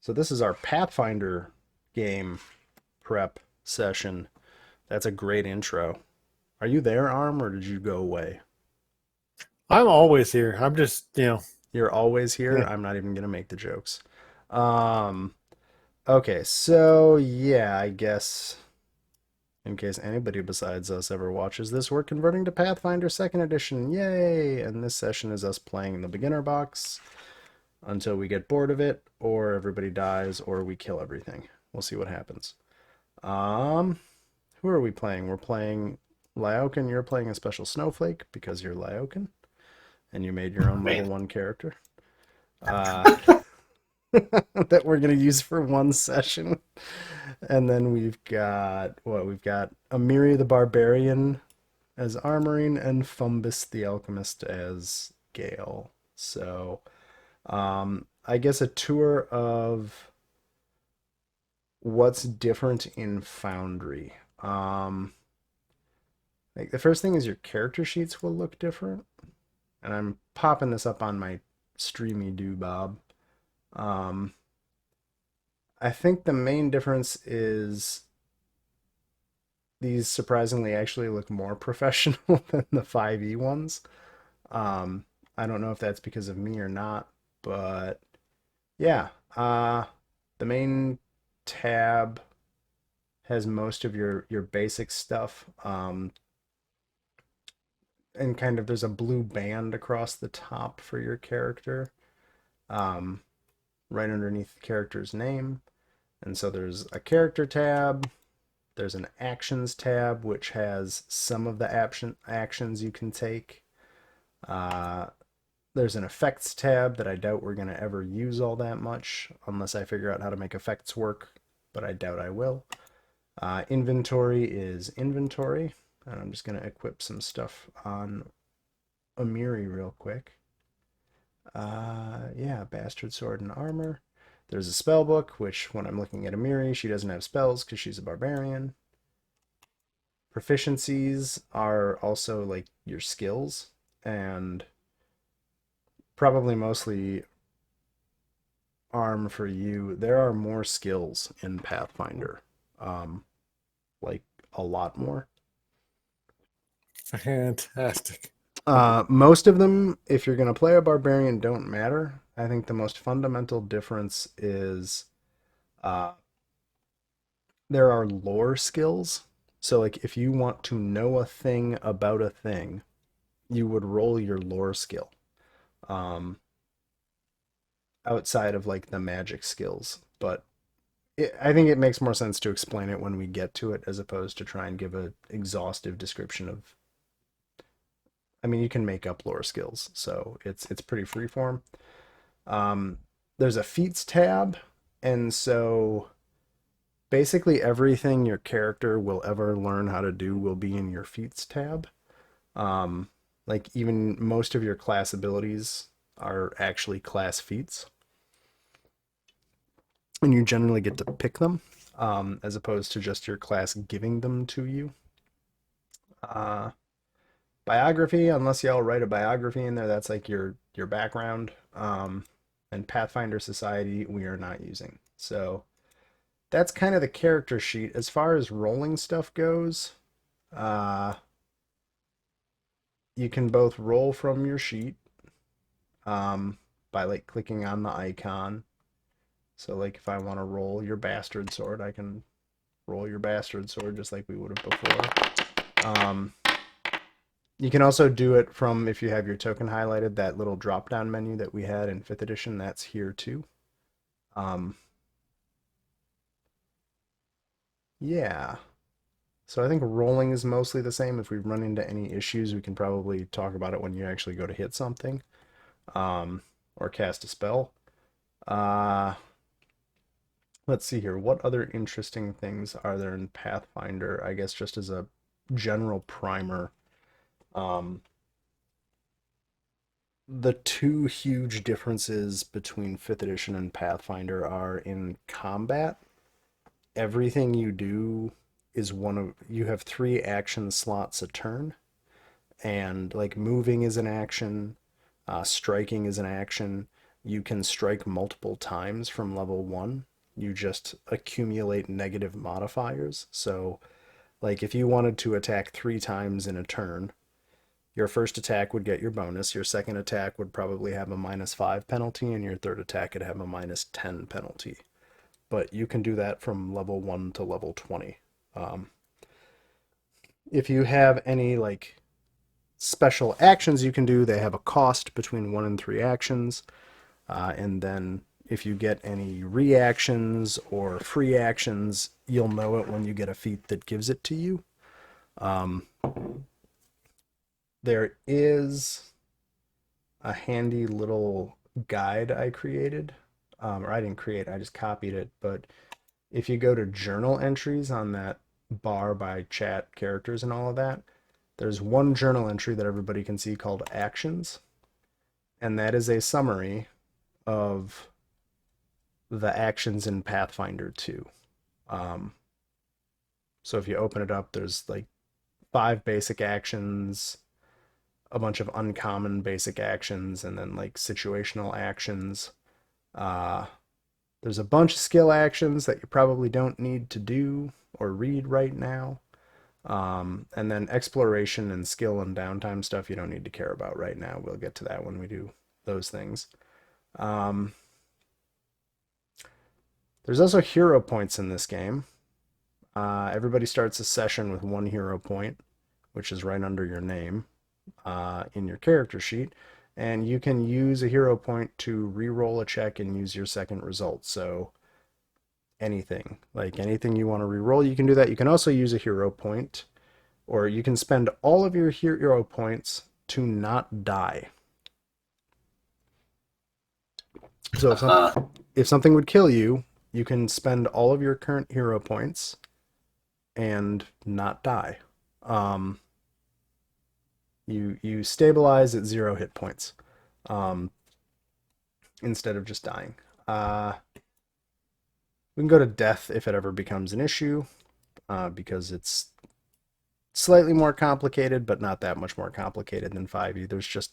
So this is our Pathfinder game prep session. That's a great intro. Are you there, Arm, or did you go away? I'm always here. I'm just. You're always here. Yeah. I'm not even gonna make the jokes. Um, okay, so yeah, I guess in case anybody besides us ever watches this, we're converting to Pathfinder Second Edition. Yay! And this session is us playing the beginner box until we get bored of it, or everybody dies, or we kill everything. We'll see what happens. Um, Who are we playing? We're playing Lyokin. You're playing a special snowflake because you're Lyokin and you made your own level Man. 1 character uh, that we're going to use for one session. And then we've got what? We've got Amiri the Barbarian as Armoring and Fumbus the Alchemist as Gale. So, I guess a tour of what's different in Foundry. Like the first thing is your character sheets will look different, and I'm popping this up on my streamy do Bob. Um, I think the main difference is these surprisingly actually look more professional than the 5e ones. Um, I don't know if that's because of me or not, but yeah. The main tab has most of your basic stuff. And kind of there's a blue band across the top for your character, um, right underneath the character's name. And so there's a character tab, there's an actions tab, which has some of the actions you can take. Uh, there's an effects tab that I doubt we're going to ever use all that much unless I figure out how to make effects work, but I doubt I will. Inventory is inventory, and I'm just going to equip some stuff on Amiri real quick. Yeah, Bastard Sword and Armor. There's a spell book, which when I'm looking at Amiri, she doesn't have spells because she's a barbarian. Proficiencies are also like your skills, and probably mostly arm for you. There are more skills in Pathfinder, um, like a lot more. Fantastic. Most of them, if you're going to play a barbarian, don't matter. I think the most fundamental difference is uh, there are lore skills. So, like, if you want to know a thing about a thing, you would roll your lore skill. Um, Outside of like the magic skills, but I think it makes more sense to explain it when we get to it as opposed to try and give a exhaustive description of. I mean, you can make up lore skills, so it's pretty freeform. Um, there's a feats tab, and so basically everything your character will ever learn how to do will be in your feats tab. Um, like even most of your class abilities are actually class feats, and you generally get to pick them, as opposed to just your class giving them to you. Uh, Biography, unless y'all write a biography in there, that's like your background. And Pathfinder Society, we are not using. So that's kind of the character sheet. As far as rolling stuff goes, uh, you can both roll from your sheet, by like clicking on the icon. So like if I want to roll your bastard sword, I can roll your bastard sword just like we would have before. You can also do it from, if you have your token highlighted, that little drop down menu that we had in 5th edition, that's here too. Um, yeah. So I think rolling is mostly the same. If we run into any issues, we can probably talk about it when you actually go to hit something, or cast a spell. Uh, let's see here. What other interesting things are there in Pathfinder? I guess just as a general primer. Um, the two huge differences between 5th edition and Pathfinder are in combat. Everything you do is you have 3 action slots a turn, and like moving is an action, striking is an action. you can strike multiple times from level 1. You just accumulate negative modifiers. So, like if you wanted to attack 3 times in a turn, your first attack would get your bonus, your second attack would probably have a -5 penalty, and your third attack would have a -10 penalty. But you can do that from level 1 to level 20. If you have any like special actions you can do, they have a cost between 1 and 3 actions. And then if you get any reactions or free actions, you'll know it when you get a feat that gives it to you. There is a handy little guide I created. Or I didn't create, I just copied it. But if you go to journal entries on that bar by chat, characters, and all of that, there's one journal entry that everybody can see called actions. And that is a summary of the actions in Pathfinder 2. So if you open it up, there's like 5 basic actions, a bunch of uncommon basic actions, and then like situational actions. There's a bunch of skill actions that you probably don't need to do or read right now. And then exploration and skill and downtime stuff you don't need to care about right now. We'll get to that when we do those things. There's also hero points in this game. Everybody starts a session with 1 hero point, which is right under your name in your character sheet. And you can use a hero point to re-roll a check and use your second result. So anything, like anything you want to re-roll, you can do that. You can also use a hero point, or you can spend all of your hero points to not die. So if something would kill you, you can spend all of your current hero points and not die. You stabilize at 0 hit points instead of just dying. We can go to death if it ever becomes an issue, because it's slightly more complicated, but not that much more complicated than 5e. There's just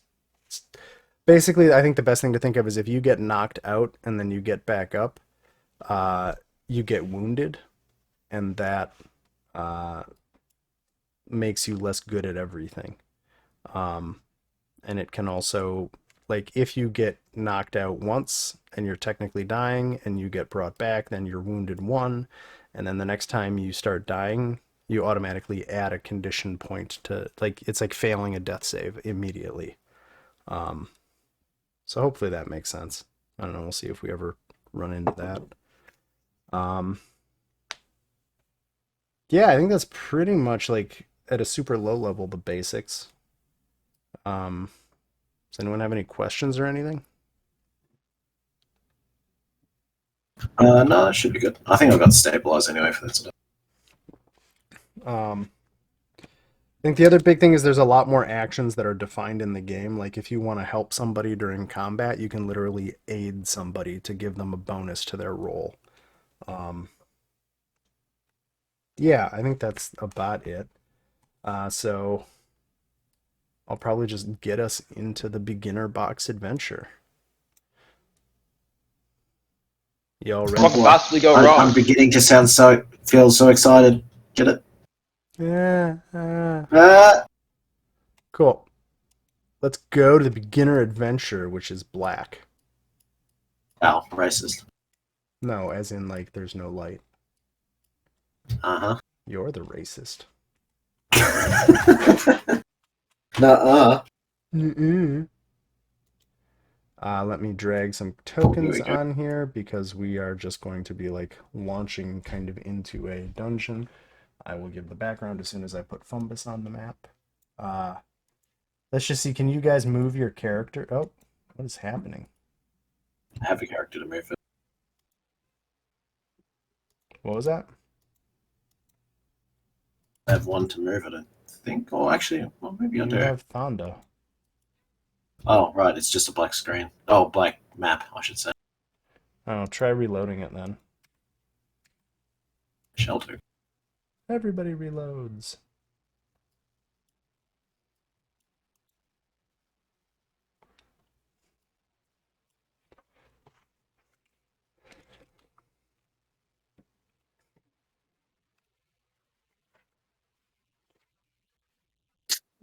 basically, I think the best thing to think of is if you get knocked out and then you get back up, you get wounded, and that makes you less good at everything. And it can also, like, if you get knocked out once and you're technically dying and you get brought back, then you're wounded 1, and then the next time you start dying, you automatically add a condition point to, like, it's like failing a death save immediately. So hopefully that makes sense. I don't know, we'll see if we ever run into that. Yeah, I think that's pretty much, like, at a super low level, the basics. Does anyone have any questions or anything? No, it should be good. I think I've got stabilize anyway for that stuff. I think the other big thing is there's a lot more actions that are defined in the game. Like if you want to help somebody during combat, you can literally aid somebody to give them a bonus to their roll. Yeah, I think that's about it. So I'll probably just get us into the beginner box adventure. Y'all ready? What could possibly go wrong? I'm beginning to feel so excited. Get it? Cool. Let's go to the beginner adventure, which is black. Oh, racist. No, as in like there's no light. Uh-huh. You're the racist. Nuh-uh. Let me drag some tokens on here because we are just going to be like launching kind of into a dungeon. I will give the background as soon as I put Fumbus on the map. Let's just see, can you guys move your character? Oh, what is happening? I have a character to move it. What was that? I have one to move it, I think. Or actually, well, maybe I do. You have Thonda. Oh, right, it's just a black screen. Oh, black map, I should say. Oh, try reloading it then. Shelter. Everybody reloads.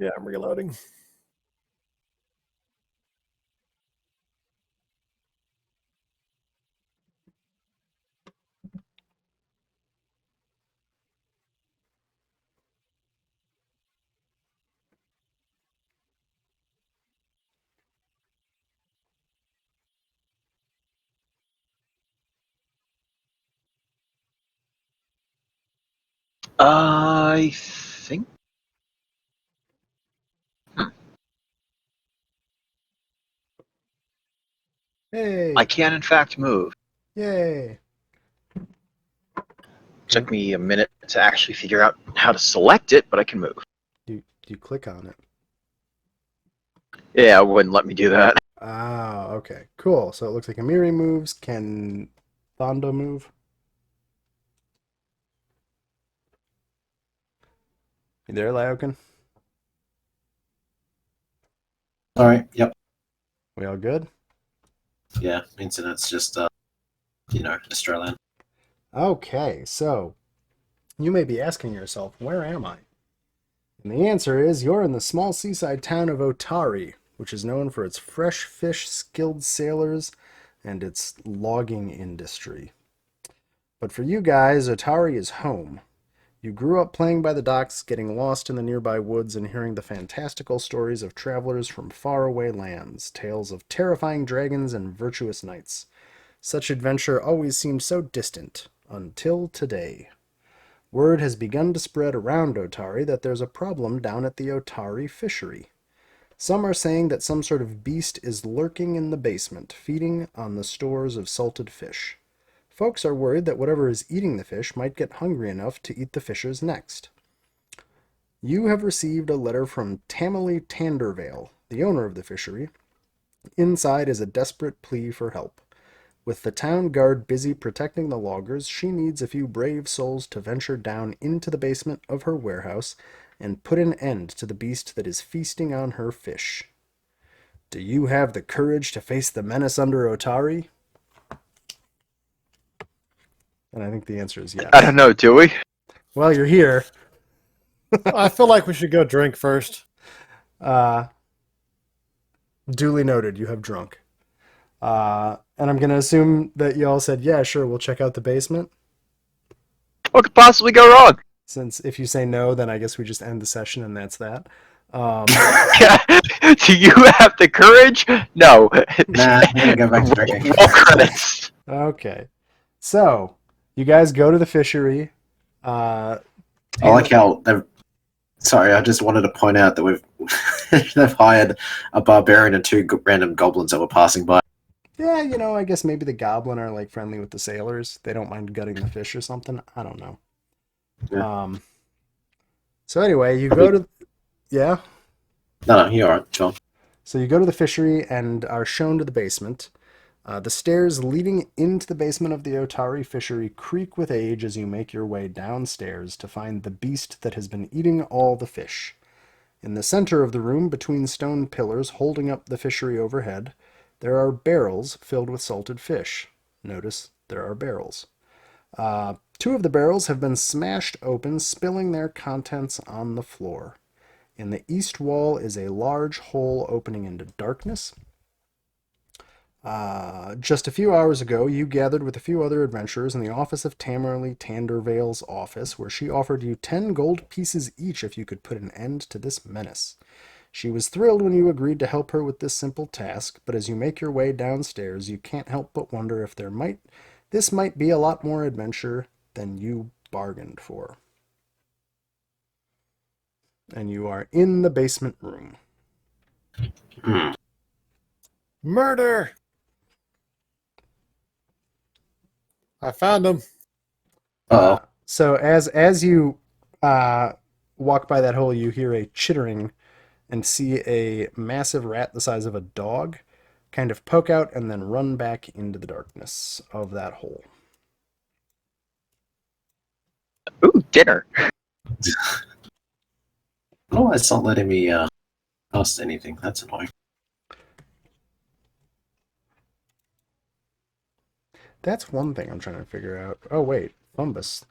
Yeah, I'm reloading. I think. Hey! I can, in fact, move. Yay! Took me a minute to actually figure out how to select it, but I can move. You click on it. Yeah, it wouldn't let me do that. Ah, okay. Cool. So it looks like Amiri moves. Can Thondo move? You there, Lyokin? All right. Yep. We all good? Yeah. Internet's just Australian. Okay, so you may be asking yourself, where am I? And the answer is you're in the small seaside town of Otari, which is known for its fresh fish, skilled sailors, and its logging industry. But for you guys, Otari is home. You grew up playing by the docks, getting lost in the nearby woods, and hearing the fantastical stories of travelers from faraway lands, tales of terrifying dragons and virtuous knights. Such adventure always seemed so distant, until today. Word has begun to spread around Otari that there's a problem down at the Otari fishery. Some are saying that some sort of beast is lurking in the basement, feeding on the stores of salted fish. Folks are worried that whatever is eating the fish might get hungry enough to eat the fishers next. You have received a letter from Tamily Tandervale, the owner of the fishery. Inside is a desperate plea for help. With the town guard busy protecting the loggers, she needs a few brave souls to venture down into the basement of her warehouse and put an end to the beast that is feasting on her fish. Do you have the courage to face the menace under Otari? And I think the answer is yes. I don't know, do we? Well, you're here. I feel like we should go drink first. Duly noted, you have drunk. And I'm going to assume that you all said, yeah, sure, we'll check out the basement. What could possibly go wrong? Since if you say no, then I guess we just end the session and that's that. Do you have the courage? No. Nah, I'm gonna go back to drinking. Roll credits. Okay. So, you guys go to the fishery. I like how they've. Sorry, I just wanted to point out that they've hired a barbarian and two random goblins that were passing by. Yeah, I guess maybe the goblin are like friendly with the sailors. They don't mind gutting the fish or something. I don't know. Yeah. So anyway, you go to yeah. No, you're alright, John. So you go to the fishery and are shown to the basement. The stairs leading into the basement of the Otari fishery creak with age as you make your way downstairs to find the beast that has been eating all the fish. In the center of the room, between stone pillars holding up the fishery overhead, there are barrels filled with salted fish. Notice there are barrels. Two of the barrels have been smashed open, spilling their contents on the floor. In the east wall is a large hole opening into darkness. Just a few hours ago, you gathered with a few other adventurers in the office of Tamerley Tandervale's office, where she offered you 10 gold pieces each if you could put an end to this menace. She was thrilled when you agreed to help her with this simple task, but as you make your way downstairs, you can't help but wonder if this might be a lot more adventure than you bargained for. And you are in the basement room. Murder! I found him. So as you walk by that hole, you hear a chittering and see a massive rat the size of a dog kind of poke out and then run back into the darkness of that hole. Ooh, dinner. Oh, it's not letting me cast anything. That's annoying. That's one thing I'm trying to figure out. Oh, wait. Fumbus.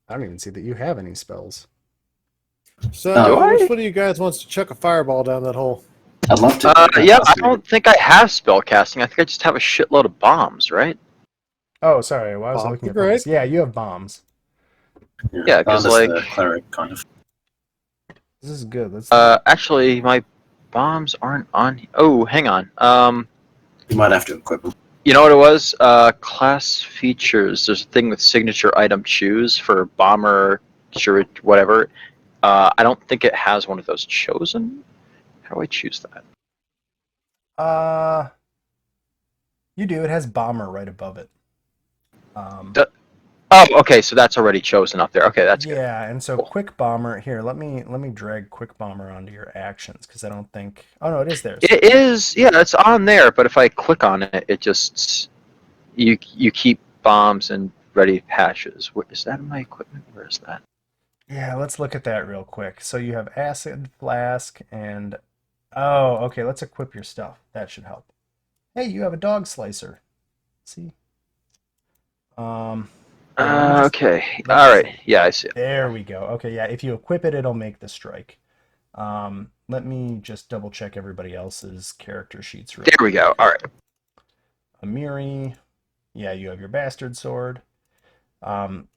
I don't even see that you have any spells. So, Do which I? one of you guys wants to chuck a fireball down that hole? I'd love to. Yeah, I don't think I have spellcasting. I think I just have a shitload of bombs, right? Oh, sorry. Why was I Bombs looking are at great. bombs? Yeah, you have bombs. Yeah, I'm because just like, the cleric, kind of. This is good. Let's. actually, my bombs aren't on. Oh, hang on. You might have to equip them. You know what it was? Class features. There's a thing with signature item choose for bomber, sure, whatever. I don't think it has one of those chosen. How do I choose that? Uh, you do. It has bomber right above it. Um, D- Oh, okay, so that's already chosen up there. Okay, that's good. yeah, and so Cool. quick bomber here. Let me drag quick bomber onto your actions because I don't think. Oh no, it is there. It is, yeah, it's on there, but if I click on it, it just you keep bombs and ready patches. What is that in my equipment? Where is that? Yeah, let's look at that real quick. So you have acid flask and oh, okay. Let's equip your stuff. That should help. Hey, you have a dog slicer. See? Here, let me just Okay, let all right, yeah, I see it. there we go. Okay, yeah, if you equip it, it'll make the strike. Let me just double check everybody else's character sheets real There we quick. go. All right. Amiri, yeah, you have your bastard sword. Um,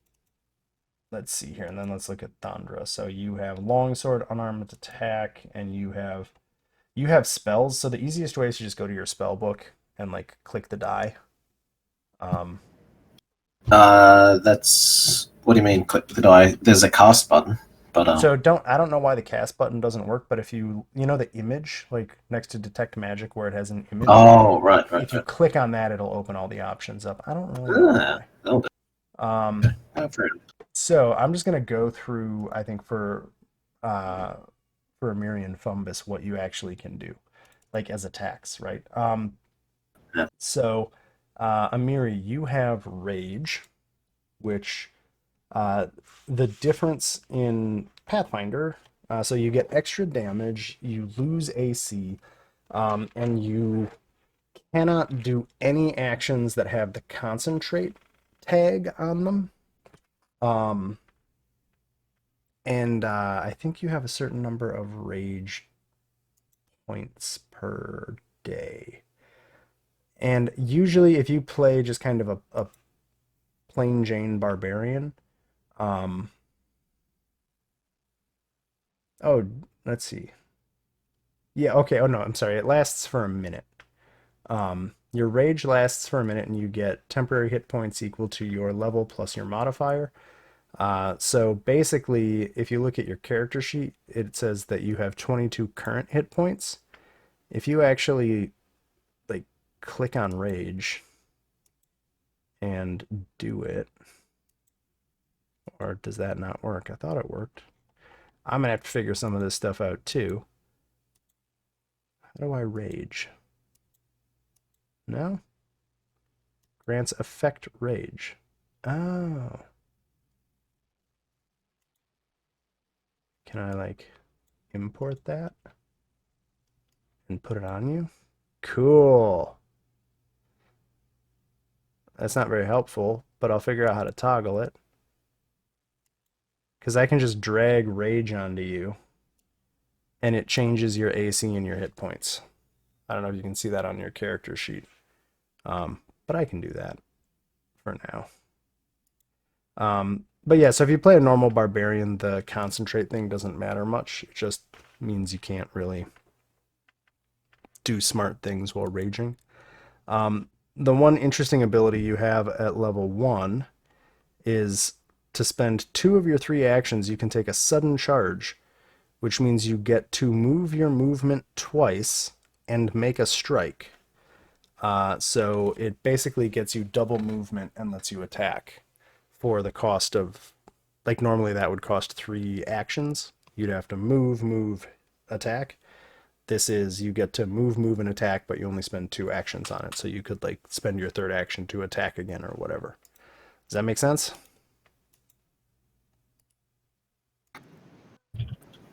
let's see here, and then let's look at Thandra. So you have longsword, unarmed attack, and you have spells. So the easiest way is to just go to your spell book and like click the die. Um, That's what do you mean? Click the die. There's a cast button, but so I don't know why the cast button doesn't work, but if you know the image like next to detect magic where it has an image, oh, right, right, if you right. click on that, it'll open all the options up. I don't really know why. That'll do. Um, Oh, fair so I'm just gonna go through, I think uh for Mirian Fumbus what you actually can do, like as attacks, right? enough. So Amiri, you have rage, which uh the difference in Pathfinder, so you get extra damage, you lose AC, and you cannot do any actions that have the concentrate tag on them. Um, and I think you have a certain number of rage points per day. And usually, if you play just kind of a plain Jane barbarian, um, oh, let's see. Yeah, okay. Oh no, I'm sorry. It lasts for a minute. Your rage lasts for a minute, and you get temporary hit points equal to your level plus your modifier. So basically, if you look at your character sheet, it says that you have 22 current hit points. If you actually like click on rage and do it, or does that not work? I thought it worked. I'm gonna have to figure some of this stuff out too. How do I rage? No? Grants effect rage. Oh. Can I like import that and put it on you? Cool. That's not very helpful, but I'll figure out how to toggle it. Because I can just drag rage onto you and it changes your AC and your hit points. I don't know if you can see that on your character sheet, but I can do that for now. But yeah, so if you play a normal barbarian, the concentrate thing doesn't matter much. It just means you can't really do smart things while raging. The one interesting ability you have at level 1 is to spend 2 of your 3 actions, you can take a sudden charge, which means you get to move your movement twice and make a strike. So it basically gets you double movement and lets you attack for the cost of, like normally that would cost 3 actions. You'd have to move, attack. This is you get to move, and attack, but you only spend 2 actions on it. So you could like spend your third action to attack again or whatever. Does that make sense?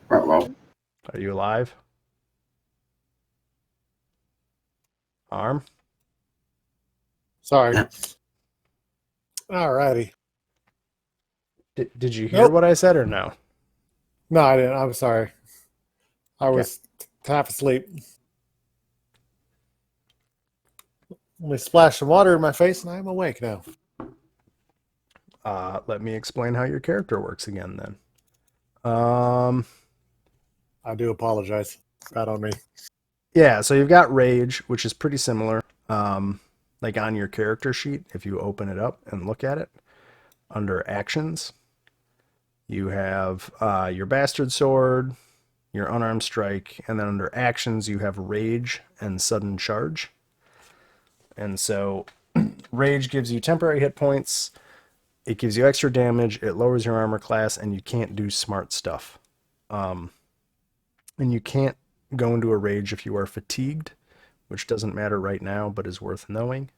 Right, well, Are you alive? Arm? Sorry. yeah. Alrighty. Did you hear Nope. what I said or no? No, I didn't. I'm sorry. I Okay. was half asleep. Let me splash some water in my face, and I'm awake now. Let me explain how your character works again then. I do apologize. Bad on me. Yeah, so you've got Rage, which is pretty similar. Like on your character sheet, if you open it up and look at it, under Actions, you have your Bastard Sword, your Unarmed Strike, and then under Actions, you have Rage and Sudden Charge. And so Rage gives you temporary hit points, it gives you extra damage, it lowers your armor class, and you can't do smart stuff. And you can't go into a rage if you are fatigued, which doesn't matter right now, but is worth knowing.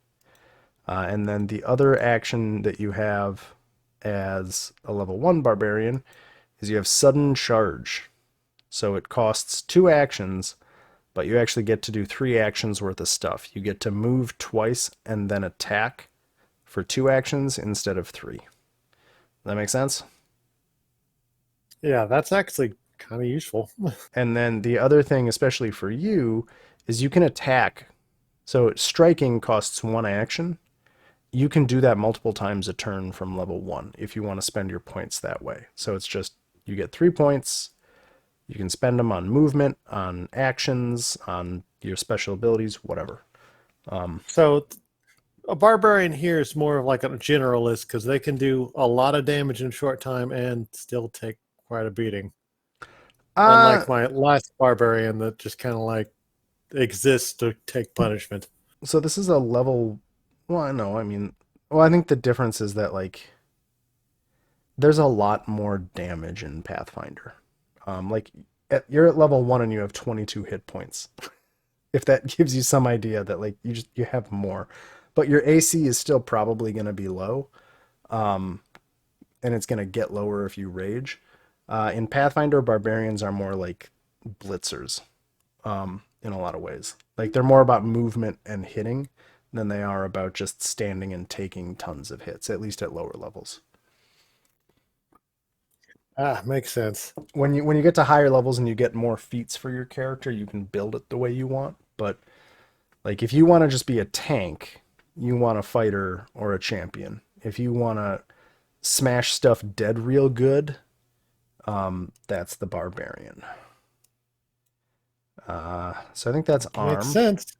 And then the other action that you have as a level 1 barbarian is you have sudden charge. So it costs 2 actions, but you actually get to do 3 actions worth of stuff. You get to move twice and then attack for 2 actions instead of 3. Does that make sense? Yeah, that's actually kind of useful. And then the other thing, especially for you, is you can attack. So striking costs 1 action. You can do that multiple times a turn from level 1 if you want to spend your points that way. So it's just, you get 3 points. You can spend them on movement, on actions, on your special abilities, whatever. So a barbarian here is more of like a generalist because they can do a lot of damage in a short time and still take quite a beating. Unlike my last barbarian that just kind of like exists to take punishment. So this is a level. Well, no, I think the difference is that like there's a lot more damage in Pathfinder. You're at level 1 and you have 22 hit points. If that gives you some idea that like you have more, but your AC is still probably going to be low, and it's going to get lower if you rage. In Pathfinder, barbarians are more like blitzers, in a lot of ways. Like they're more about movement and hitting than they are about just standing and taking tons of hits, at least at lower levels. Makes sense. When you get to higher levels and you get more feats for your character, you can build it the way you want. But like if you want to just be a tank, you want a fighter or a champion. If you want to smash stuff dead real good, that's the barbarian. So I think that's arm. Makes sense.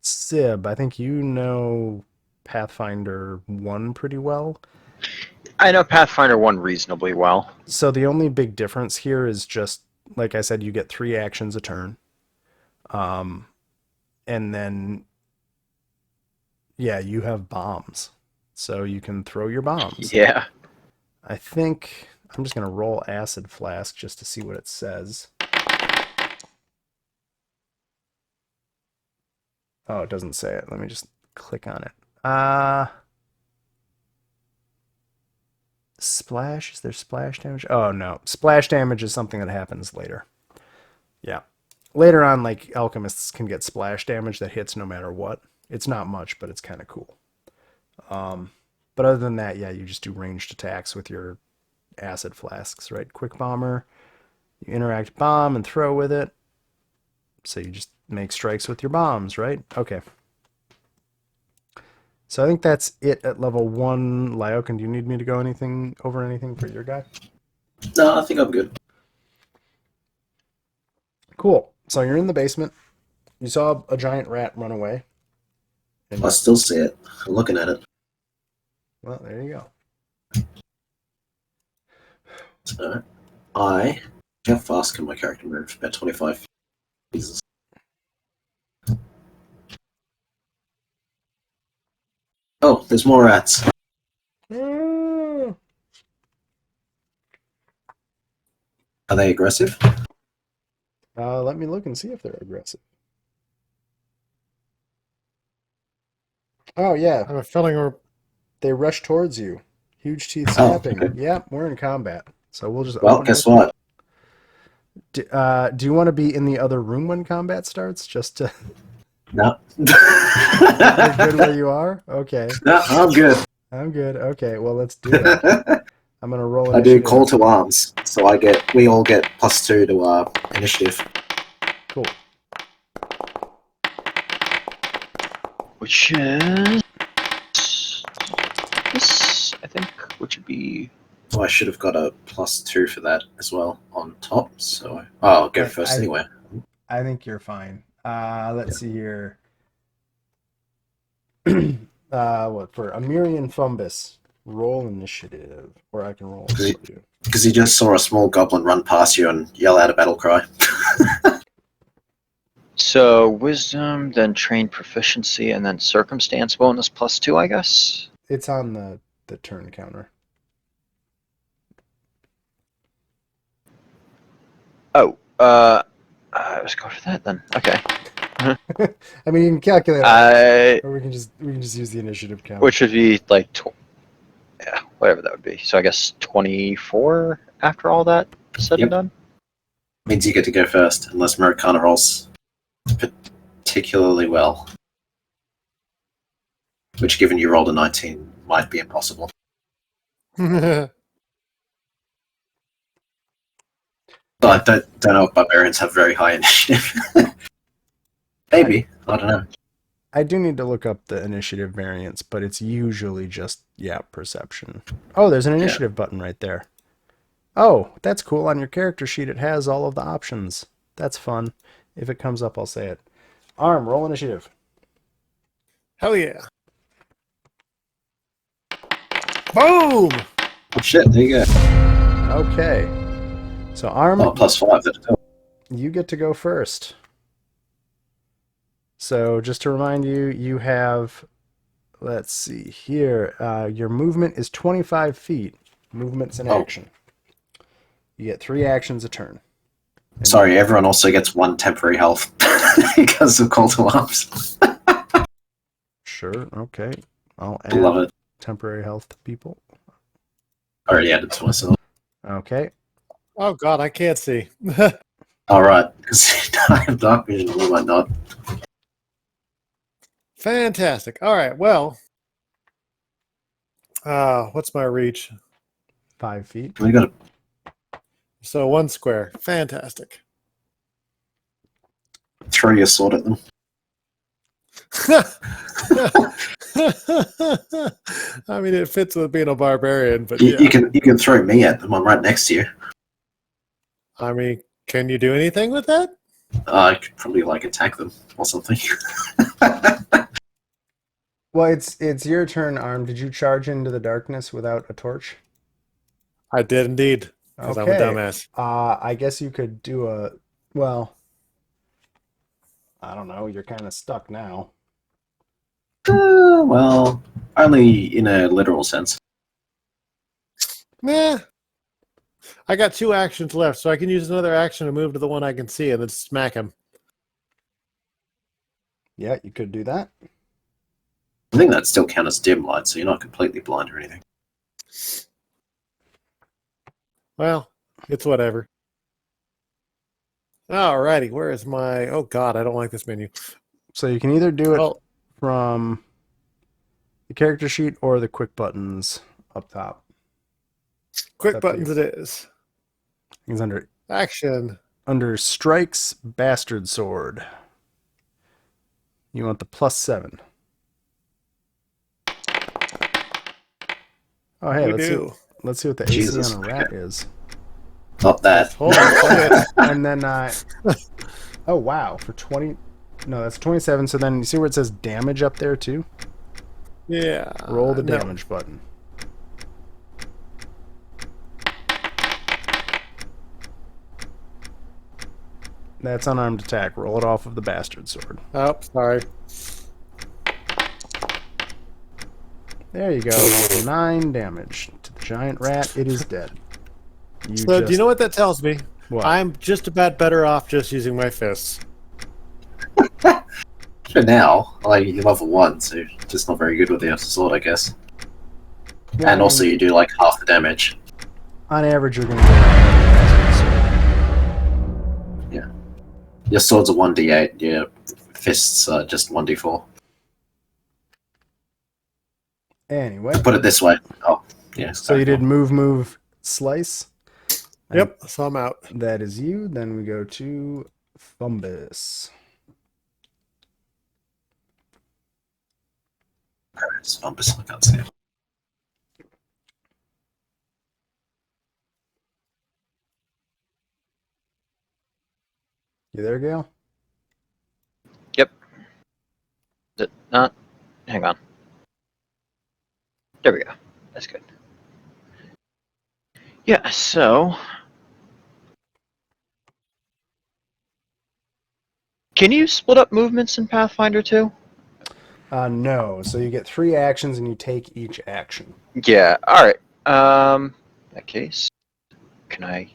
Sib, I think you know Pathfinder 1 pretty well. I know Pathfinder 1 reasonably well. So the only big difference here is just, like I said, you get 3 actions a turn. And then, yeah, you have bombs. So you can throw your bombs. Yeah. I think I'm just going to roll Acid Flask just to see what it says. Oh, it doesn't say it. Let me just click on it. Splash? Is there splash damage? Oh, no. Splash damage is something that happens later. Yeah. Later on, like, alchemists can get splash damage that hits no matter what. It's not much, but it's kind of cool. But other than that, yeah, you just do ranged attacks with your acid flasks, right? Quick bomber. You interact bomb and throw with it. So you just make strikes with your bombs, right? Okay. So I think that's it at level 1. Lyokin, do you need me to go over anything for your guy? No, I think I'm good. Cool. So you're in the basement. You saw a giant rat run away. And I still see it. I'm looking at it. well, there you go. So, how fast can my character move? About 25 pieces. Oh, there's more rats. Mm. Are they aggressive? Let me look and see if they're aggressive. Oh, yeah. I have a feeling They rush towards you. Huge teeth Oh, snapping. okay. Yeah, we're in combat. So we'll just Well, open guess it. what? Do you want to be in the other room when combat starts? Just to... No. You're good where you are? Okay. No, I'm good. I'm good. Okay, well, let's do it. I'm gonna roll I do initiative. call to arms, so we all get +2 to initiative. Cool. Which is this, I think, which would be. Oh, I should have got a +2 for that as well on top. So I'll go first anyway. I think you're fine. Let's see here. What for Amirian Fumbus? Roll initiative, or I can roll for you. Because he just saw a small goblin run past you and yell out a battle cry. So wisdom, then trained proficiency, and then circumstance bonus +2, I guess. It's on the turn counter. Oh, let's go for that then. Okay. I mean, you can calculate, or we can just use the initiative count. Which would be like, yeah, whatever that would be. So I guess 24 after all that said and done. Means you get to go first, unless Marikana rolls particularly well. Which, given you rolled a 19, might be impossible. But I don't know if barbarians have very high initiative. Maybe. I don't know. I do need to look up the initiative variance, but it's usually just, perception. Oh, there's an initiative button right there. Oh, that's cool. On your character sheet, it has all of the options. That's fun. If it comes up, I'll say it. Arm, roll initiative. Hell yeah. Boom! Oh shit, there you go. Okay. So, Arm, +5. you get to go first. So, just to remind you, you have, let's see here, your movement is 25 feet. Movement's an action. You get 3 actions a turn. Sorry, everyone also gets 1 temporary health because of call to arms. Sure, okay. I'll Love add it. temporary health to people. Already added to myself. Okay. Oh god, I can't see. Alright, because I have dark vision, or might not. Fantastic. All right, well, what's my reach? 5 feet. We got So 1 square. Fantastic. to throw your sword at them. I mean, it fits with being a barbarian, but You can throw me at them. I'm right next to you. I mean, can you do anything with that? I could probably attack them or something. Well, it's your turn, Arm. Did you charge into the darkness without a torch? I did indeed, because I'm a dumbass. I guess you could do I don't know. You're kind of stuck now. Well, only in a literal sense. Nah. I got 2 actions left, so I can use another action to move to the one I can see and then smack him. Yeah, you could do that. I think that still counts as dim light, so you're not completely blind or anything. Well, it's whatever. Alrighty, where is my... Oh god, I don't like this menu. So you can either do it from the character sheet or the quick buttons up top. Quick buttons it is. It's under Action. Under Strikes Bastard Sword. You want the +7. Oh hey, let's see what the Jesus. AC on a rat is. Not that. Hold on. And then oh wow, for 20. No, that's 27. So then you see where it says damage up there too? Yeah. Roll the damage button. That's unarmed attack. Roll it off of the bastard sword. Oh, sorry. There you go. 9 damage to the giant rat. It is dead. Do you know what that tells me? What? I'm just about better off just using my fists. For now, you're level 1, so you're just not very good with the sword, I guess. Yeah, and also you do half the damage. On average, you're going to get Yeah. Your swords are 1d8, your fists are just 1d4. Anyway. To put it this way, Yeah. So you did move, slice. Yep, so I'm out. That is you. Then we go to Fumbus. It's Fumbus, I can't see it. You there, Gail? Yep. Is it not? Hang on. There we go. That's good. Yeah, so can you split up movements in Pathfinder too? No. So you get 3 actions and you take each action. Yeah. All right. In that case, can I?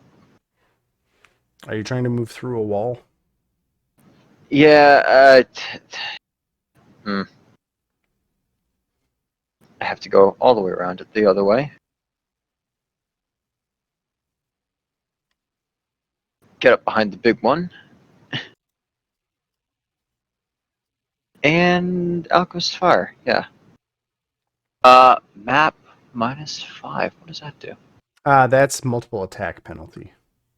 Are you trying to move through a wall? Yeah. I have to go all the way around it the other way. Get up behind the big one. And Alchemist Fire, yeah. Map -5. What does that do? That's multiple attack penalty.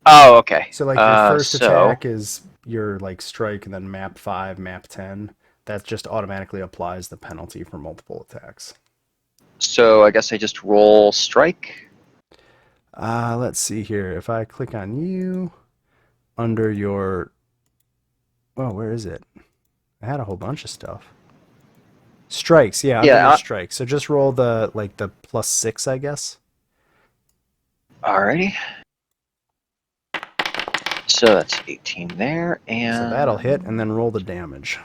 Oh, okay. So like your first so, attack is your like strike, and then map 5, map 10. That just automatically applies the penalty for multiple attacks. So I guess I just roll strike. Let's see here. If I click on you under your, oh, where is it? I had a whole bunch of stuff. Strikes, yeah, under Yeah. your strikes. So just roll the like the +6, I guess. Alrighty. So that's 18 there, and So that'll hit, and then roll the damage.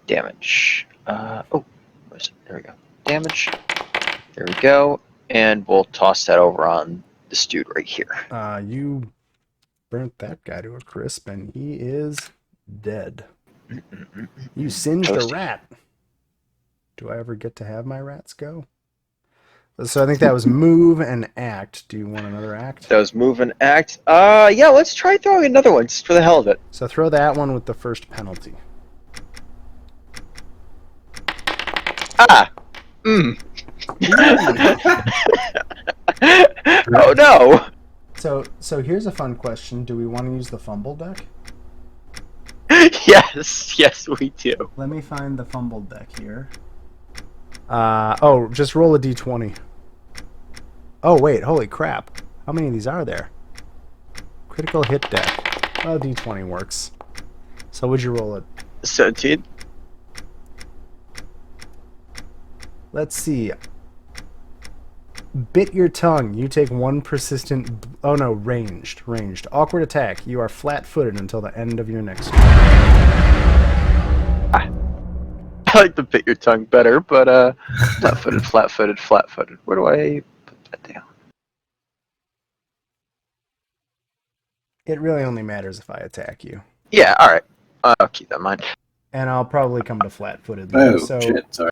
damage. Oh, where's it? There we go. Damage. There we go, and we'll toss that over on this dude right here. You burnt that guy to a crisp, and he is dead. You singed a Toasty. rat. Do I ever get to have my rats go? So I think that was move and act. Do you want another act? That was move and act. Yeah, let's try throwing another one just for the hell of it. So throw that one with the first penalty. Ah! Oh no! So here's a fun question. Do we want to use the fumble deck? Yes, we do. Let me find the fumble deck here. Oh, just roll a d20. Oh, wait, holy crap. How many of these are there? Critical hit deck. Well, d20 works. So would you roll it? 17. Let's see. Bit your tongue. You take 1 persistent... Oh, no, ranged. Ranged. Awkward attack. You are flat-footed until the end of your next turn. I like the bit your tongue better, but flat-footed, flat-footed, flat-footed. Where do I put that down? It really only matters if I attack you. Yeah, alright. I'll keep that in mind. And I'll probably come to flat-footed. Oh, So shit, sorry.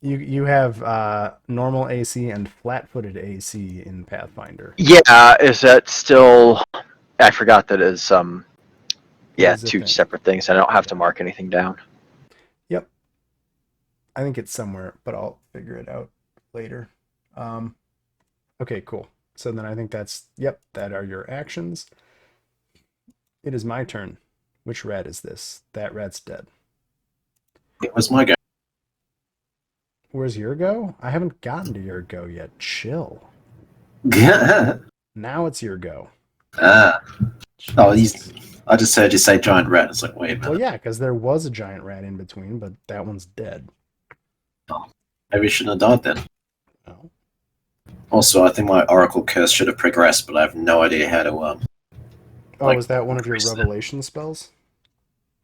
you have normal AC and flat-footed AC in Pathfinder. Yeah, is that still... I forgot that is, yeah, Is it 2 then? separate things. I don't have to mark anything down. Yep. I think it's somewhere, but I'll figure it out later. Okay, cool. So then I think that's, yep, that are your actions. It is my turn. Which rat is this? That rat's dead. It was my go. Where's your go? I haven't gotten to your go yet. Chill. Ah. Now it's your go. Oh, Jesus. I just heard you say giant rat. It's like, wait a minute. Well, yeah, because there was a giant rat in between, but that one's dead. Maybe you shouldn't have died then. Oh. Also, I think my Oracle Curse should have progressed, but I have no idea how to, Oh, Like, was that one of your increase that. revelation spells?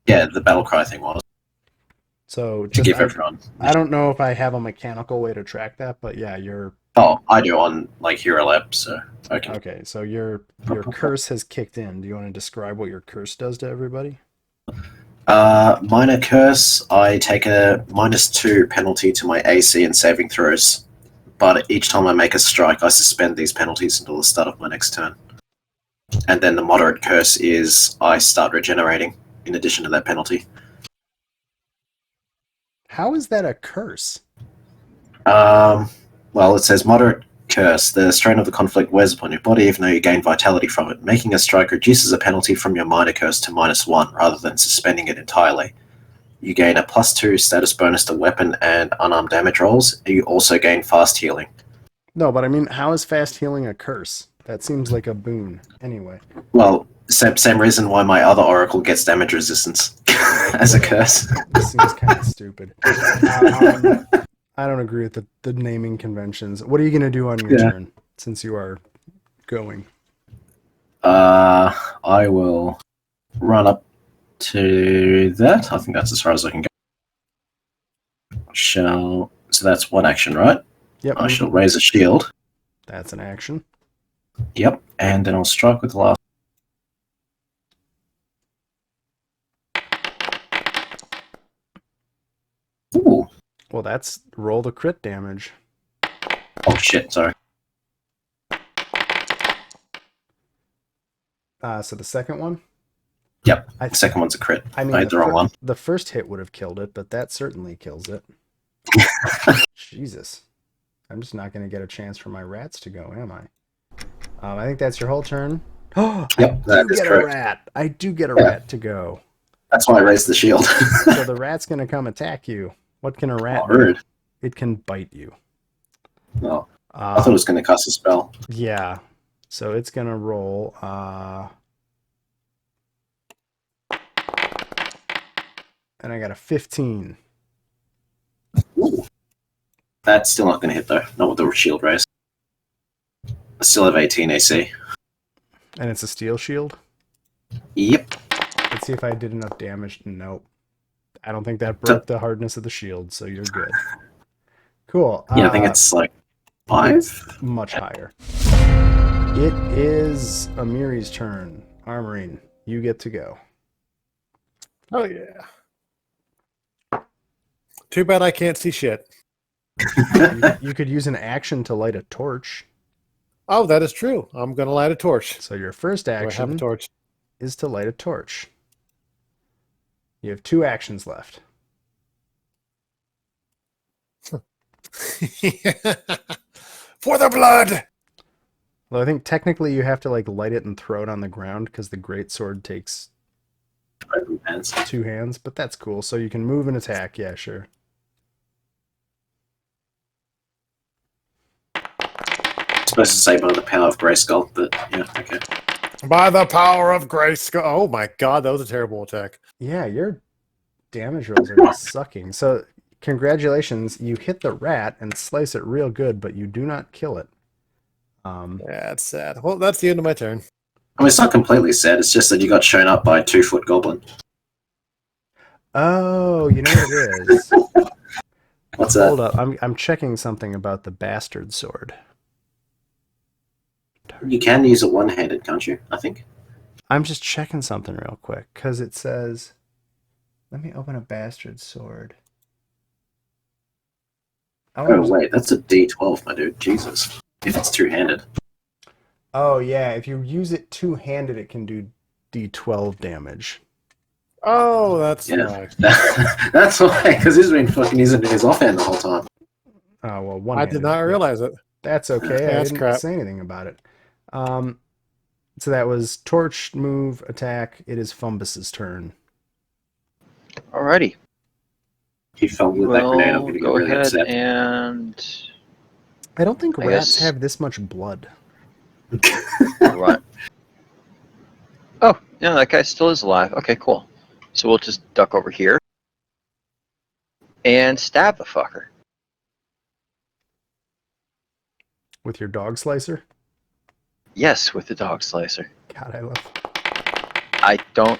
yeah, the battle cry thing was. So To just give everyone. I don't know if I have a mechanical way to track that, but yeah, your Oh, I do on, like, Hero Lab, so I can. okay. So your curse has kicked in. Do you want to describe what your curse does to everybody? Minor Curse, I take a -2 penalty to my AC and saving throws. But each time I make a strike, I suspend these penalties until the start of my next turn. And then the Moderate Curse is I start regenerating in addition to that penalty. How is that a curse? Well, it says moderate curse. The strain of the conflict wears upon your body, even though you gain vitality from it. Making a strike reduces a penalty from your minor curse to -1, rather than suspending it entirely. You gain a +2 status bonus to weapon and unarmed damage rolls. You also gain fast healing. No, but I mean, how is fast healing a curse? That seems like a boon. Anyway. Well, same reason why my other oracle gets damage resistance as a curse. This seems kind of stupid. I don't agree with the naming conventions. What are you going to do on your turn, since you are going? I will run up to that. I think that's as far as I can go. So that's one action, right? Yep. I shall raise a shield. That's an action. Yep, and then I'll strike with the last. Ooh. Well, that's roll the crit damage. Oh shit, sorry. So the second one? Yep, the second one's a crit. I mean, I had the wrong one. The first hit would have killed it, but that certainly kills it. Jesus. I'm just not going to get a chance for my rats to go, am I? I think that's your whole turn. Oh, yep, that is correct. A rat. I do get a rat to go. That's why I raised the shield. So the rat's going to come attack you. What can a rat do? Rude. It can bite you. No. I thought it was going to cast a spell. Yeah. So it's going to roll. And I got a 15. Ooh. That's still not going to hit, though. Not with the shield raise. I still have 18 AC. And it's a steel shield? Yep. Let's see if I did enough damage. Nope. I don't think that broke the hardness of the shield, so you're good. Cool. Yeah, I think it's like 5? Much higher. It is Amiri's turn. Armoring, you get to go. Oh, yeah. Too bad I can't see shit. You could use an action to light a torch. Oh, that is true. I'm going to light a torch. So your first Do I have a action torch? is to light a torch. You have 2 actions left. For the blood! Well, I think technically you have to like light it and throw it on the ground because the greatsword takes 2 hands, but that's cool. So you can move and attack. Yeah, sure. Supposed to say by the power of Grayskull, but yeah, okay. By the power of Grayskull. Oh my god, that was a terrible attack. Yeah, your damage rolls are just sucking. So congratulations, you hit the rat and slice it real good, but you do not kill it. Yeah, it's sad. Well, that's the end of my turn. I mean, it's not completely sad. It's just that you got shown up by a 2-foot goblin. Oh, you know what it is. What's that? Hold up, I'm checking something about the bastard sword. You can use it one-handed, can't you? I think. I'm just checking something real quick because it says, let me open a bastard sword. Oh, wait, that's a D12, my dude. Jesus. If it's two-handed. Oh, yeah, if you use it two-handed, it can do D12 damage. Oh, that's why. That's why, because he's been fucking using his offhand the whole time. Oh, well, I did not realize it. That's okay. That's I didn't crap. say anything about it. So that was torch, move, attack. It is Fumbus's turn. Alrighty. He fell with that grenade. I'm Well, going to go get really ahead upset. and I don't think I rats guess- have this much blood. right. Oh, yeah, that guy still is alive. Okay, cool. So we'll just duck over here and stab the fucker. With your dog slicer? Yes, with the dog slicer. God, I love I don't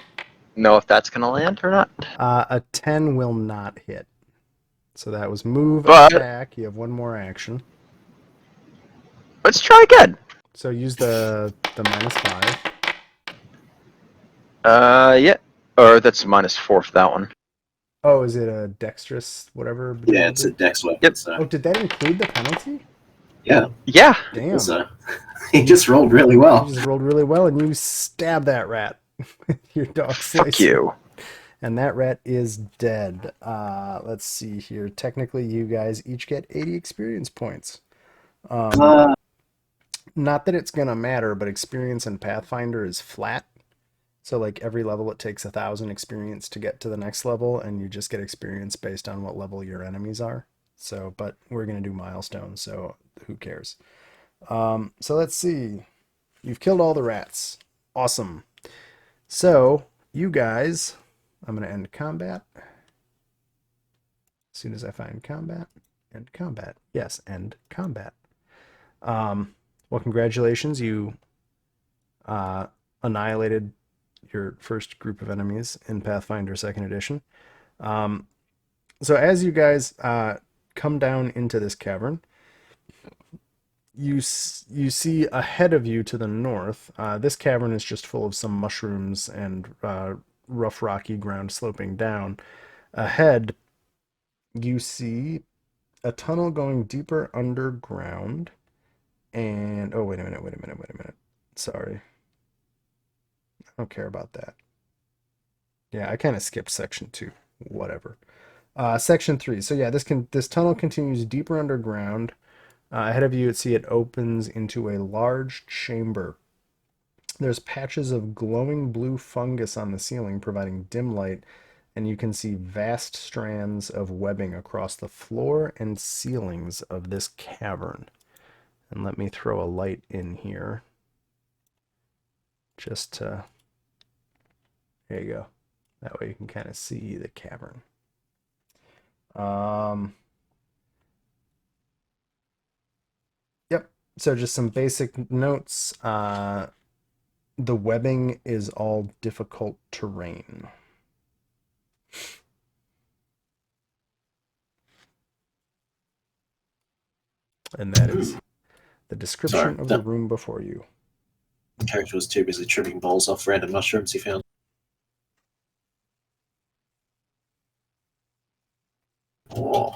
know if that's gonna land or not. A 10 will not hit. So that was move, But- attack. You have one more action. Let's try again. So use the -5. Yeah. Or that's -4 for that one. Oh, is it a dexterous whatever? Yeah, it's a dex weapon. Yep. So. Oh, did that include the penalty? Yeah. Yeah. Damn. So, he just rolled really well. You just rolled really well, and you stab that rat with your dog slicer. Fuck you. And that rat is dead. Let's see here. Technically, you guys each get 80 experience points. Uh, Not that it's gonna matter, but experience in Pathfinder is flat. So like every level, it takes 1,000 experience to get to the next level, and you just get experience based on what level your enemies are. So, but we're gonna do milestones, so who cares? So let's see. You've killed all the rats. Awesome. So you guys, I'm gonna end combat. As soon as I find combat, end combat. Yes, end combat. Well, congratulations. You annihilated your first group of enemies in Pathfinder Second Edition. Um, so as you guys come down into this cavern, you see ahead of you to the north. This cavern is just full of some mushrooms and rough rocky ground sloping down. Ahead, you see a tunnel going deeper underground. And oh, wait a minute. Sorry, I don't care about that. Yeah, I kind of skipped section 2. Whatever. Section 3. So yeah, this tunnel continues deeper underground. Ahead of you, it opens into a large chamber. There's patches of glowing blue fungus on the ceiling, providing dim light, and you can see vast strands of webbing across the floor and ceilings of this cavern. And let me throw a light in here. Just to... There you go. That way you can kind of see the cavern. Yep. So just some basic notes. The webbing is all difficult terrain. And that is the description of the room before you. The character was too busy trimming balls off random mushrooms he found. Oh.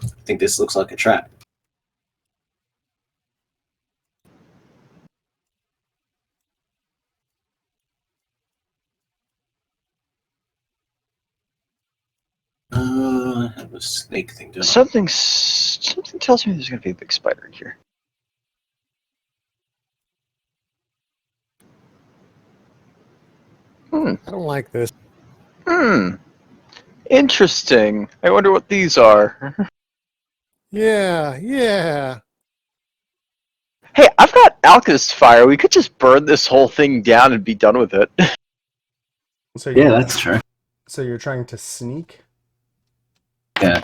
I think this looks like a trap. I have a snake thing down. Something tells me there's going to be a big spider in here. I don't like this. Interesting. I wonder what these are. Yeah. Hey, I've got alchemist fire. We could just burn this whole thing down and be done with it. So Yeah, that's true. So you're trying to sneak? Yeah.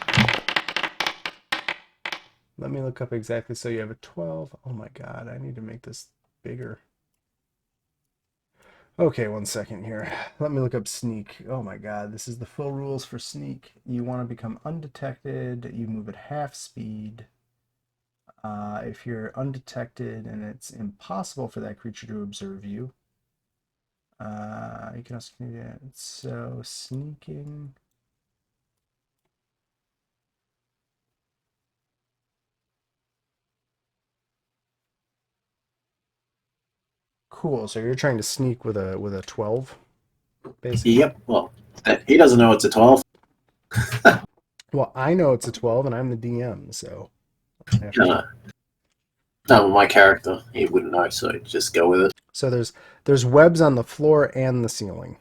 Let me look up exactly. So you have a 12. Oh my god, I need to make this bigger. Okay, 1 second here. Let me look up sneak. Oh my god, this is the full rules for sneak. You want to become undetected. You move at half speed. If you're undetected and it's impossible for that creature to observe you, you can also do that. So sneaking. Cool. So you're trying to sneak with a 12, basically. Yep. Well, he doesn't know it's a 12. Well, I know it's a 12, and I'm the DM, so. No, my character, he wouldn't know, so just go with it. So there's webs on the floor and the ceiling.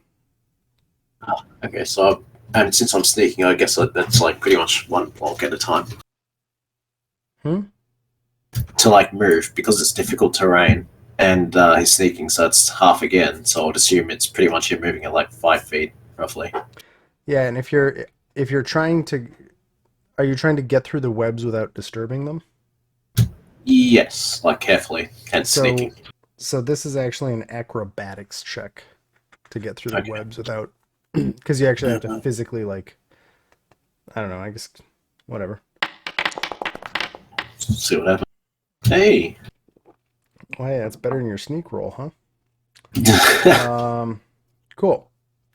Oh, okay, so and since I'm sneaking, I guess that's like pretty much one block at a time. To like move because it's difficult terrain, and he's sneaking, so it's half again. So I'd assume it's pretty much him moving at like 5 feet roughly. Yeah, and if you're trying to, are you trying to get through the webs without disturbing them? Yes, like carefully and sneaking. So this is actually an acrobatics check to get through the webs without, because you actually have to physically, like, I don't know, I guess, whatever. See what happens. Hey. Well, hey, that's better than your sneak roll, huh? Cool.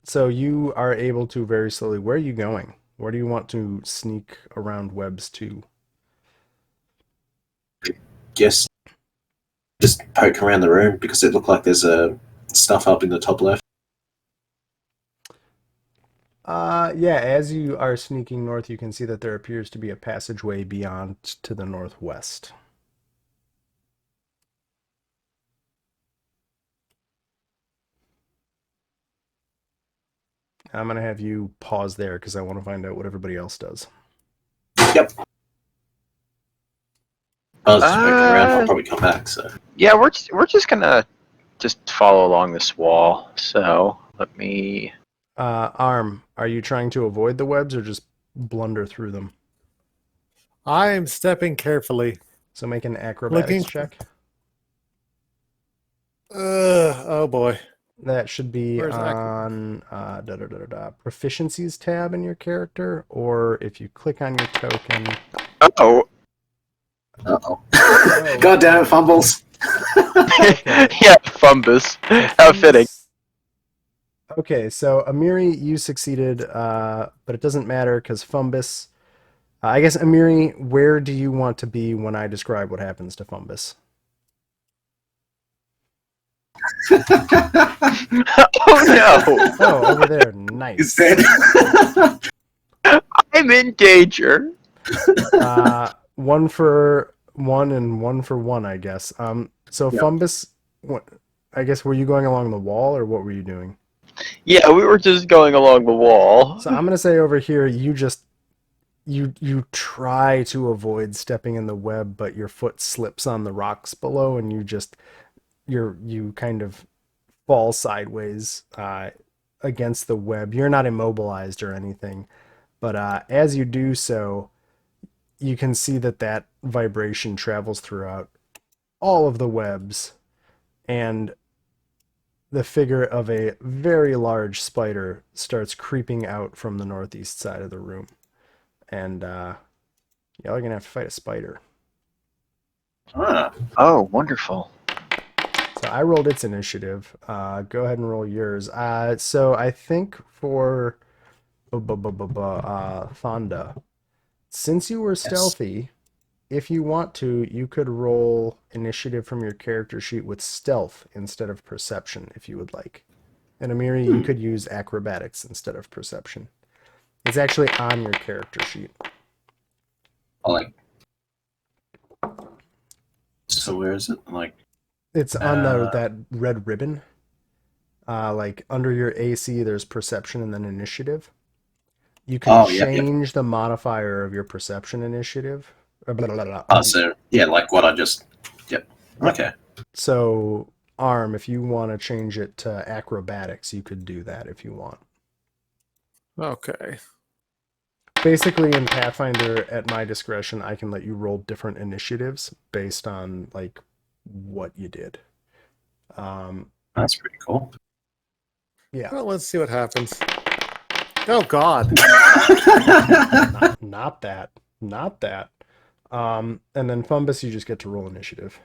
So you are able to very slowly. Where are you going? Where do you want to sneak around webs to? Yes. Just poke around the room because it looked like there's a stuff up in the top left. Yeah, as you are sneaking north, you can see that there appears to be a passageway beyond to the northwest. I'm gonna have you pause there because I want to find out what everybody else does. Yep. I was just poking around. I'll Uh, probably come back. So yeah, we're just gonna just follow along this wall. So let me. Arm, are you trying to avoid the webs or just blunder through them? I am stepping carefully. So make an acrobatics check. Oh boy. That should be Where's on proficiencies tab in your character, or if you click on your token. Oh, uh-oh. God damn it, fumbles. yeah, Fumbus. How fitting. Okay, so Amiri, you succeeded, but it doesn't matter because Fumbus. I guess Amiri, where do you want to be when I describe what happens to Fumbus? Oh no! Oh, over there. He's Nice. dead. I'm in danger. One for one and one for one, I guess. So Yep. Fumbus, I guess, were you going along the wall or what were you doing? Yeah, we were just going along the wall. So I'm gonna say over here, you try to avoid stepping in the web, but your foot slips on the rocks below, and you kind of fall sideways against the web. You're not immobilized or anything, but as you do so, you can see that vibration travels throughout all of the webs, and the figure of a very large spider starts creeping out from the northeast side of the room. And y'all are gonna have to fight a spider. Ah, Oh, wonderful. So I rolled its initiative. Go ahead and roll yours. So I think for Fonda, since you were stealthy, if you want to, you could roll initiative from your character sheet with stealth instead of perception, if you would like. And Amiri, you could use acrobatics instead of perception. It's actually on your character sheet. I like. So where is it? Like, It's on that red ribbon. Like under your AC, there's perception and then initiative. You can change the modifier of your perception initiative. Oh, so yeah, like what I just. Yep. Okay. So, Arm, if you want to change it to acrobatics, you could do that if you want. Okay. Basically, in Pathfinder, at my discretion, I can let you roll different initiatives based on like what you did. That's pretty cool. Yeah. Well, let's see what happens. Oh God. Not that. Not that. And then Fumbus, you just get to roll initiative.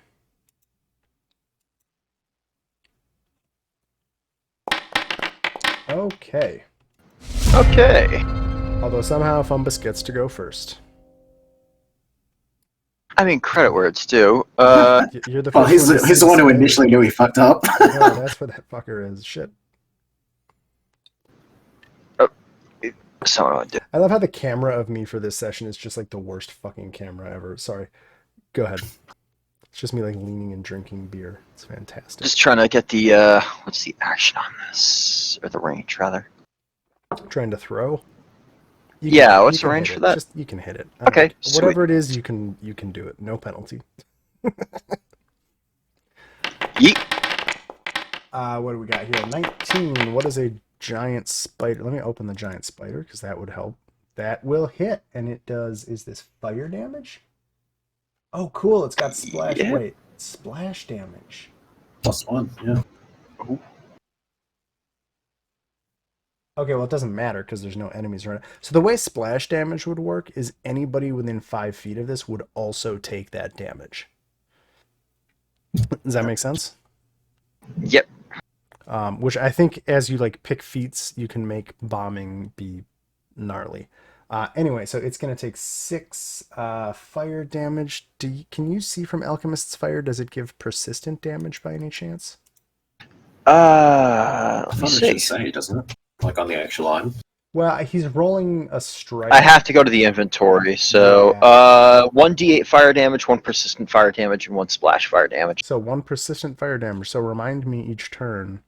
Okay. Okay. Although somehow Fumbus gets to go first. I mean, credit where it's due. You're the first Well, he's the one who initially knew he fucked up. No, that's what that fucker is. Shit. Someone did. I love how the camera of me for this session is just like the worst fucking camera ever. Sorry. Go ahead. It's just me like leaning and drinking beer. It's fantastic. Just trying to get the what's the action on this, or the range rather? Trying to throw. Yeah, what's the range for that? Just you can hit it. Okay, whatever it is, you can do it. No penalty. Yeet. What do we got here? 19. What is a giant spider? Let me open the giant spider because that would help. That will hit, and it does. Is this fire damage? Oh, cool! It's got splash. Yeah. Wait, splash damage. +1, yeah. Ooh. Okay, well, it doesn't matter because there's no enemies around. So the way splash damage would work is anybody within 5 feet of this would also take that damage. Does that make sense? Yep. Which I think as you like pick feats, you can make bombing be gnarly. Anyway, so it's going to take 6 fire damage. Can you see from Alchemist's Fire, does it give persistent damage by any chance? I Let me thought it see. should say, doesn't it? Like on the actual item. Well, he's rolling a strike. I have to go to the inventory. So, Yeah. 1d8 fire damage, 1 persistent fire damage, and 1 splash fire damage. So 1 persistent fire damage. So remind me each turn.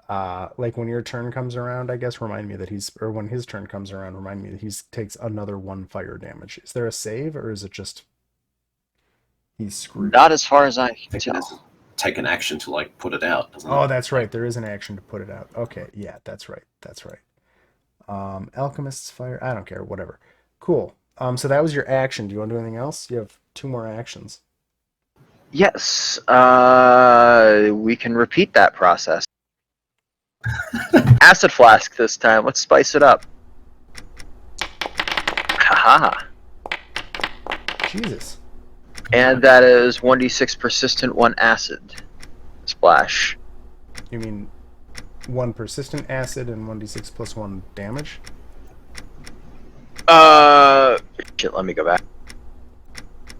Like when your turn comes around, I guess remind me that or when his turn comes around, remind me that he takes another 1 fire damage. Is there a save, or is it just he's screwed? Not as far as I can It has tell. to take an action to like put it out, doesn't Oh, it? that's right. There is an action to put it out. Okay, yeah, that's right. That's right. Alchemist's fire. I don't care. Whatever. Cool. So that was your action. Do you want to do anything else? You have 2 more actions. Yes, we can repeat that process. Acid flask this time. Let's spice it up. Haha. Jesus. And that is 1d6 persistent, 1 acid. Splash. You mean 1 persistent acid and 1d6 plus 1 damage? Shit, let me go back.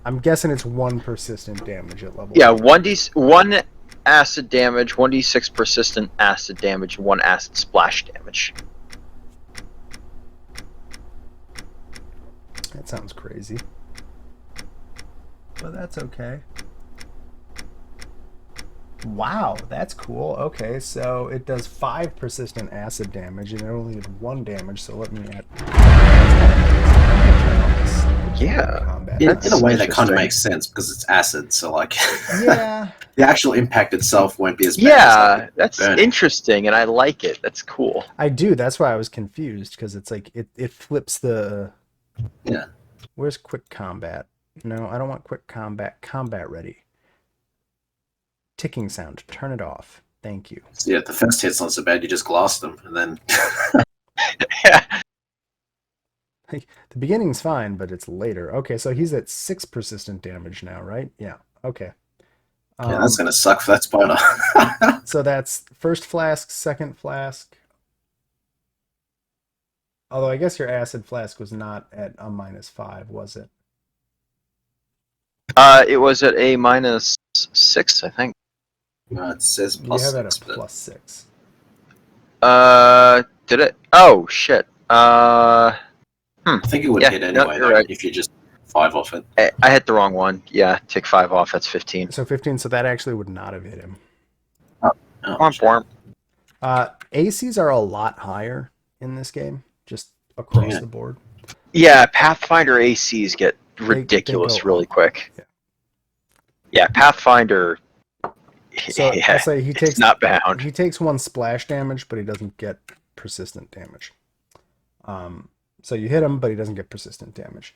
I'm guessing it's 1 persistent damage at level. Yeah, 1 acid damage, 1d6 persistent acid damage, 1 acid splash damage. That sounds crazy. But that's okay. Wow, that's cool. Okay, so it does 5 persistent acid damage, and it only did 1 damage, so let me add... Yeah. Combat. In That's a way, that kind interesting. of makes sense because it's acid, so like Yeah. the actual impact itself won't be as bad. Yeah, as, like, that's burning. interesting, and I like it. That's cool. I do. That's why I was confused, because it's like it flips the... Yeah. Where's quick combat? No, I don't want quick combat. Combat ready. Ticking sound. Turn it off. Thank you. So, yeah, the first hit's not so bad. You just glass them, and then Yeah. Like, the beginning's fine, but it's later. Okay, so he's at 6 persistent damage now, right? Yeah. Okay. yeah, that's gonna suck for that spider. So that's first flask, second flask. Although I guess your acid flask was not at a -5, was it? It was at a -6, I think. It says You plus have it at 6, a but +6. Did it? Oh, shit. I think it would Yeah, hit no, anyway, you're though, right. if you just 5 off it. I hit the wrong one. Yeah, take 5 off. That's 15. So 15, so that actually would not have hit him. Oh, Womp shit. womp. ACs are a lot higher in this game, just across Yeah. the board. Yeah, Pathfinder ACs get ridiculous go really up. quick. Yeah. Yeah, Pathfinder. So Yeah, I'll say he it's takes not bound. He takes 1 splash damage, but he doesn't get persistent damage. So you hit him, but he doesn't get persistent damage.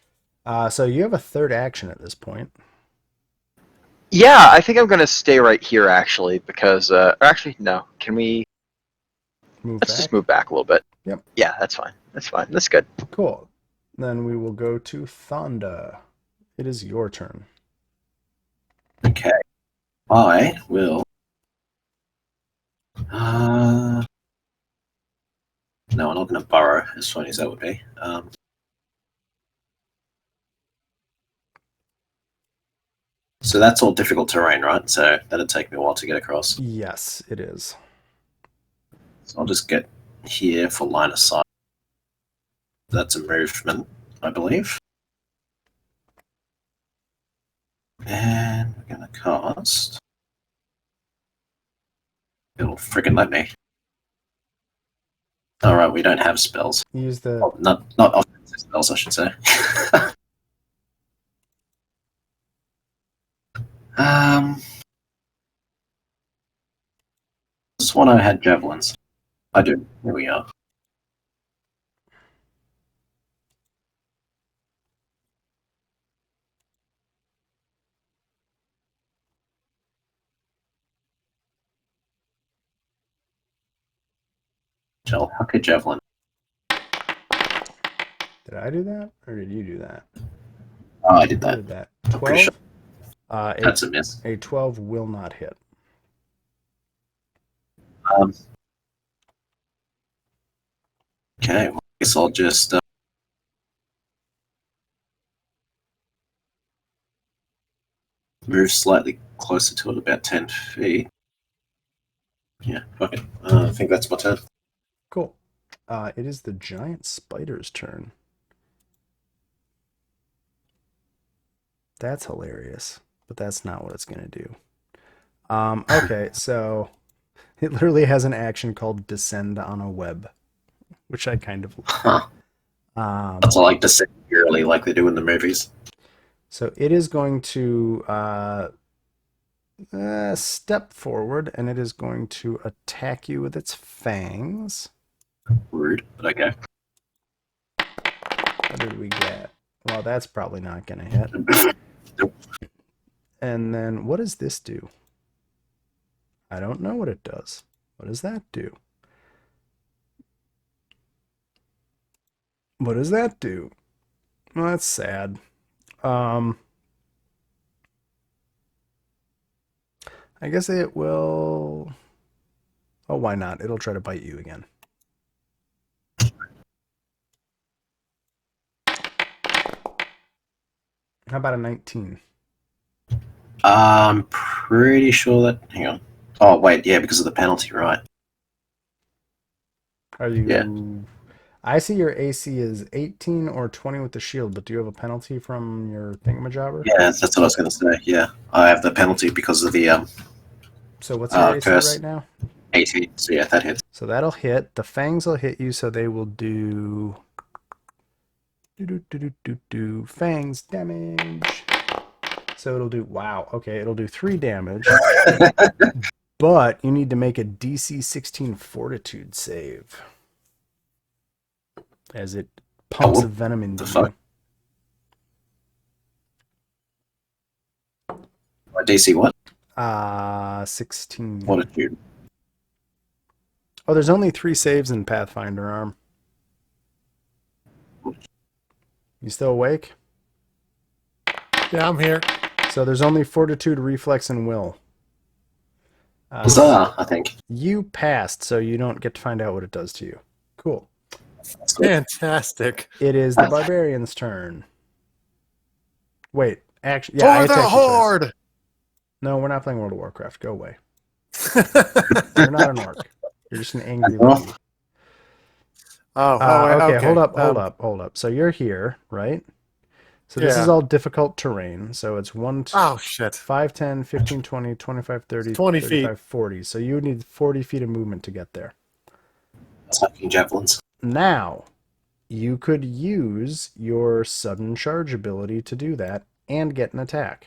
So you have a third action at this point. Yeah, I think I'm gonna stay right here actually because actually no. Can we? Let's just move back a little bit. Yep. Yeah, that's fine. That's fine. That's good. Cool. Then we will go to Thonda. It is your turn. Okay. I will. No, I'm not going to burrow, as funny as that would be. So that's all difficult terrain, right? So that'd take me a while to get across. Yes, it is. So I'll just get here for line of sight. That's a movement, I believe. And we're going to cast. It'll freaking let me. Alright, we don't have spells. Use the... Oh, not offensive spells, I should say. This one I had javelins. I do. Here we are. I'll huck a javelin. Did I do that? Or did you do that? Oh, I did I that. did that. I'm pretty 12? sure that's a miss. A 12 will not hit. Okay, well, I guess I'll just move slightly closer to it, about 10 feet. Yeah, fuck it. I think that's my turn. Cool. It is the giant spider's turn. That's hilarious, but that's not what it's going to do. Okay, so it literally has an action called Descend on a Web, which I kind of like. Huh. That's like descend purely like they do in the movies. So it is going to step forward, and it is going to attack you with its fangs. Rude, but okay. What did we get? Well, that's probably not going to hit. Nope. And then what does this do? I don't know what it does. What does that do? What does that do? Well, that's sad. I guess it will... Oh, why not? It'll try to bite you again. How about a 19? I'm pretty sure that. Hang on. Oh wait, yeah, because of the penalty, right? Are you... Yeah. I see your AC is 18 or 20 with the shield, but do you have a penalty from your thingamajobber? Yeah, that's what I was going to say. Yeah, I have the penalty because of the So what's your AC curse. right now? 18. So yeah, that hits. So that'll hit. The fangs will hit you, so they will do... Fangs damage. So it'll do... Wow. Okay, it'll do 3 damage. But you need to make a DC 16 Fortitude save. As it pumps Oh, venom into the you. fuck? My DC what? 16. Fortitude. Oh, there's only 3 saves in Pathfinder Arm. You still awake? Yeah, I'm here. So there's only Fortitude, Reflex, and Will. Huzzah, I think. You passed, so you don't get to find out what it does to you. Cool. That's good. Fantastic. It is the barbarian's turn. Wait, actually, yeah, I For the attacked you first. horde! No, we're not playing World of Warcraft. Go away. You're not an orc. You're just an angry Well, lady. okay. Hold up. So you're here, right? So this is Yeah. all difficult terrain. So it's 1, 2, Oh, shit. 5, 10, 15, 20, 25, 30, 20 35, feet. 40. So you would need 40 feet of movement to get there. that's fucking javelins. Now, you could use your sudden charge ability to do that and get an attack.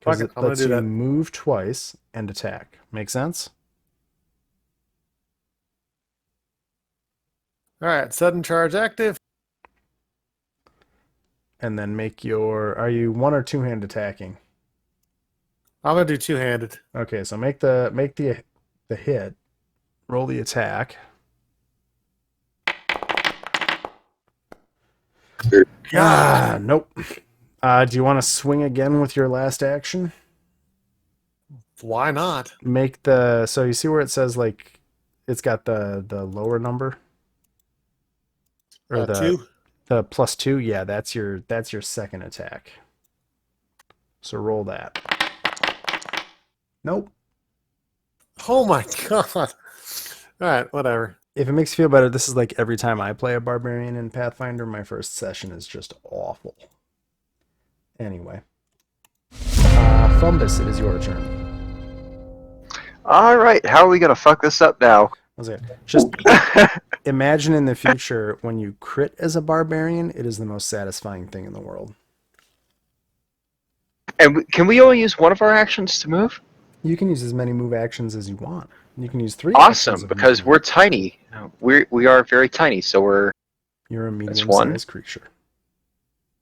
Because Fuck it, it I'm gonna lets do you that. move twice and attack. Make sense? All right, sudden charge active. And then make your... Are you one or two-hand attacking? I'm gonna do two-handed. Okay, so make the hit. Roll the attack. Nope. Do you want to swing again with your last action? Why not? Make the... So you see where it says, like, it's got the lower number? Or the 2. the +2? Yeah, that's your second attack. So roll that. Nope. Oh my god. All right, whatever. If it makes you feel better, this is like every time I play a barbarian in Pathfinder, my first session is just awful. Anyway. Fumbus, it is your turn. All right, how are we gonna fuck this up now? Just imagine in the future when you crit as a barbarian, it is the most satisfying thing in the world. And can we only use one of our actions to move? You can use as many move actions as you want. You can use 3 Awesome, actions of because movement. we're tiny. We are very tiny, so we're... You're a one. medium-sized creature.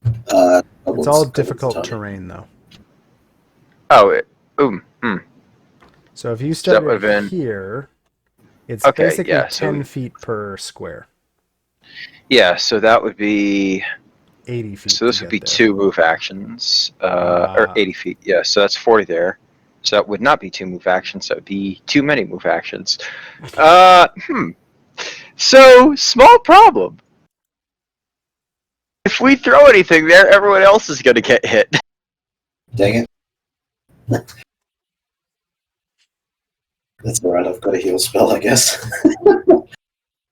It's It's all difficult terrain, though. Oh, So if you that would've started been- here, it's Okay, basically yeah, so 10 feet per square. yeah, so that would be... 80 feet. So this to would get be there. 2 move actions, or 80 feet. Yeah, so that's 40 there. So that would not be 2 move actions. That would be too many move actions. So small problem. If we throw anything there, everyone else is going to get hit. Dang it. That's alright, I've got a heal spell, I guess.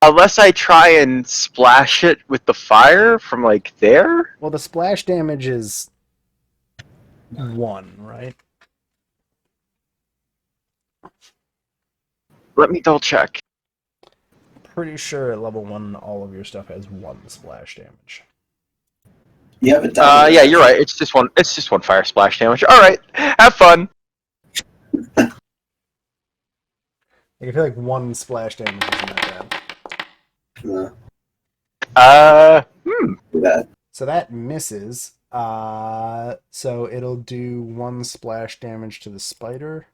Unless I try and splash it with the fire from like there. Well, the splash damage is 1, right? Let me double check. Pretty sure at level 1, all of your stuff has 1 splash damage. You have a double. Yeah, you're right. It's just one. It's just one fire splash damage. All right, have fun. Like, I feel like 1 splash damage isn't that bad. That. So that misses. So it'll do 1 splash damage to the spider,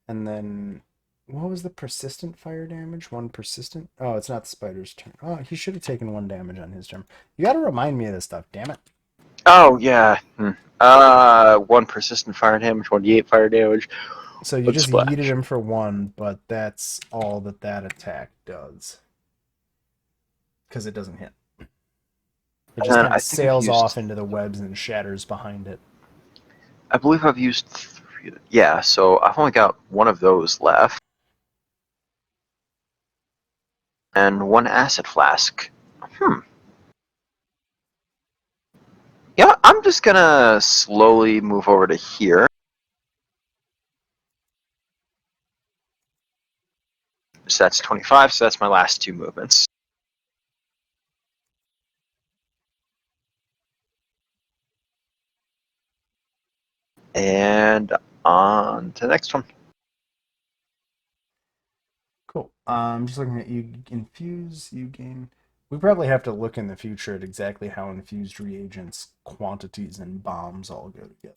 and then what was the persistent fire damage? 1 persistent. Oh, it's not the spider's turn. Oh, he should have taken 1 damage on his turn. You got to remind me of this stuff. Damn it. Oh yeah. 1 persistent fire damage, 1d8 fire damage. So you One just splash. yeeted him for 1, but that's all that attack does. Because it doesn't hit. It just And kind I of think sails I've used- off into the webs and shatters behind it. I believe I've used 3. Yeah, so I've only got 1 of those left, and 1 acid flask. Yeah, I'm just gonna slowly move over to here. So that's 25. So that's my last 2 movements. And on to the next one. Cool. Just looking at you infuse, you gain. We probably have to look in the future at exactly how infused reagents, quantities, and bombs all go together.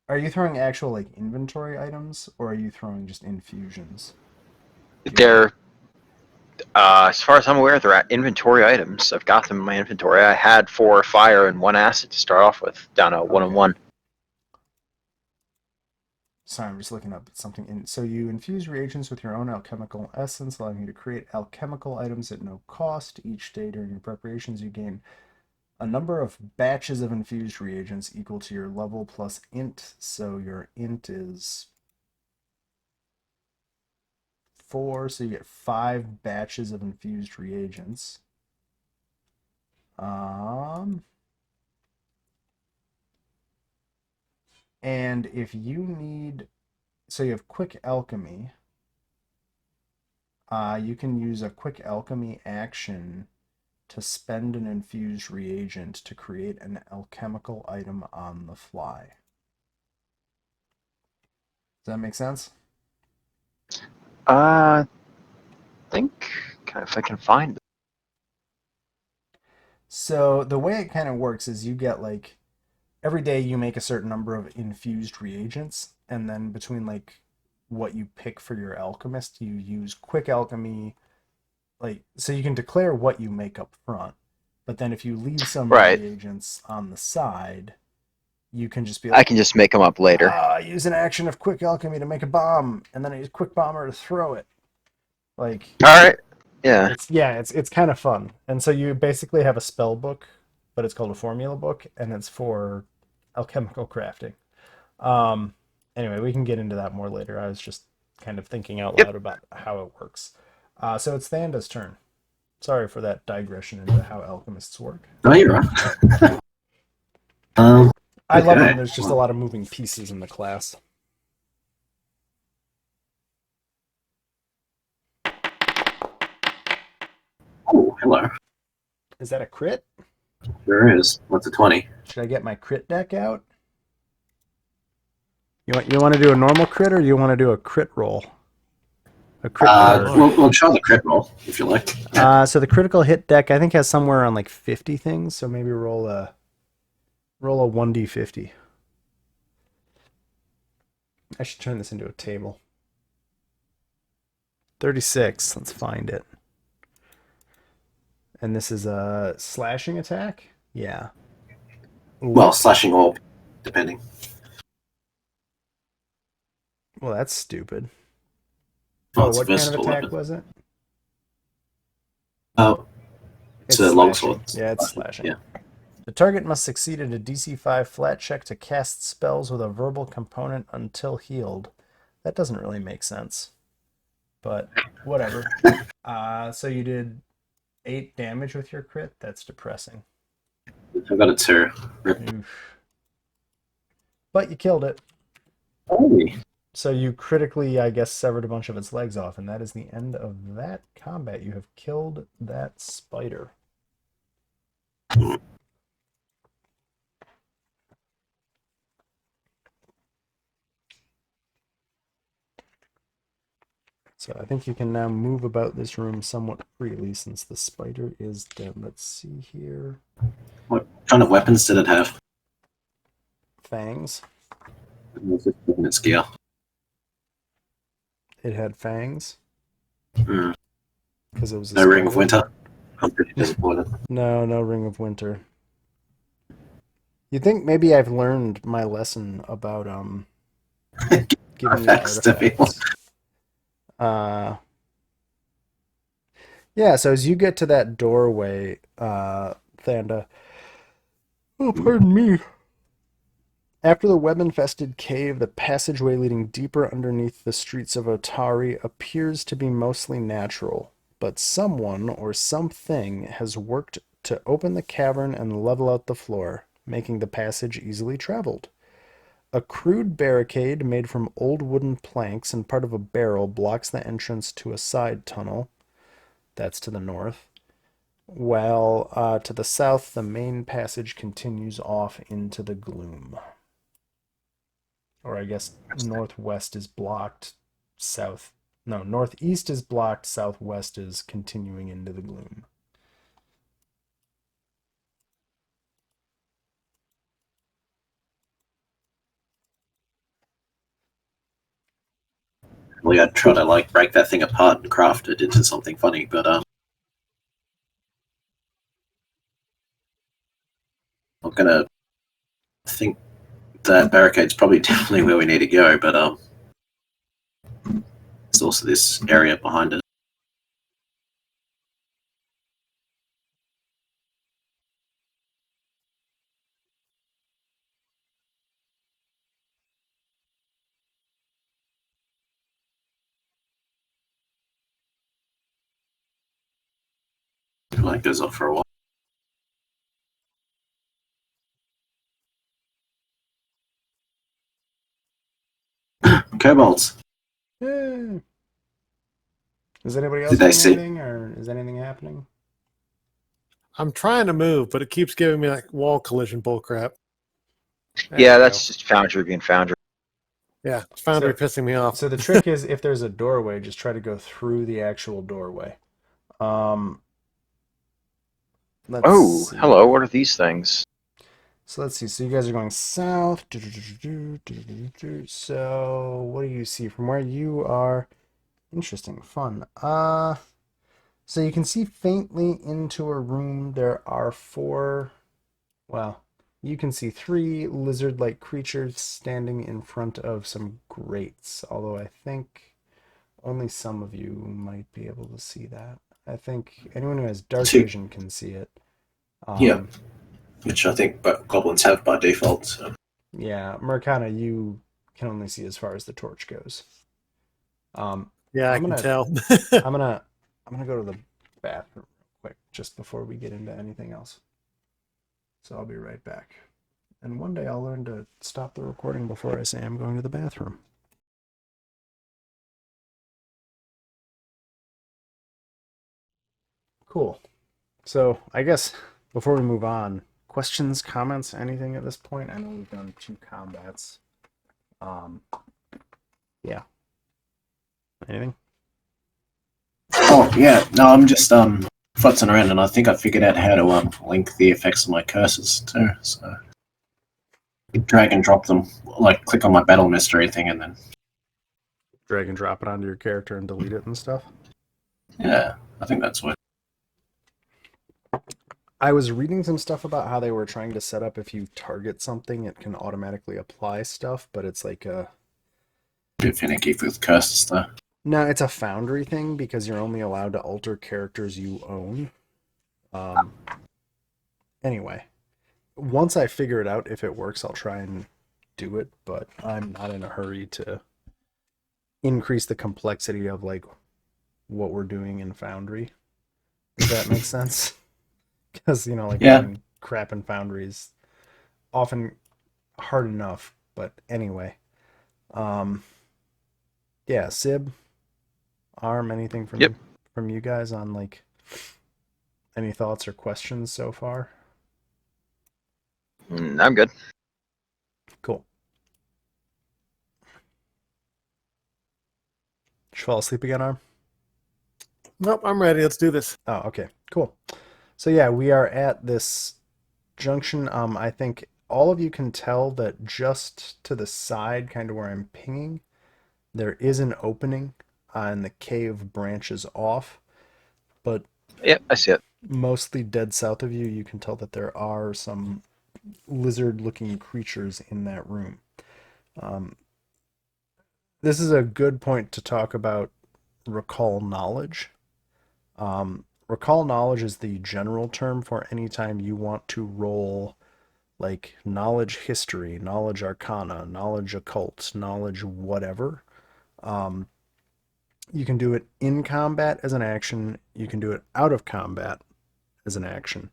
Are you throwing actual like inventory items, or are you throwing just infusions? They're, as far as I'm aware, they're at inventory items. I've got them in my inventory. I had 4 fire and 1 acid to start off with, down to 1 and 1. Sorry, I'm just looking up something. So you infuse reagents with your own alchemical essence, allowing you to create alchemical items at no cost. Each day during your preparations, you gain a number of batches of infused reagents equal to your level plus int. So your int is 4, so you get 5 batches of infused reagents. And if you need, so you have quick alchemy. You can use a quick alchemy action to spend an infused reagent to create an alchemical item on the fly. Does that make sense? Think if I can find it. So the way it kind of works is you get like every day you make a certain number of infused reagents, and then between like what you pick for your alchemist, you use quick alchemy. Like, so you can declare what you make up front, but then if you leave some Right. reagents on the side, you can just be I like, can just make them up later. use an action of quick alchemy to make a bomb, and then I use quick bomber to throw it. Like, All right. Yeah. it's kind of fun. And so you basically have a spell book, but it's called a formula book, and it's for alchemical crafting. Anyway, we can get into that more later. I was just kind of thinking out loud about how it works. So it's Thanda's turn. Sorry for that digression into how alchemists work. No, you're right. I love it Okay. when there's just a lot of moving pieces in the class. Oh, hello. Is that a crit? There is. What's a 20? Should I get my crit deck out? You want to do a normal crit, or you want to do a crit roll? A crit card. We'll try the crit roll if you like. So the critical hit deck I think has somewhere around like 50 things. So maybe roll a 1d50. I should turn this into a table. 36. Let's find it. And this is a slashing attack? Yeah. Ooh. Well, slashing or depending. Well, that's stupid. Well, it's a what kind of versatile attack weapon. was it? Oh, it's a slashing. longsword. Yeah, it's slashing. Yeah. The target must succeed at a DC 5 flat check to cast spells with a verbal component until healed. That doesn't really make sense, but whatever. So you did 8 damage with your crit? That's depressing. I got a 2. Oof. But you killed it. Holy. So you critically, I guess, severed a bunch of its legs off, and that is the end of that combat. You have killed that spider. So I think you can now move about this room somewhat freely since the spider is dead. Let's see here. What kind of weapons did it have? Fangs. Was it in its gear? It had fangs. Mm. Because it was a No Ring of spider. Winter? I'm pretty disappointed. No Ring of Winter. You think maybe I've learned my lesson about giving you Artifacts to people. artifacts. Yeah, so as you get to that doorway, Thanda. Oh, pardon me. After the web-infested cave, the passageway leading deeper underneath the streets of Otari appears to be mostly natural, but someone or something has worked to open the cavern and level out the floor, making the passage easily traveled. A crude barricade made from old wooden planks and part of a barrel blocks the entrance to a side tunnel. That's to the north. While to the south, the main passage continues off into the gloom. Or I guess northwest is blocked, northeast is blocked, southwest is continuing into the gloom. Well, I'd try to break that thing apart and craft it into something funny, but I'm gonna think that barricade's probably definitely where we need to go, but there's also this area behind it. The light goes off for a while. Kobolds. Yeah. Is anybody else Did they doing see- anything, or is anything happening? I'm trying to move, but it keeps giving me wall collision bullcrap. Yeah, that's just Foundry being Foundry. Yeah, it's Foundry pissing me off. So the trick is, if there's a doorway, just try to go through the actual doorway. Let's see. Hello. What are these things? So let's see. So you guys are going south. So what do you see from where you are? Interesting, fun. So you can see faintly into a room. There are 4. Well, you can see 3 lizard-like creatures standing in front of some grates. Although I think only some of you might be able to see that. I think anyone who has dark vision can see it. Yeah. Which I think goblins have by default. So. Yeah, Mercana, you can only see as far as the torch goes. Yeah, I can tell. I'm gonna go to the bathroom real quick just before we get into anything else. So I'll be right back. And one day I'll learn to stop the recording before I say I'm going to the bathroom. Cool. So I guess before we move on, questions, comments, anything at this point? I know we've done 2 combats. Yeah. Anything? Oh yeah, no, I'm just futzing around, and I think I figured out how to link the effects of my curses too. So drag and drop them, click on my battle mystery thing, and then Drag and drop it onto your character and delete it and stuff. Yeah, I think that's what. I was reading some stuff about how they were trying to set up if you target something, it can automatically apply stuff, but it's like a bit finicky with curses though. No, it's a Foundry thing because you're only allowed to alter characters you own. Anyway, once I figure it out, if it works, I'll try and do it, but I'm not in a hurry to increase the complexity of like what we're doing in Foundry. Does that make sense? Because like Yeah. running crap in Foundry is often hard enough. But anyway, um, yeah, Sib, Arm, anything Yep. from you guys on like any thoughts or questions so far? I'm good. Cool. Did you fall asleep again, Arm? Nope, I'm ready. Let's do this. Oh, okay, cool. So yeah, we are at this junction. I think all of you can tell that just to the side, kind of where I'm pinging, there is an opening, and the cave branches off. But Yep, I see it. mostly dead south of you, you can tell that there are some lizard-looking creatures in that room. This is a good point to talk about recall knowledge. Recall knowledge is the general term for any time you want to roll like knowledge history, knowledge arcana, knowledge occult, knowledge whatever. You can do it in combat as an action. You can do it out of combat as an action.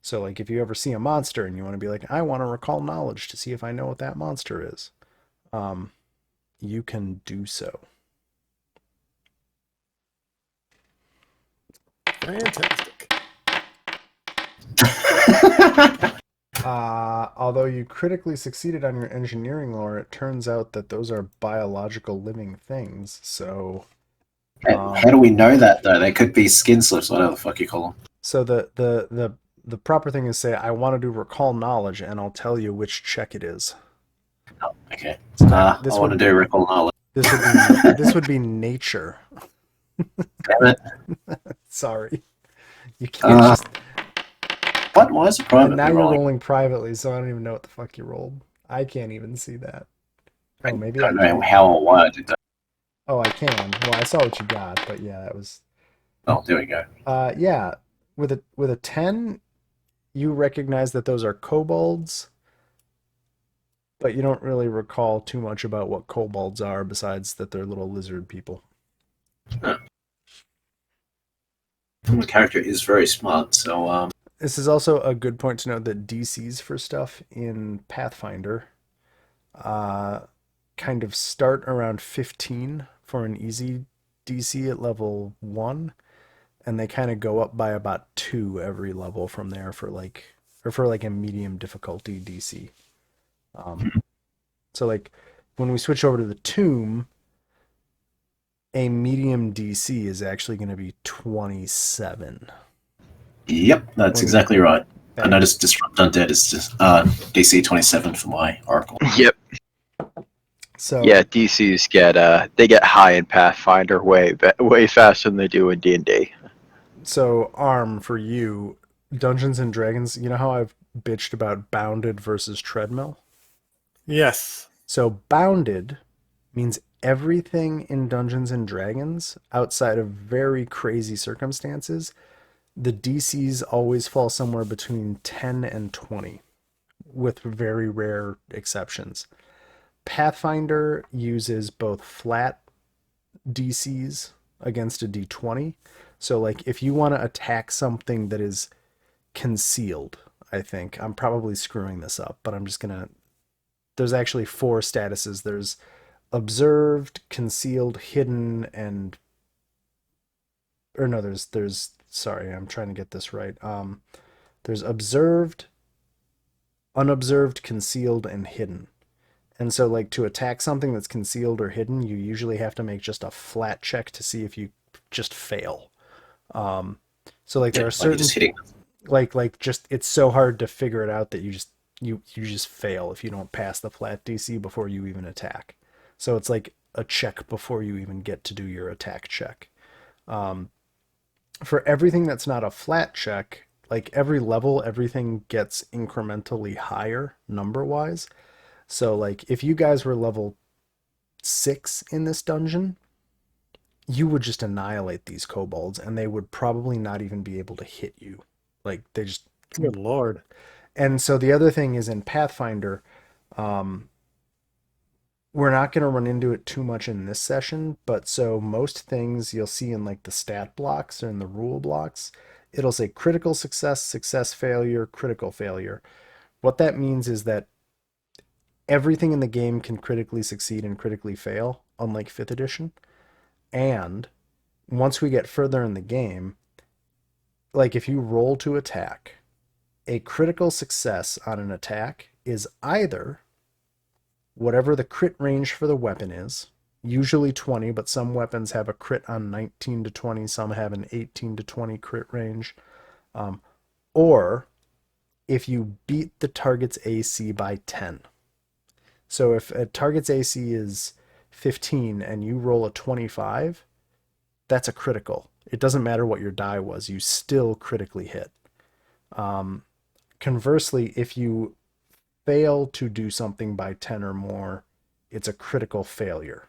So, like, if you ever see a monster and you want to be like, I want to recall knowledge to see if I know what that monster is, you can do so. Fantastic. Although you critically succeeded on your engineering lore, it turns out that those are biological living things. So, How do we know that though? They could be skin slips, whatever the fuck you call them. so the proper thing is say, I want to do recall knowledge, and I'll tell you which check it is. Okay. So I this want to would do recall knowledge. this would be nature. Damn it. Sorry, you can't Uh, just. What? Why is it private? And now you're rolling privately, so I don't even know what the fuck you rolled. I can't even see that. Oh, maybe I I don't know can. how or why I did that. Oh, I can. Well, I saw what you got, but yeah, that was. Oh, there we go. Yeah, with a 10, you recognize that those are kobolds, but you don't really recall too much about what kobolds are besides that they're little lizard people. My character is very smart, so This is also a good point to note that DCs for stuff in Pathfinder kind of start around 15 for an easy DC at level 1, and they kind of go up by about 2 every level from there for like a medium difficulty DC. So like when we switch over to the tomb, a medium DC is actually going to be 27. yep, that's When- exactly right. I Bang. noticed Disrupt Undead is just DC 27 for my Oracle. Yep. So Yeah, DCs get high in Pathfinder way faster than they do in D&D. So Arm, for you, Dungeons and Dragons, you know how I've bitched about bounded versus treadmill? Yes. So bounded means everything in Dungeons and Dragons outside of very crazy circumstances, the DCs always fall somewhere between 10 and 20 with very rare exceptions. Pathfinder uses both flat DCs against a D20. So like if you want to attack something that is concealed, I think I'm probably screwing this up, but I'm just gonna. There's actually 4 statuses. There's observed, concealed, hidden, and or no, there's sorry, I'm trying to get this right. There's observed, unobserved, concealed, and hidden. And so like to attack something that's concealed or hidden, you usually have to make just a flat check to see if you just fail. So like there are certain just hitting. like just it's so hard to figure it out that you just fail if you don't pass the flat DC before you even attack. So it's like a check before you even get to do your attack check. For everything that's not a flat check, like every level, everything gets incrementally higher number wise. So like if you guys were level 6 in this dungeon, you would just annihilate these kobolds and they would probably not even be able to hit you. Like they just Good lord. And so the other thing is in Pathfinder, um, we're not going to run into it too much in this session, but so most things you'll see in like the stat blocks or in the rule blocks, it'll say critical success, success failure, critical failure. What that means is that everything in the game can critically succeed and critically fail, unlike 5th edition. And once we get further in the game, like if you roll to attack, a critical success on an attack is either whatever the crit range for the weapon is, usually 20, but some weapons have a crit on 19 to 20, some have an 18 to 20 crit range, or if you beat the target's AC by 10. So if a target's AC is 15 and you roll a 25, that's a critical. It doesn't matter what your die was, you still critically hit. Conversely, if you fail to do something by 10 or more, it's a critical failure.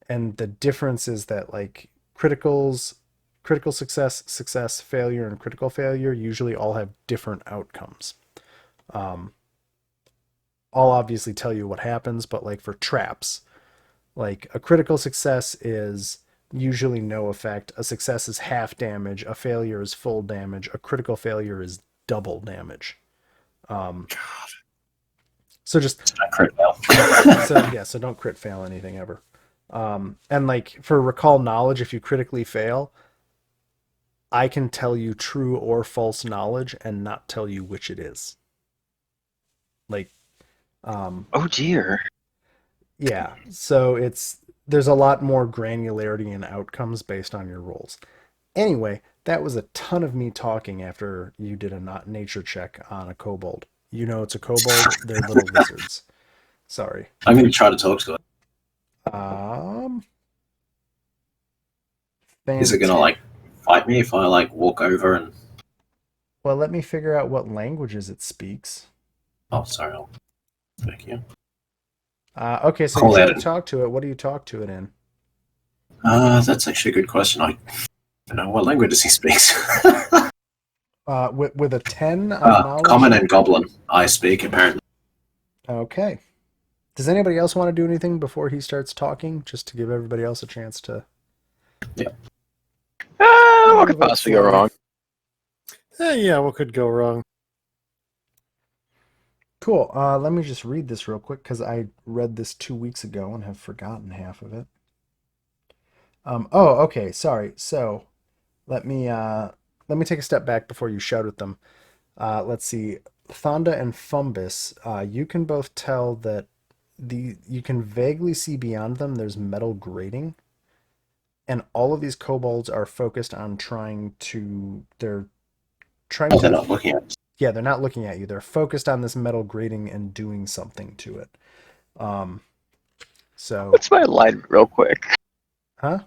And the difference is that like critical success, failure, and critical failure usually all have different outcomes. I'll obviously tell you what happens, but like for traps, like a critical success is usually no effect. A success is half damage. A failure is full damage. A critical failure is double damage. So just Crit fail. so don't crit fail anything ever. And like for recall knowledge, if you critically fail, I can tell you true or false knowledge and not tell you which it is. Like, Oh dear. yeah. So there's a lot more granularity in outcomes based on your rolls. Anyway, that was a ton of me talking after you did a not nature check on a kobold. You know it's a kobold. They're little lizards. Sorry. I'm going to try to talk to it. Is it going to like fight me if I like walk over and? Well, let me figure out what languages it speaks. Oh, sorry. Thank you. Okay, so Call you try to that. talk to it. What do you talk to it in? That's actually a good question. I don't know what languages he speaks. With a 10 on knowledge? Common and Goblin. I speak apparently. Okay. Does anybody else want to do anything before he starts talking, just to give everybody else a chance to? Yeah. What could possibly go wrong? Yeah, what could go wrong? Cool. Let me just read this real quick because I read this 2 weeks ago and have forgotten half of it. Okay. Sorry. So, let me take a step back before you shout at them. Let's see. Thonda and Fumbus, you can both tell that you can vaguely see beyond them. There's metal grating, and all of these kobolds are focused on they're trying Oh, to. they're not looking at us. Yeah, they're not looking at you. They're focused on this metal grating and doing something to it. So. What's my line real quick? Huh?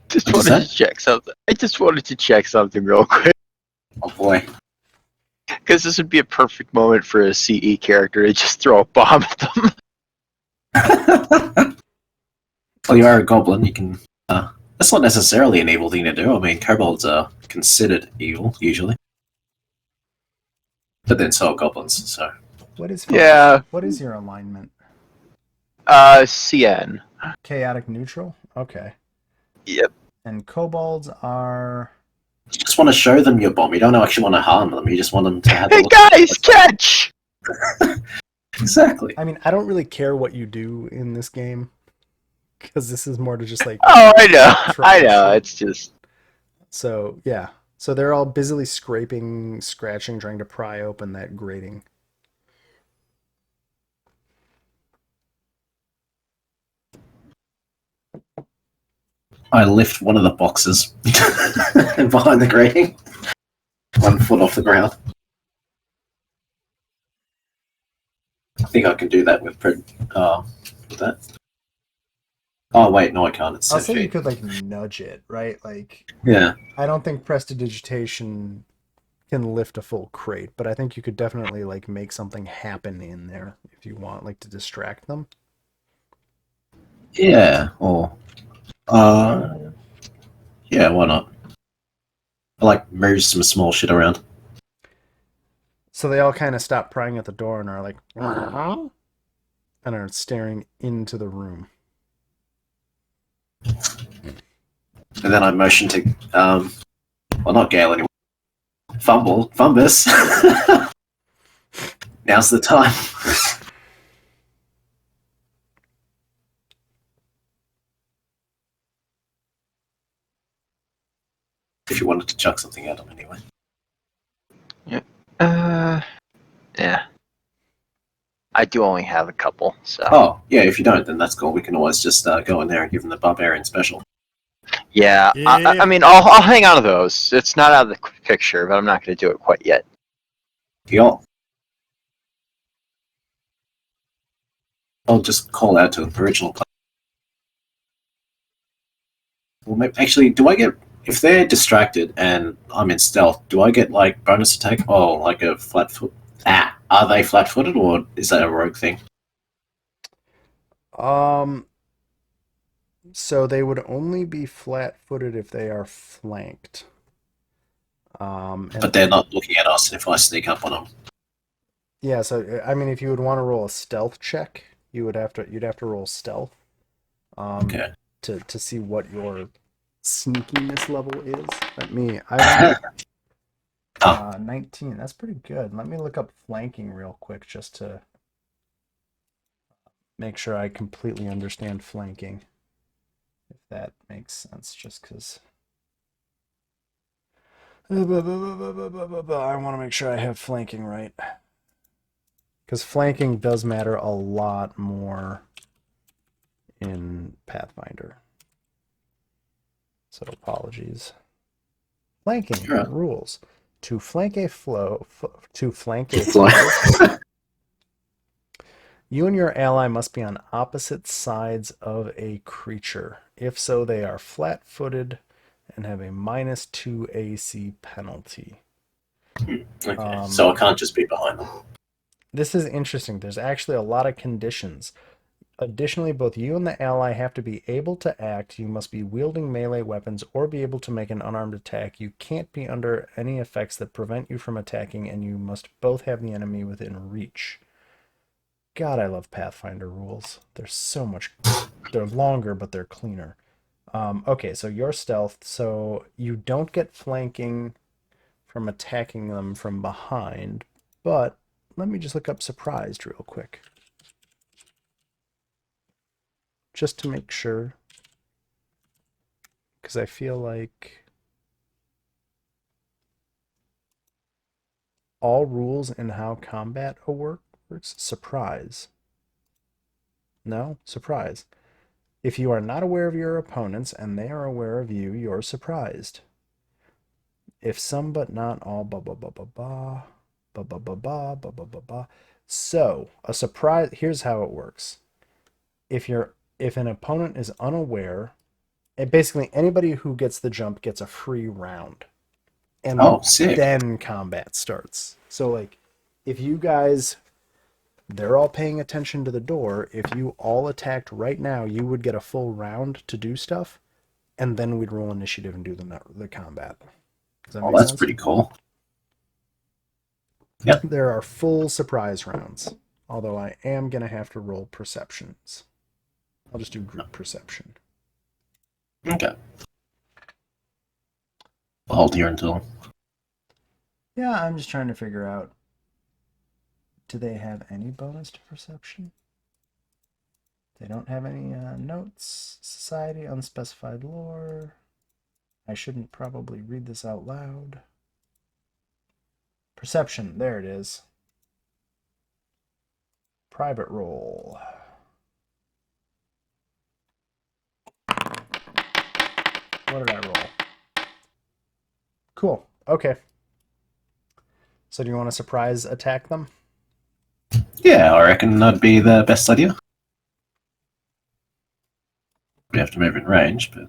Just What'd you wanted to check something. I just wanted to check something real quick. Oh boy. Because this would be a perfect moment for a CE character to just throw a bomb at them. Well, you are a goblin. You can. That's not necessarily an evil thing to do. I mean, kobolds are considered evil usually, but then so are goblins. So. What is? Yeah. What is your alignment? CN. Chaotic neutral. Okay. Yep. And kobolds are. You just want to show them your bomb. You don't actually want to harm them. You just want them to have. Hey guys, catch! Exactly. I mean, I don't really care what you do in this game because this is more to just like. Oh, I know. Try. I know. It's just. So yeah. So they're all busily scraping, scratching, trying to pry open that grating. I lift one of the boxes behind the grating, 1 foot off the ground. I think I can do that with that. Oh wait, no, I can't. It's I'll 10 say you feet. could like nudge it, right? Like Yeah. I don't think prestidigitation can lift a full crate, but I think you could definitely like make something happen in there if you want, like to distract them. Yeah. Or. Yeah. Why not? I like move some small shit around. So they all kind of stop prying at the door and are like, and are staring into the room. And then I motion to, well, not Gale anymore. Fumbus. Now's the time. If you wanted to chuck something at him anyway. Yeah. I do only have a couple, so. Oh, yeah, if you don't, then that's cool. We can always just go in there and give him the barbarian special. Yeah, I mean, I'll hang on to those. It's not out of the picture, but I'm not going to do it quite yet. Yeah. I'll just call out to the original player. Well, maybe, actually, do I get... If they're distracted and I'm in stealth, do I get, like, bonus attack? Oh, like a flat foot... Are they flat-footed, or is that a rogue thing? So they would only be flat-footed if they are flanked. But they're not looking at us if I sneak up on them. Yeah, so I mean, if you would want to roll a stealth check, you'd have to roll stealth. Okay. To see what your sneakiness level is. I 19. That's pretty good. Let me look up flanking real quick just to make sure I completely understand flanking. If that makes sense, just because I want to make sure I have flanking right. Because flanking does matter a lot more in Pathfinder. So apologies. Flanking rules. To flank a flow, you and your ally must be on opposite sides of a creature. If so, they are flat-footed and have a -2 AC penalty. Okay, so I can't just be behind them. This is interesting. There's actually a lot of conditions. Additionally, both you and the ally have to be able to act. You must be wielding melee weapons or be able to make an unarmed attack. You can't be under any effects that prevent you from attacking, and you must both have the enemy within reach. God, I love Pathfinder rules. They're so much... They're longer, but they're cleaner. Okay, so you're stealth, so you don't get flanking from attacking them from behind, but let me just look up surprised real quick. Just to make sure, because I feel like all rules in how combat works, surprise. No? Surprise. If you are not aware of your opponents and they are aware of you, you're surprised. If some but not all, blah, blah, blah, blah, blah, blah, blah, blah, blah, blah, blah, blah, blah. So, a surprise, here's how it works. If an opponent is unaware, and basically anybody who gets the jump gets a free round. And sick. Then combat starts. So, like, if you guys, they're all paying attention to the door, if you all attacked right now, you would get a full round to do stuff, and then we'd roll initiative and do the combat. Does that make that's sense? pretty cool. Yep. There are full surprise rounds, although I am going to have to roll perceptions. I'll just do group perception. Okay. I'll hold here until... Yeah, I'm just trying to figure out, do they have any bonus to perception? They don't have any notes. Society, unspecified lore. I shouldn't probably read this out loud. Perception, there it is. Private roll. What did I roll? Cool. Okay. So do you want to surprise attack them? Yeah, I reckon that'd be the best idea. We have to move in range, but...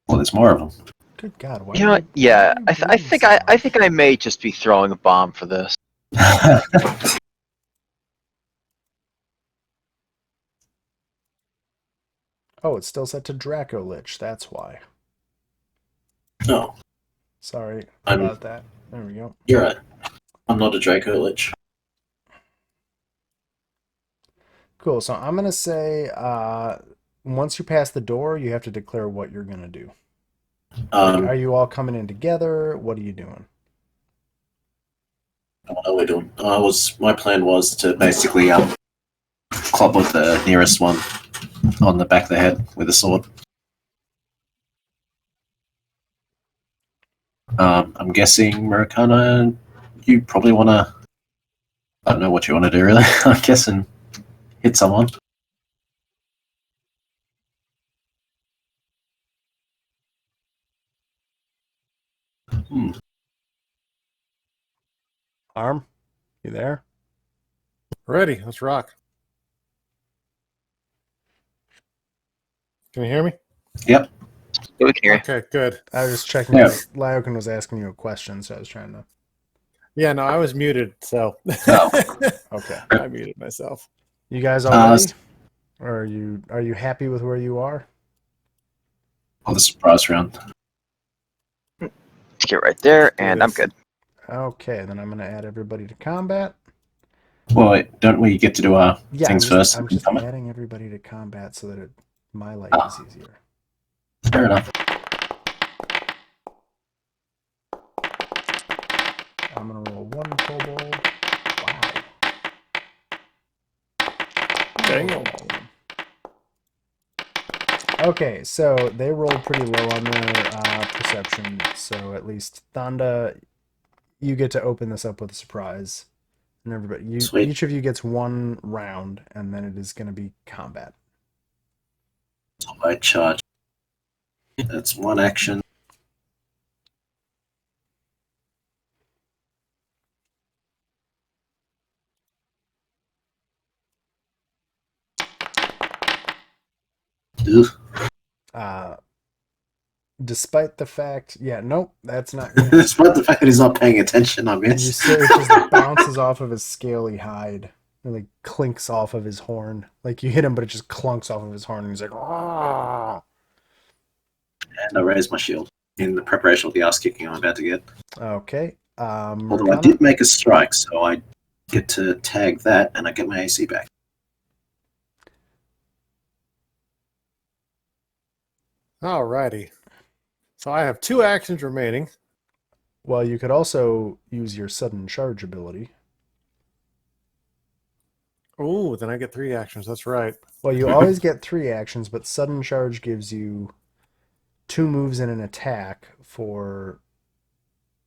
Well, there's more of them. Good God! Why You know what? Yeah, I think I may just be throwing a bomb for this. Oh, it's still set to Draco Lich. That's why. No, Sorry I'm. about that. There we go. You're right. I'm not a Draco Lich. Cool. So I'm gonna say, once you pass the door, you have to declare what you're gonna do. Like, are Um, you all coming in together? What are you doing? what are we doing? My plan was to basically club with the nearest one on the back of the head with a sword. I'm guessing Murakana, you probably want to. I don't know what you want to do really. I'm guessing hit someone. Hmm. Arm, you there? Ready? Let's rock. Can you hear me? Yep. Yeah, we can hear you. Okay, good. I was just checking Yeah. because Lyokin was asking you a question, so I was trying to. Yeah, no, I was muted, so Oh. Okay. I muted myself. You guys all ready? Or are you happy with where you are? On the surprise round. Let's get right there, Let's do and I'm this. good. Okay, then I'm gonna add everybody to combat. Well, wait, don't we get to do our Yeah, things first? I'm just adding everybody to combat so that my life Ah. is easier. Fair enough. I'm gonna roll one kobold. Wow. Damn. Okay, so they rolled pretty low on their perception, so at least Thanda, you get to open this up with a surprise. And everybody, Sweet. each of you gets one round, and then it is going to be combat. I charge. That's one action. Ugh. Despite the fact, yeah, nope, that's not gonna. Despite the fact that he's not paying attention, I You miss. see, it just bounces off of his scaly hide. It like clinks off of his horn. Like you hit him, but it just clunks off of his horn, and he's like, "Ah!" And I raise my shield in the preparation of the ass kicking I'm about to get. Okay. Although I Murkana? did make a strike, so I get to tag that and I get my AC back. Alrighty. So I have 2 actions remaining. Well, you could also use your sudden charge ability. Oh, then I get 3 actions. That's right. Well, you always get 3 actions, but sudden charge gives you 2 moves and an attack for.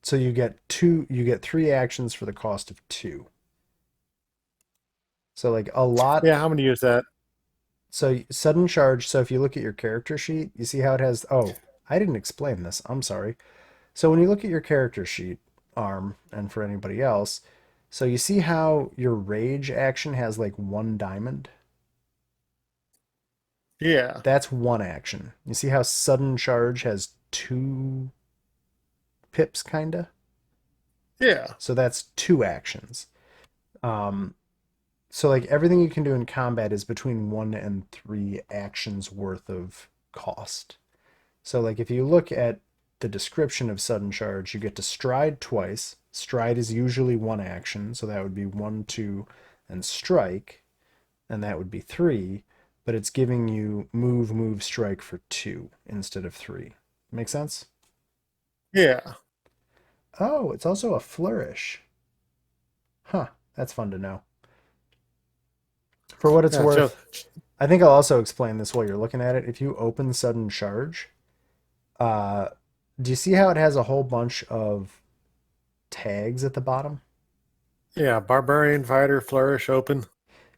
So you get 3 actions for the cost of 2. So like a lot. Yeah, I'm going to use that. So sudden charge. So if you look at your character sheet, you see how it has. Oh, I didn't explain this. I'm sorry. So when you look at your character sheet, Arm, and for anybody else, so you see how your rage action has like 1 diamond? Yeah. That's 1 action. You see how sudden charge has 2 pips, kinda? Yeah. So that's 2 actions. So like everything you can do in combat is between 1 and 3 actions worth of cost. So like if you look at the description of sudden charge, you get to stride twice. Stride is usually 1 action, so that would be 1, 2, and strike, and that would be 3. But it's giving you move, move, strike for 2 instead of 3. Make sense? Yeah. Oh, it's also a flourish. Huh, that's fun to know. For what it's Yeah, worth, so I think I'll also explain this while you're looking at it. If you open sudden charge, uh, do you see how it has a whole bunch of tags at the bottom? yeah, barbarian, fighter, flourish, open.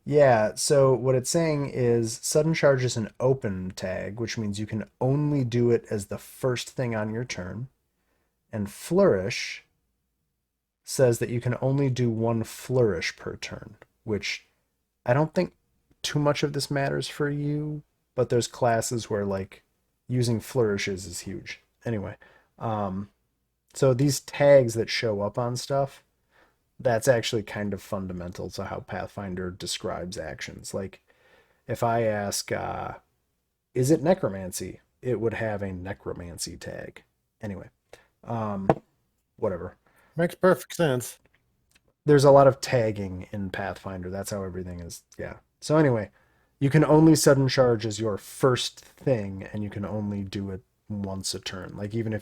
Yeah, so what it's saying is sudden charge is an open tag, which means you can only do it as the first thing on your turn. And flourish says that you can only do 1 flourish per turn, which I don't think too much of this matters for you, but there's classes where like using flourishes is huge. Anyway, so these tags that show up on stuff, that's actually kind of fundamental to how Pathfinder describes actions. Like if I ask, is it necromancy? It would have a necromancy tag. Anyway, whatever. Makes perfect sense. There's a lot of tagging in Pathfinder. That's how everything is. Yeah. So anyway, you can only sudden charge as your first thing, and you can only do it once a turn. Like even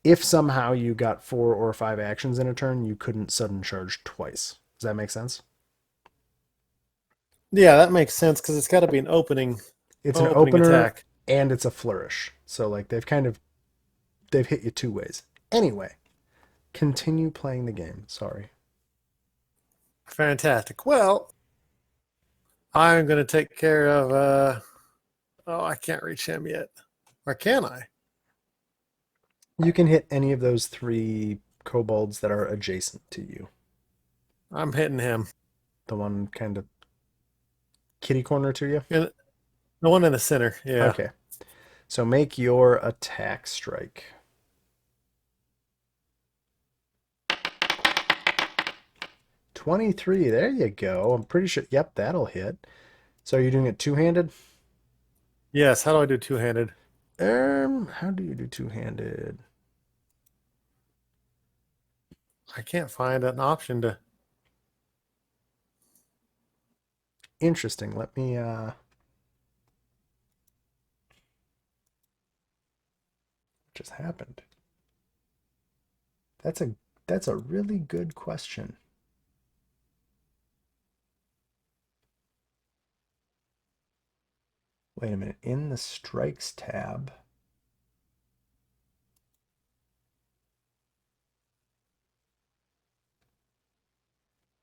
if somehow you got 4 or 5 actions in a turn, you couldn't sudden charge twice. Does that make sense? Yeah, that makes sense because it's got to be an opening. It's an Opening opener attack. and it's a flourish. So like they've hit you 2 ways. Anyway, continue playing the game. Sorry. Fantastic. Well, I'm going to take care of. Oh, I can't reach him yet. Or can I? You can hit any of those 3 kobolds that are adjacent to you. I'm hitting him. The one kind of kitty corner to you? And the one in the center. Yeah. Okay. So make your attack strike. $23. There you go. I'm pretty sure. Yep, that'll hit. So are you doing it two-handed? Yes. How do I do two-handed? How do you do two-handed? I can't find an option to. Interesting. Let me just happened? That's a really good question. Wait a minute. In the strikes tab.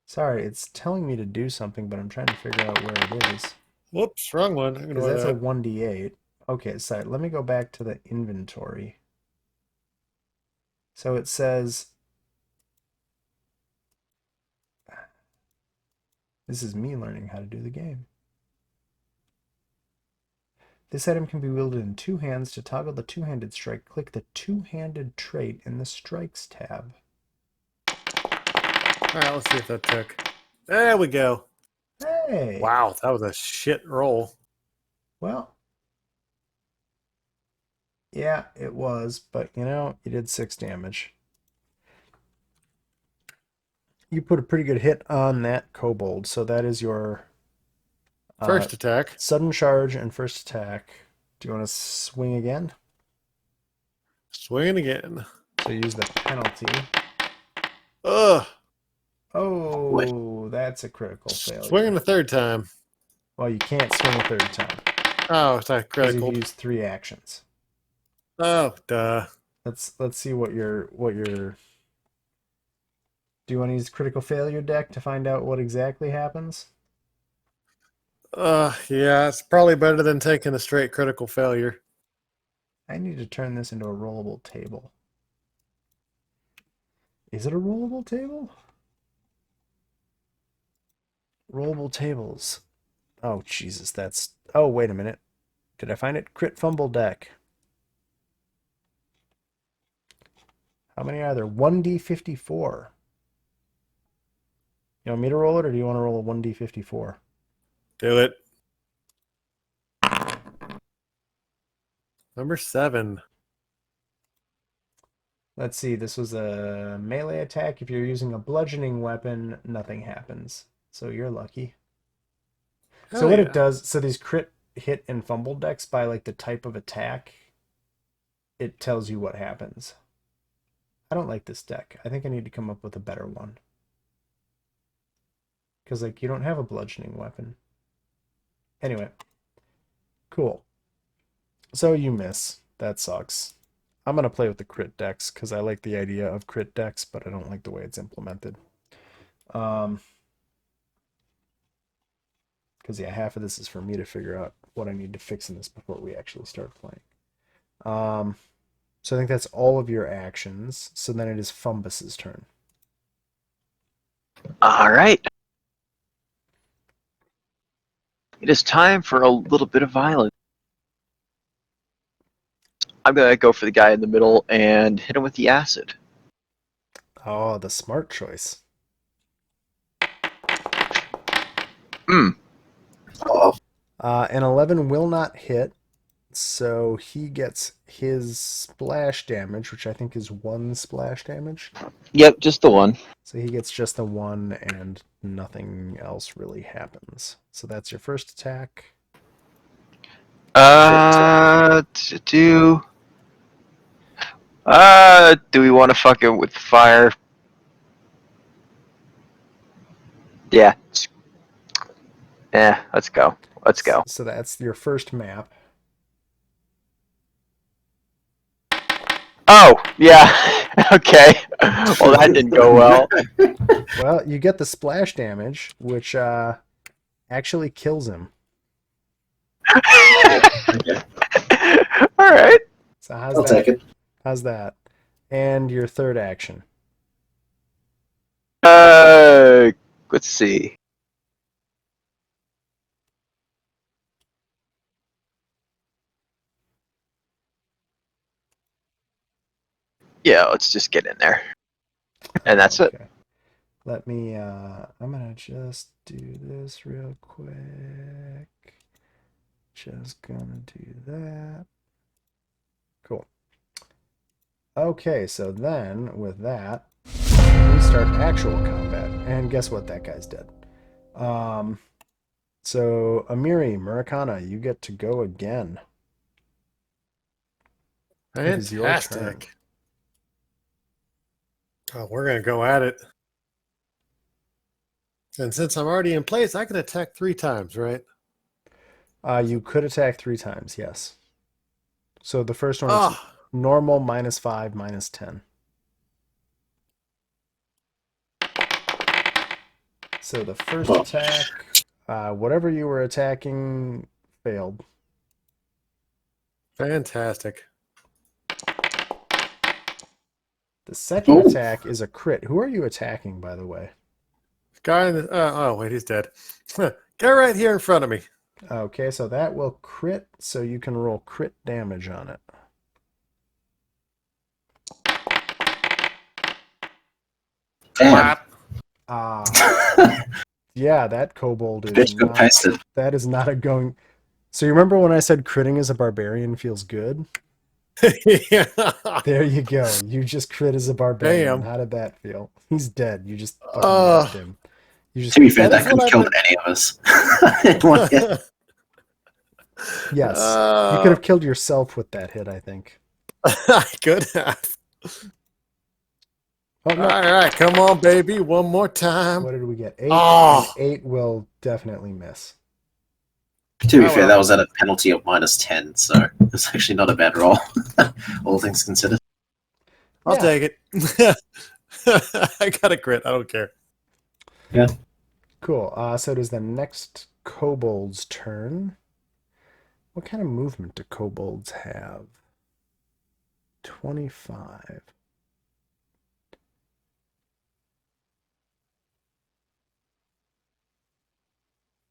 Sorry, it's telling me to do something, but I'm trying to figure out where it is. Whoops, wrong one. Because that's a 1d8. Okay, sorry. Let me go back to the inventory. So it says... This is me learning how to do the game. This item can be wielded in 2 hands. To toggle the two-handed strike, click the two-handed trait in the strikes tab. All right, let's see if that took. There we go. Hey! Wow, that was a shit roll. Well, yeah, it was, but you did 6 damage. You put a pretty good hit on that kobold, so that is your First attack. sudden charge and first attack. Do you want to swing again? Swinging again. So use the penalty. Ugh. Oh, that's a critical failure. Swinging the third time. Well, you can't swing a third time. Oh, it's a Because critical. you've used 3 actions. Oh, duh. Let's see what your Do you want to use critical failure deck to find out what exactly happens? Yeah, it's probably better than taking a straight critical failure. I need to turn this into a rollable table. Is it a rollable table? Rollable tables. Oh, Jesus, that's... Oh, wait a minute. Did I find it? Crit fumble deck. How many are there? 1d54. You want me to roll it, or do you want to roll a 1d54? Do it. Number 7. Let's see, this was a melee attack. If you're using a bludgeoning weapon, nothing happens. So you're lucky. So what it does, so these crit hit and fumble decks, by like the type of attack, it tells you what happens. I don't like this deck. I think I need to come up with a better one. Because like you don't have a bludgeoning weapon. Anyway. Cool. So you miss. That sucks. I'm going to play with the crit decks because I like the idea of crit decks, but I don't like the way it's implemented. Because, yeah, half of this is for me to figure out what I need to fix in this before we actually start playing. So I think that's all of your actions. So then it is Fumbus's turn. All right. It is time for a little bit of violence. I'm going to go for the guy in the middle and hit him with the acid. Oh, the smart choice. Oh, An 11 will not hit. So he gets his splash damage, which I think is 1 splash damage. Yep, just the one. So he gets just the 1 and nothing else really happens. So that's your first attack. To do. Do we want to fuck it with fire? Yeah. Yeah, let's go. Let's go. So that's your first map. Oh, yeah. Okay. Well, that didn't go well. Well, you get the splash damage, which actually kills him. All right. So how's I'll that? take it. How's that? And your third action. Let's see. Yeah, let's just get in there. And that's it. Okay. Let me, I'm gonna just do this real quick. Just gonna do that. Cool. Okay, so then with that, we start actual combat. And guess what? That guy's dead. So Amiri, Murakana, you get to go again. It is your turn. Fantastic. Oh, we're going to go at it. And since I'm already in place, I can attack 3 times, right? You could attack 3 times, yes. So the first one is Oh, normal -5, -10. So the first attack, whatever you were attacking, failed. fantastic. The second Ooh. attack is a crit. Who are you attacking, by the way? Guy in the, oh, wait, he's dead. Get right here in front of me. Okay, so that will crit, so you can roll crit damage on it. Damn. Yeah, that kobold is Bitch got not, pasted. that is not a going. So you remember when I said critting as a barbarian feels good? Yeah. There you go. You just crit as a barbarian. Damn. How did that feel? He's dead. You just fucking Uh, missed him. You just To be fair, That that is could what have I've killed been- any of us. In one hit. yes. You could have killed yourself with that hit, I think. I could have. Oh no. All right, come on, baby. One more time. What did we get? 8. Oh. And 8 will definitely miss. To be Oh, fair, well. that was at a penalty of -10, so it's actually not a bad roll, all things considered. I'll Yeah. take it. I got a crit. I don't care. Cool. So it is the next kobold's turn. What kind of movement do kobolds have? 25.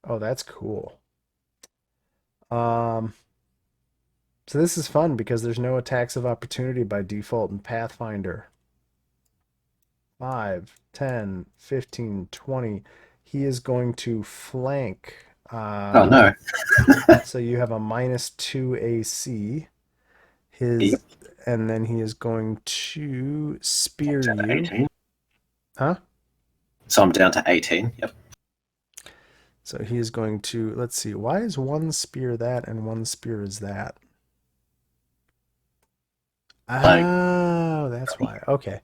Oh, that's cool. So this is fun because there's no attacks of opportunity by default in Pathfinder. 5, 10, 15, 20. He is going to flank. Oh no. So you have a -2 AC. His Yep. and then he is going to spear Down to you. 18. Huh? So I'm down to 18. Yep. So he is going to, let's see, why is one spear that and one spear is that? Like- Oh, that's why. Okay.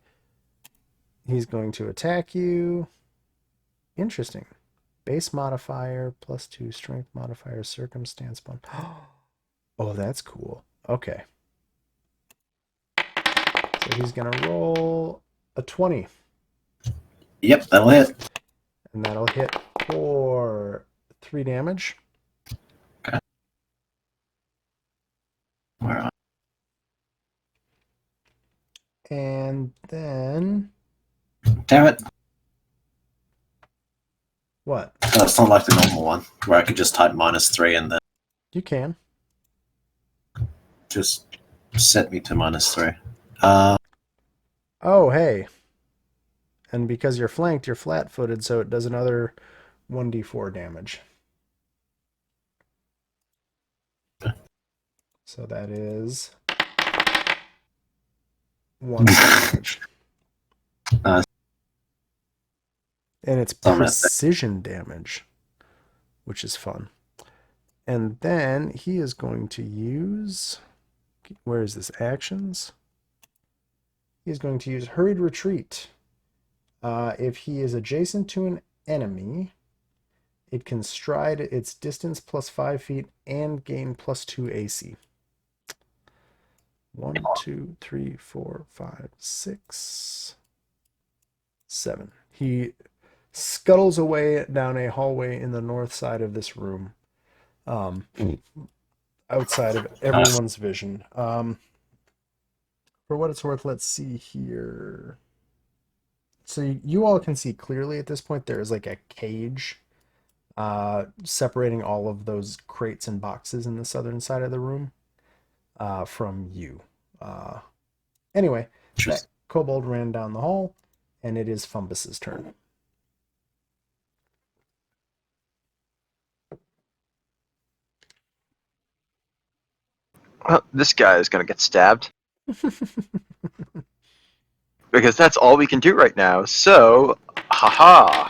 He's going to attack you. Interesting. Base modifier, +2 strength modifier, circumstance one. Oh, that's cool. Okay. So he's going to roll a 20. Yep, that'll hit. And that'll hit for 3 damage. All right. And then Damn it. what? No, it's not like the normal one where I could just type -3 and then You can. just set me to -3. Oh, hey. And because you're flanked, you're flat-footed, so it does another 1d4 damage. So that is 1 damage. Uh, And it's so I'm at that. precision damage, which is fun. And then he is going to use... Where is this? Actions? He's going to use Hurried Retreat. If he is adjacent to an enemy, it can stride its distance plus 5 feet and gain plus 2 AC. 1, 2, 3, 4, 5, 6, 7. He scuttles away down a hallway in the north side of this room, outside of everyone's vision. For what it's worth, let's see here. So you all can see clearly at this point there is like a cage separating all of those crates and boxes in the southern side of the room from you. Anyway, that kobold ran down the hall, and it is Fumbus's turn. Well, this guy is going to get stabbed. Because that's all we can do right now. So, haha.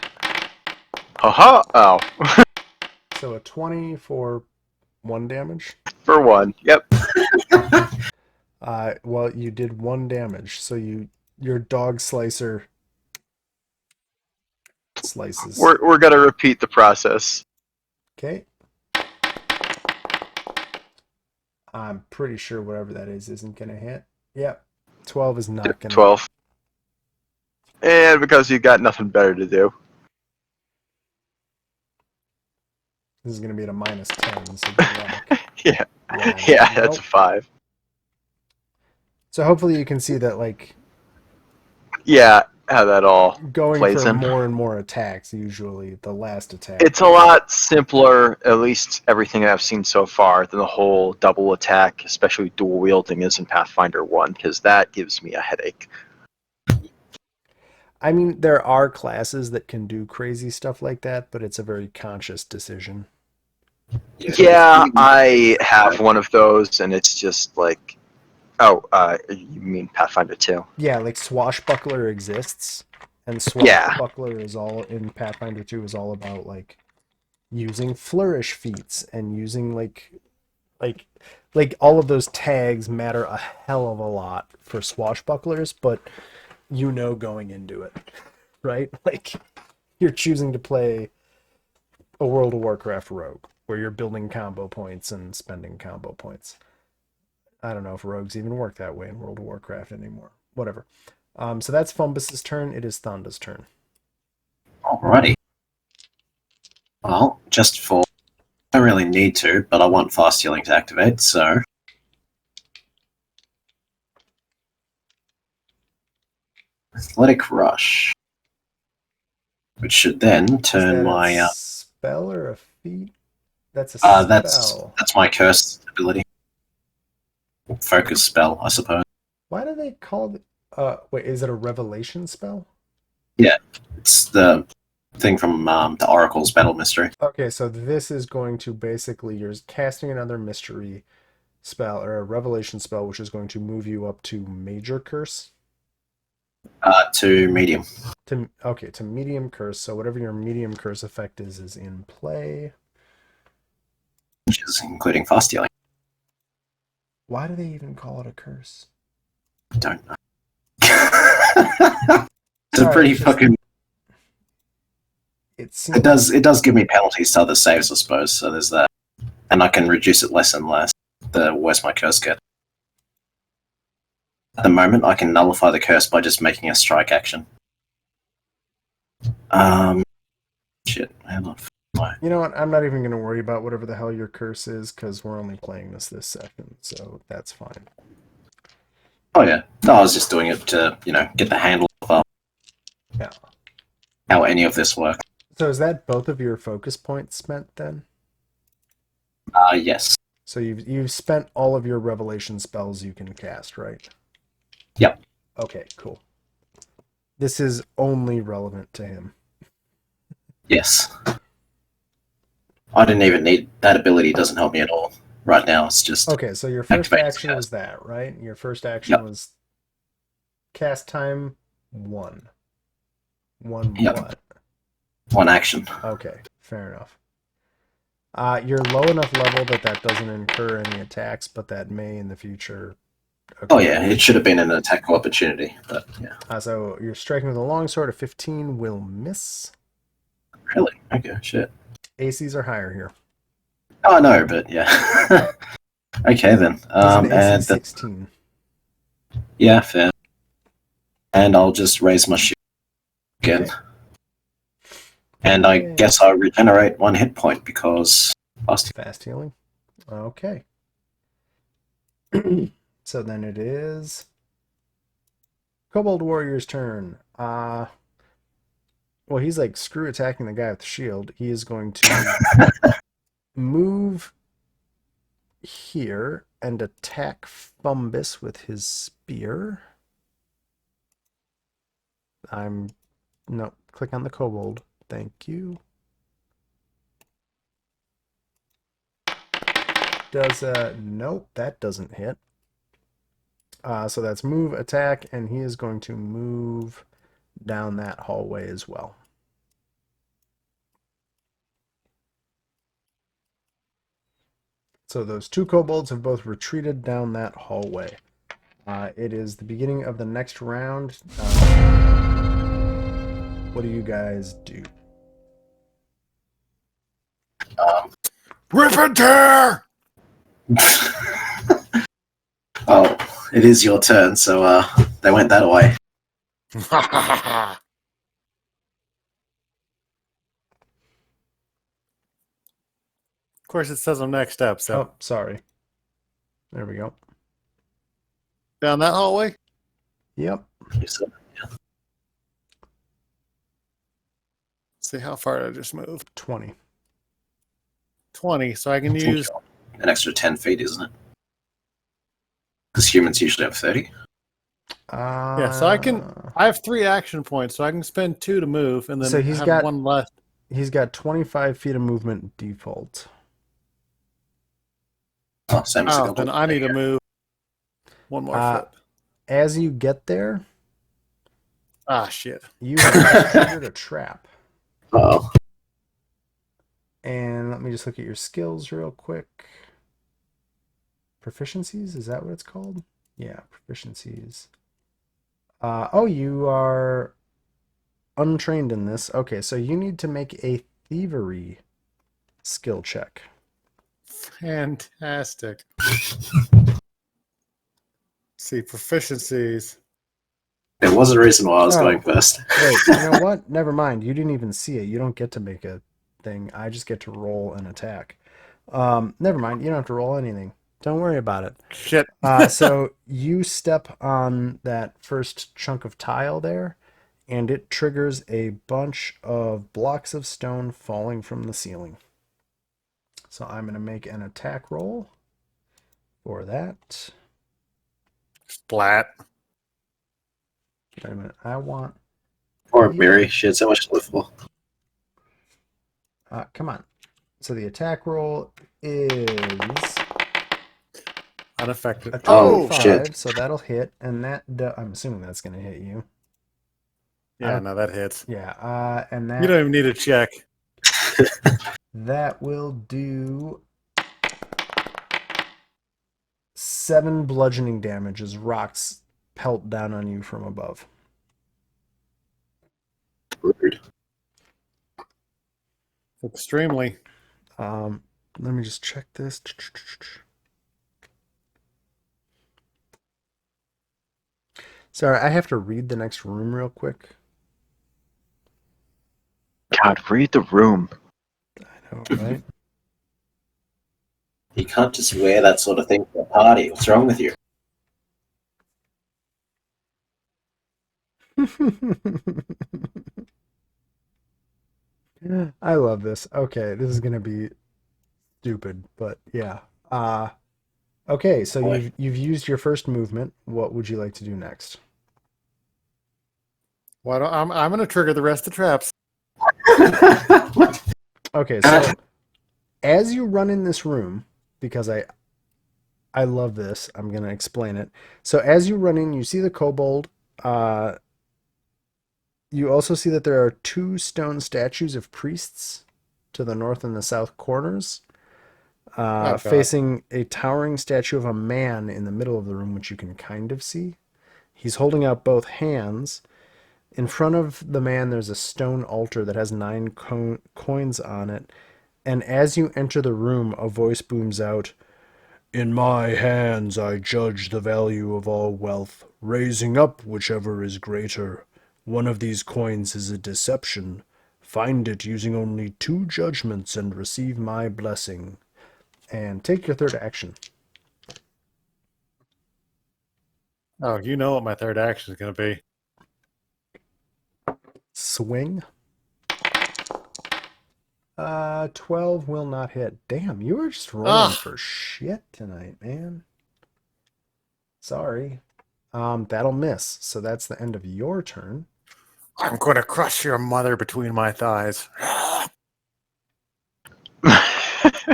Haha. Oh. So a 20 for 1 damage. For 1. Yep. Well, you did 1 damage, so your dog slicer slices. We're going to repeat the process. Okay. I'm pretty sure whatever that is isn't going to hit. Yep. 12 is not going to 12. And because you got nothing better to do. This is going to be at a minus 10, so good luck. Yeah. Yeah, Yeah, nope. that's a 5. So hopefully you can see that, like, Yeah, how that all going plays for in. more and more attacks, usually the last attack. It's a lot simpler, at least everything I've seen so far, than the whole double attack, especially dual wielding is in Pathfinder 1, because that gives me a headache. I mean, there are classes that can do crazy stuff like that, but it's a very conscious decision. Yeah, I have one of those, and it's just like, oh, you mean Pathfinder 2? Yeah, like Swashbuckler exists, and Yeah. Swashbuckler is all in Pathfinder 2 is all about like using flourish feats and using like all of those tags matter a hell of a lot for swashbucklers, but you know going into it, right? Like you're choosing to play a World of Warcraft rogue where you're building combo points and spending combo points. I don't know if rogues even work that way in World of Warcraft anymore. Whatever. So that's Fumbus's turn. It is Thonda's turn. Alrighty. Well, just for... I don't really need to, but I want fast healing to activate, so... Athletic Rush. Which should then turn my... a spell or a feat? That's a spell. That's my curse ability. Focus spell, I suppose. Why do they call it... wait, is it a revelation spell? Yeah, it's the thing from the Oracle's Battle Mystery. Okay, so this is going to basically... You're casting another mystery spell, or a revelation spell, which is going to move you up to Major Curse? To medium. To medium curse. So whatever your medium curse effect is in play. Which is including fast healing. Why do they even call it a curse? I don't know. It's a pretty fucking... It does give me penalties to other saves, I suppose, so there's that. And I can reduce it less and less, the worse my curse gets. At the moment, I can nullify the curse by just making a strike action. Shit, hang on. You know what? I'm not even going to worry about whatever the hell your curse is, because we're only playing this session, so that's fine. Oh yeah. No, I was just doing it to, get the handle of how any of this works. So is that both of your focus points spent then? Yes. So you've spent all of your revelation spells you can cast, right? Yep. Okay, cool. This is only relevant to him. Yes. I didn't even need... That ability doesn't help me at all. right now. It's just Okay, so your first activate action cast. was that, right? Your first action Yep. was cast time 1. 1 Yep. what? 1 action. Okay, fair enough. You're low enough level that doesn't incur any attacks, but that may in the future occur. Oh yeah, it should have been an attack opportunity, but yeah. So you're striking with a longsword. A 15 will miss. Really? Okay, shit. ACs are higher here. Oh no, but yeah. Okay then. He's an AC And 16. yeah, fair. And I'll just raise my shield again. Okay. And I Yay. guess I'll regenerate 1 hit point because Fast healing. Okay. So then it is Kobold Warrior's turn. Well, he's like, screw attacking the guy with the shield. He is going to move here and attack Fumbus with his spear. No, click on the kobold. Thank you. Nope, that doesn't hit. So that's move, attack, and he is going to move down that hallway as well. So those 2 kobolds have both retreated down that hallway. It is the beginning of the next round. What do you guys do? Rip and tear! Oh, it is your turn, so they went that way. Of course, it says I'm next up, so. Oh, sorry. There we go. Down that hallway? Yep. See how far I just moved. 20. 20, so I can use. An extra 10 feet, isn't it? Because humans usually have 30. Yeah, so I have 3 action points, so I can spend 2 to move, and then So he's have got- 1 left. He's got 25 feet of movement default. Oh, same as the Oh, goblin. then I need to move 1 more foot. As you get there, Ah, shit. you have triggered a trap. Oh, And let me just look at your skills real quick. Proficiencies, is that what it's called? Yeah, proficiencies. Oh, you are untrained in this. Okay, so you need to make a thievery skill check. Fantastic. See, proficiencies. there was a reason why I was Oh. going first. Wait, you know what? Never mind. You didn't even see it. You don't get to make a thing. I just get to roll an attack. Never mind. You don't have to roll anything. Don't worry about it. Shit. So you step on that first chunk of tile there, and it triggers a bunch of blocks of stone falling from the ceiling. So I'm going to make an attack roll for that. Splat. Wait a minute. I want... Poor Mary, she had so much to live for. come on. So the attack roll is Unaffected. a Oh, 25, shit. so that'll hit, and I'm assuming that's going to hit you. Yeah, no, that hits. Yeah, and You don't even need a check. that will do 7 bludgeoning damage as rocks pelt down on you from above. Rude. Extremely. Let me just check this. Sorry, I have to read the next room real quick. God, read the room. I know, right? You can't just wear that sort of thing for a party. What's wrong with you? I love this. Okay, this is gonna be stupid, but yeah. Okay, so you've used your first movement. What would you like to do next? Why don't I'm going to trigger the rest of the traps. Okay, so as you run in this room, because I love this. I'm going to explain it. So as you run in, you see the kobold. You also see that there are 2 stone statues of priests to the north and the south corners, Oh god. facing a towering statue of a man in the middle of the room, which you can kind of see. He's holding out both hands. In front of the man, there's a stone altar that has 9 coins on it. And as you enter the room, a voice booms out, "In my hands I judge the value of all wealth, raising up whichever is greater. One of these coins is a deception. Find it using only 2 judgments and receive my blessing." And take your third action. Oh, you know what my third action is going to be. Swing. 12 will not hit. Damn, you were just rolling for shit tonight, man. Sorry. That'll miss. So that's the end of your turn. I'm going to crush your mother between my thighs.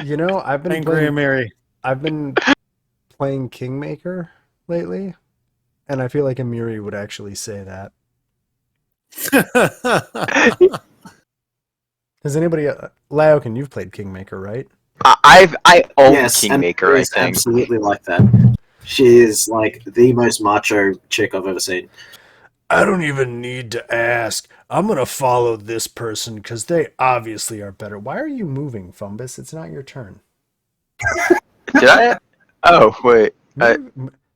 You know, I've been Angry and Mary. I've been playing Kingmaker lately, and I feel like Amiri would actually say that. Has anybody, Laokin, you've played Kingmaker, right? I own Yes, and Kingmaker, I it's think. absolutely like that. She is like the most macho chick I've ever seen. I don't even need to ask. I'm gonna follow this person because they obviously are better. Why are you moving, Fumbus? It's not your turn. Did I? Oh, wait.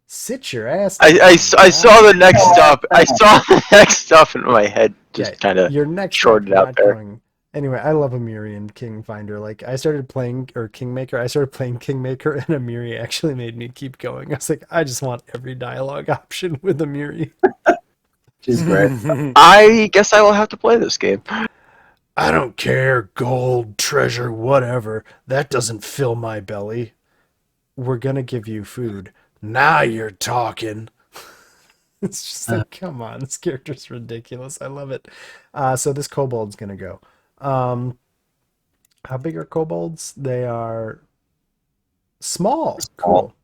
Sit your ass I down. saw the next stuff. I saw the next stuff in my head just kind of your next shorted out there. Going. Anyway, I love Amiri and Kingfinder. Like, I started playing, or Kingmaker, I started playing Kingmaker, and Amiri actually made me keep going. I was like, I just want every dialogue option with Amiri. She's great. I guess I will have to play this game. I don't care, gold, treasure, whatever. That doesn't fill my belly. We're gonna give you food. Now you're talking. It's just like, come on, this character's ridiculous. I love it. So this kobold's gonna go. How big are kobolds? They are small. Cool.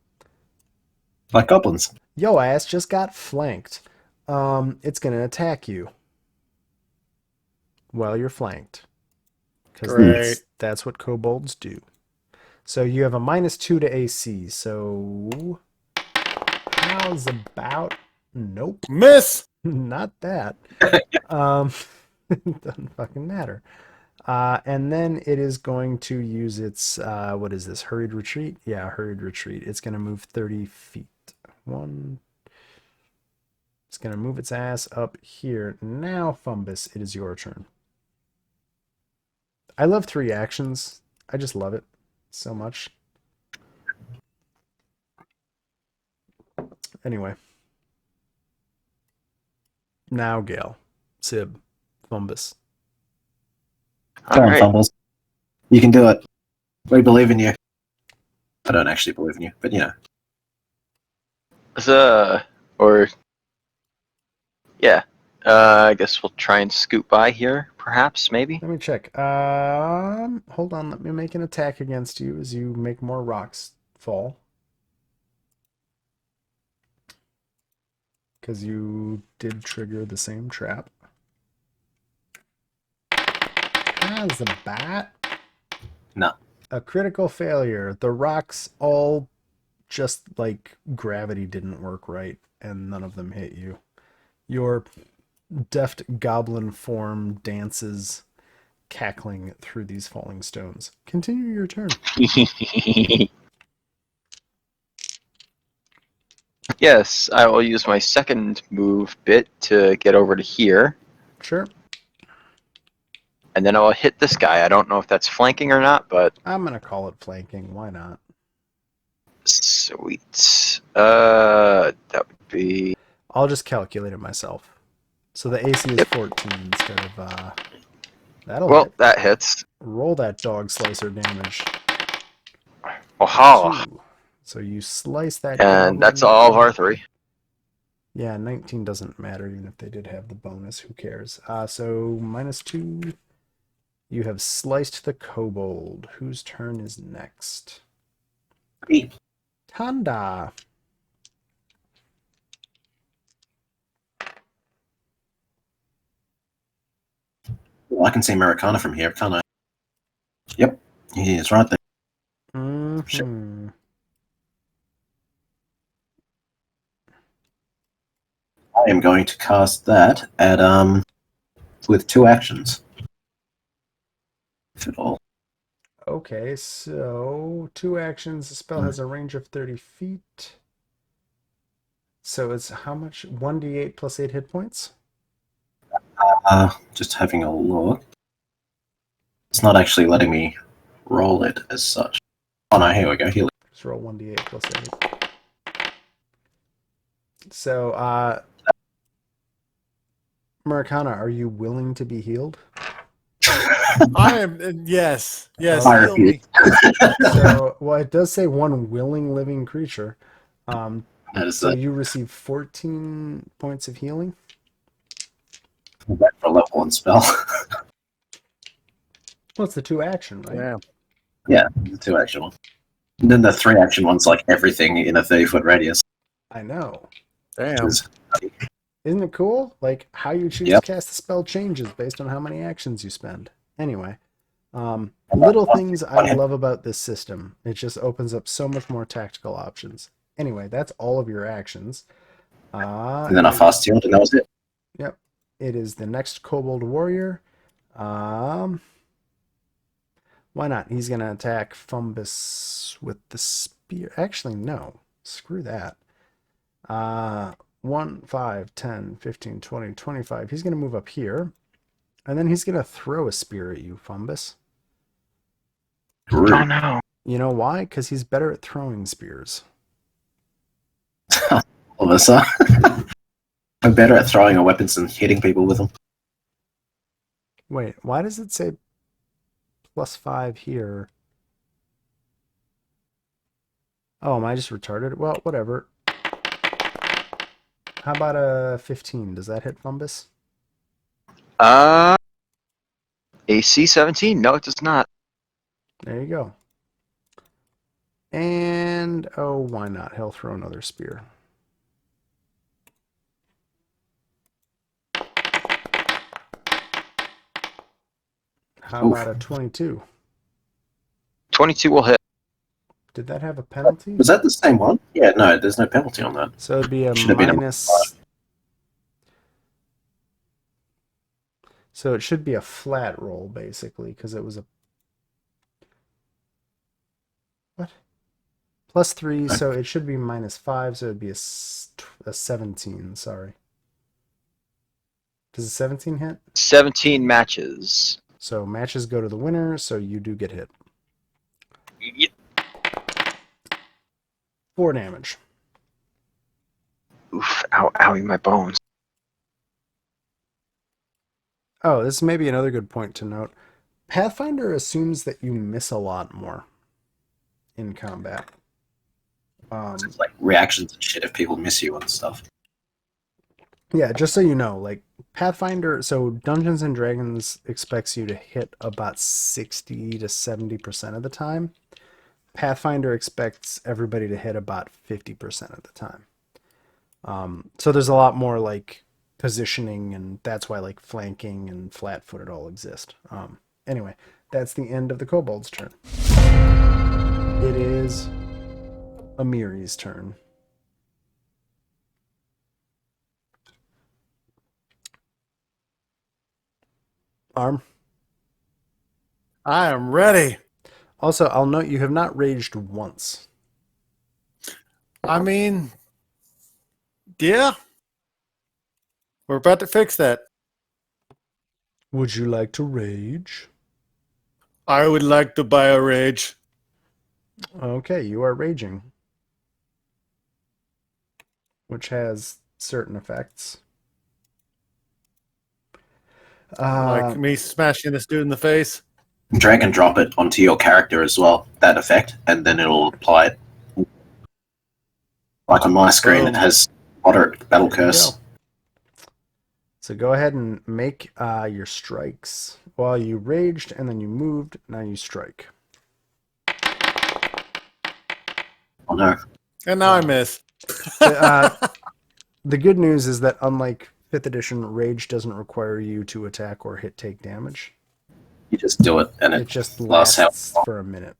Like goblins. Yo ass just got flanked. It's gonna attack you while you're flanked. Because that's what kobolds do. So you have a -2 to AC. So how's about? Nope. Miss. Not that. It doesn't fucking matter. And then it is going to use its what is this? Hurried retreat? Yeah, hurried retreat. It's gonna move 30 feet. It's gonna move its ass up here. Now, Fumbus, it is your turn. I love 3 actions. I just love it so much. Anyway. Now, Gale, Sib, Fumbus. Come on, Fumbles. You can do it. We believe in you. I don't actually believe in you, but you know. I guess we'll try and scoot by here, perhaps, maybe. Let me check. Hold on. Let me make an attack against you as you make more rocks fall. Because you did trigger the same trap. How's the bat? No. A critical failure. The rocks all just like gravity didn't work right, and none of them hit you. Your deft goblin form dances, cackling through these falling stones. Continue your turn. Yes, I will use my second move bit to get over to here. Sure. And then I'll hit this guy. I don't know if that's flanking or not, but... I'm going to call it flanking. Why not? Sweet. That would be... I'll just calculate it myself. So the AC is 14 instead of... That'll hit. That hits. Roll that dog slicer damage. Aha! So you slice that And that's all of our 3. Yeah, 19 doesn't matter even if they did have the bonus. Who cares? So -2. You have sliced the kobold. Whose turn is next? Me. Honda. Well, I can see Americana from here, can't I? Yep, he is right there. Mm-hmm. I am going to cast that at with 2 actions. If at all. Okay, so 2 actions. The spell has a range of 30 feet. So it's how much? 1d8 plus 8 hit points? Just having a look. It's not actually letting me roll it as such. Oh no, here we go. Here. Just roll 1d8 plus 8. So, Maricana, are you willing to be healed? I am. Yes. Yes. I Heal me. So, well, it does say one willing living creature. That is So you receive 14 points of healing. for a level 1 spell. Well, it's the 2 action, right? Yeah. Yeah, the 2 action one. And then the 3 action one's like everything in a 30-foot radius. I know. Damn. Isn't it cool? Like, how you choose to cast the spell changes based on how many actions you spend. Anyway, little things I love about this system. It just opens up so much more tactical options. Anyway, that's all of your actions. And then I fast healed, and that was it. Yep. It is the next Kobold Warrior. Why not? He's going to attack Fumbus with the spear. Actually, no. Screw that. 1, 5, 10, 15, 20, 25. He's going to move up here. And then he's going to throw a spear at you, Fumbus. Oh no. You know why? Because he's better at throwing spears. Alyssa. I'm better at throwing weapons than hitting people with them. Wait, why does it say +5 here? Oh, am I just retarded? Well, whatever. How about a 15? Does that hit Fumbus? AC 17? No, it does not. There you go. And, oh, why not? He'll throw another spear. How about a 22? 22 will hit. Did that have a penalty? Was that the same one? Yeah, no, there's no penalty on that. So it'd be a Should have been a minus... So it should be a flat roll, basically, because it was a... What? +3, so it should be -5, so it'd be a 17, sorry. Does a 17 hit? 17 matches. So matches go to the winner, so you do get hit. Yep. 4 damage. Oof, ow, owie, my bones. Oh, this may be another good point to note. Pathfinder assumes that you miss a lot more in combat. It's like reactions and shit if people miss you and stuff. Yeah, just so you know, like Pathfinder, so Dungeons and Dragons expects you to hit about 60 to 70% of the time. Pathfinder expects everybody to hit about 50% of the time. So there's a lot more like positioning, and that's why like flanking and flat-footed all exist. Anyway, that's the end of the Kobold's turn. It is Amiri's turn. Arm. I am ready. Also, I'll note you have not raged once. I mean, yeah. We're about to fix that. Would you like to rage? I would like to buy a rage. Okay, you are raging, which has certain effects. Like me smashing this dude in the face. Drag and drop it onto your character as well, that effect, and then it'll apply it. Like on my screen, it has moderate battle curse. So go ahead and make your strikes. Well, you raged and then you moved. Now you strike. Oh no. And now I miss. The good news is that unlike 5th edition, Rage doesn't require you to attack or take damage. You just do it, and It just lasts how lasts for a minute.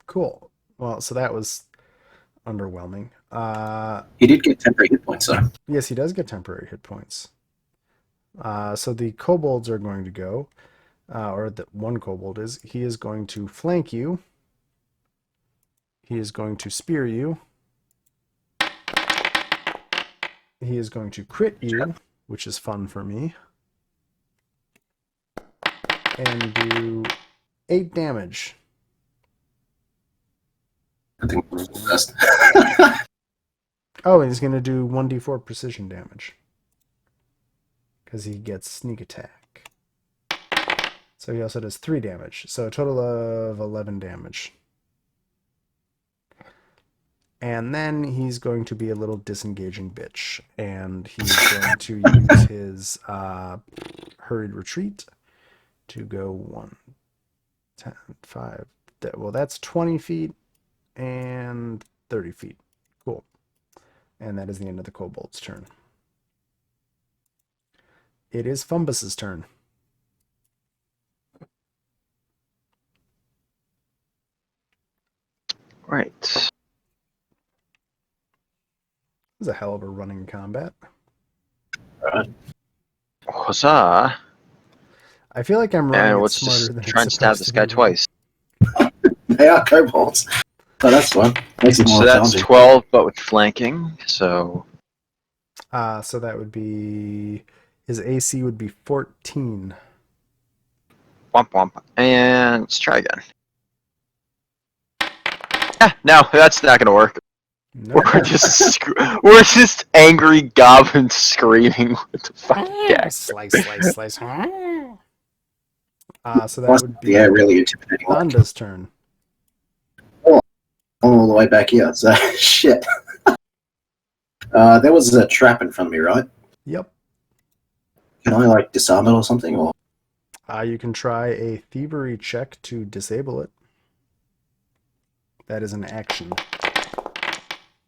Cool. Well, so that was underwhelming. He did get temporary hit points, though. Yes, he does get temporary hit points. So the kobolds are going to go, or the one kobold is. He is going to flank you. He is going to spear you. He is going to crit you, which is fun for me. And do 8 damage. I think it was the best. Oh, and he's going to do 1d4 precision damage. Because he gets sneak attack. So he also does 3 damage. So a total of 11 damage. And then he's going to be a little disengaging bitch. And he's going to use his hurried retreat to go 1, 10, 5. Well, that's 20 feet and 30 feet. Cool. And that is the end of the kobold's turn. It is Fumbus's turn. Right. This is a hell of a running combat. Right. Huzzah! I feel like I'm running And it let's smarter just than try and it's stab supposed this to guy be run. twice. They are kobolds. Oh, that's fun. Makes it more So that's challenging. 12, but with flanking. So So that would be his AC would be 14. womp womp. And let's try again. No, that's not gonna work. No. We're just angry goblins screaming with the fucking gas. Slice, slice, slice. So that would be Yeah, really intimidating. Thonda's turn. All the way back here. So shit. There was a trap in front of me, right? Yep. Can I like disarm it or something? Or You can try a thievery check to disable it. That is an action.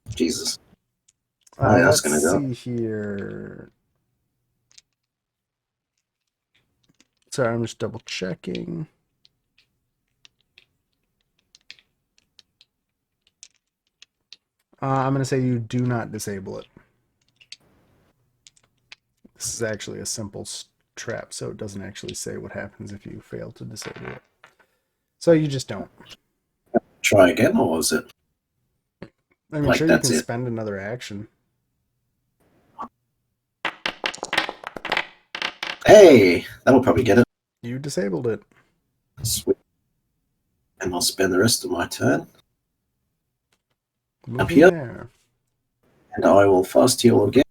Jesus. Let's that's gonna go. see here. Sorry, I'm just double checking. I'm going to say you do not disable it. This is actually a simple trap, so it doesn't actually say what happens if you fail to disable it. So you just don't. Try again, or was it? I mean, Like, sure, you that's can it. spend another action. Hey, that'll probably get it. You disabled it. Sweet. And I'll spend the rest of my turn, Moving here. there. and I will fast heal again.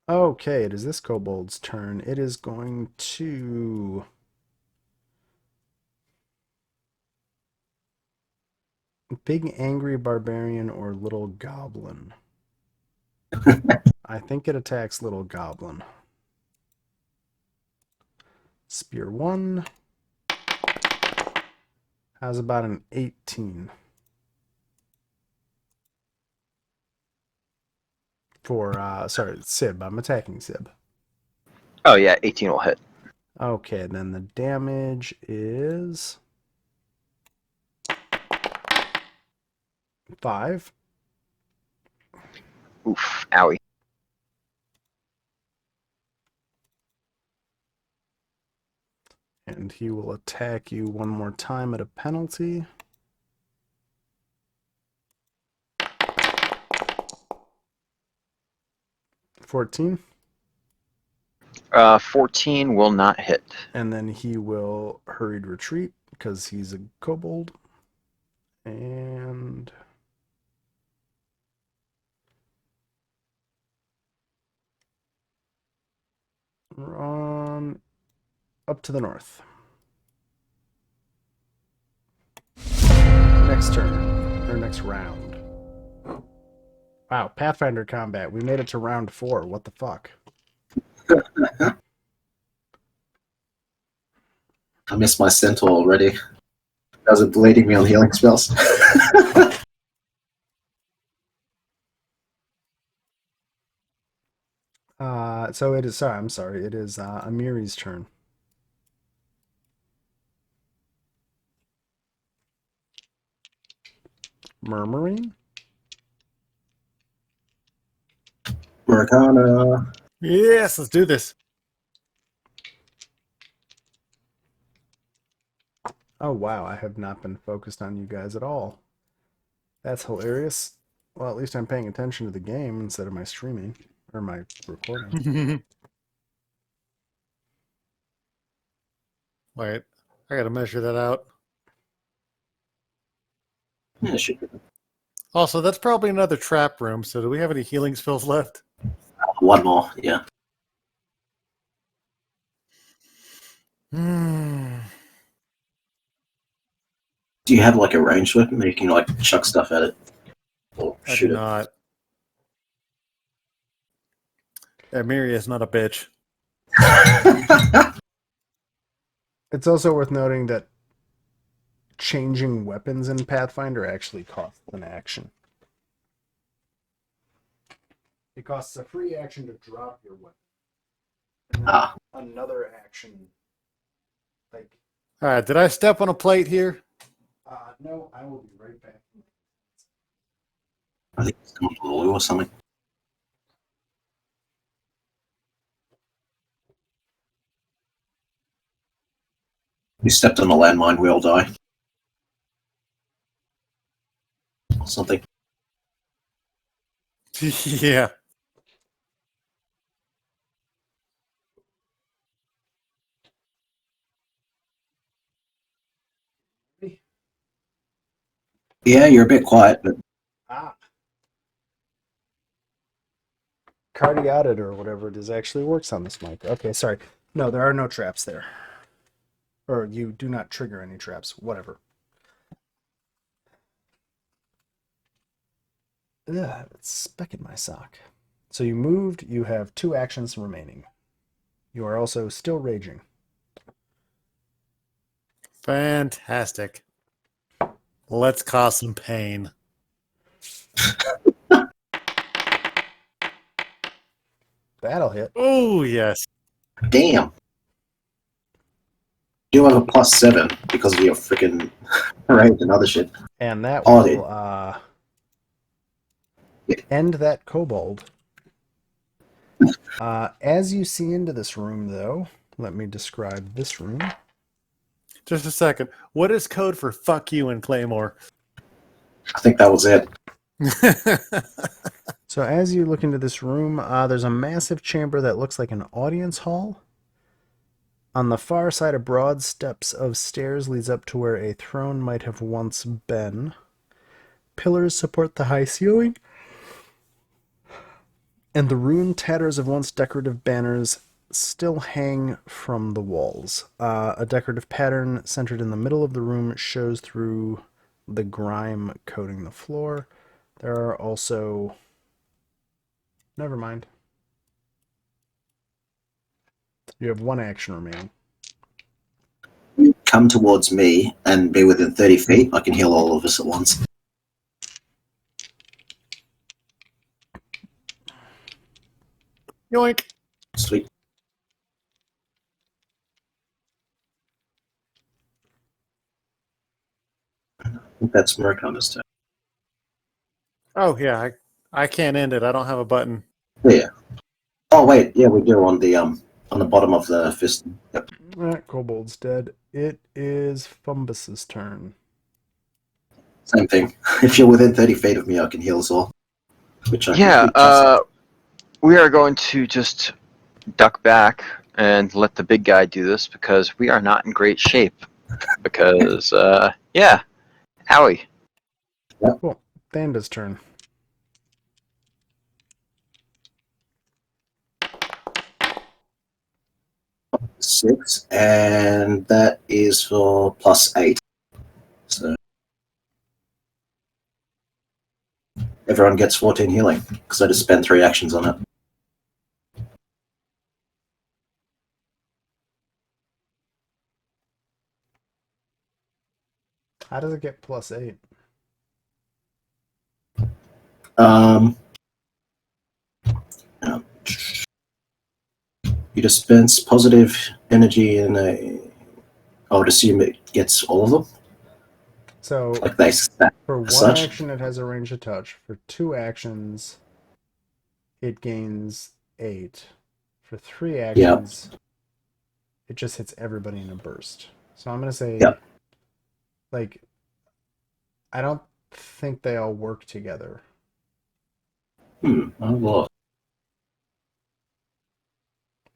Okay, it is this kobold's turn. It is going to... Big angry barbarian or little goblin? I think it attacks little goblin. Spear 1 has about an 18 for sorry, Sib. I'm attacking Sib. Oh yeah, 18 will hit. Okay, then the damage is 5. Oof, owie. And he will attack you one more time at a penalty. $14. 14 will not hit. And then he will hurried retreat because he's a kobold. And run up to the north. Next turn, or next round. Wow, Pathfinder combat. We made it to round 4. What the fuck? I missed my centaur already. How's it bleeding me on healing spells? So it is. Sorry, I'm sorry. It is Amiri's turn. Murmuring. Muracana. Yes, let's do this. Oh wow, I have not been focused on you guys at all. That's hilarious. Well, at least I'm paying attention to the game instead of my streaming or my recording. Wait, I gotta measure that out. Yeah, should be. Also, that's probably another trap room, so do we have any healing spells left? One more, yeah. Hmm. Do you have like a ranged weapon that you can like chuck stuff at it? Or I shoot do it? not. Amiri is not a bitch. It's also worth noting that changing weapons in Pathfinder actually costs an action. It costs a free action to drop your weapon. And then another action. Like, Alright, did I step on a plate here? no, I will be right back. I think it's coming from blue or something. You stepped on a landmine, we all die. Or something. Yeah. Yeah, you're a bit quiet, but Cardiated or whatever it is actually works on this mic. Okay, sorry. No, there are no traps there. Or you do not trigger any traps. Whatever. Ugh, it's speck in my sock. So you moved. You have 2 actions remaining. You are also still raging. Fantastic. Let's cause some pain. That'll hit. Oh, yes. damn. You have a +7 because of your freaking range and other shit. And that Oh, will end that kobold. As you see into this room, though, let me describe this room. Just a second. What is code for fuck you and Claymore? I think that was it. So as you look into this room, there's a massive chamber that looks like an audience hall. On the far side, a broad steps of stairs leads up to where a throne might have once been. Pillars support the high ceiling, and the ruined tatters of once decorative banners still hang from the walls. A decorative pattern centered in the middle of the room shows through the grime coating the floor. There are also... Never mind. You have 1 action remaining. Come towards me and be within 30 feet. I can heal all of us at once. Yoink. Sweet. I think that's Muracana's turn. Oh, yeah. I can't end it. I don't have a button. Yeah. Oh wait, yeah, we do on the bottom of the fist. Yep. That kobold's dead. It is Fumbus's turn. Same thing. If you're within 30 feet of me, I can heal us all. Which I Yeah, can just... we are going to just duck back and let the big guy do this because we are not in great shape. Because, yeah, Howie. Cool. Thanda's turn. Six, and that is for +8. So everyone gets 14 healing because I just spent 3 actions on it. How does it get +8? Um, uh, you dispense positive energy in a. I would assume it gets all of them. So Like they stack for as one such. action, it has a range of touch. For 2 actions, it gains 8. For 3 Yeah. actions, it just hits everybody in a burst. So I'm gonna say, Yep. like, I don't think they all work together. Oh, well.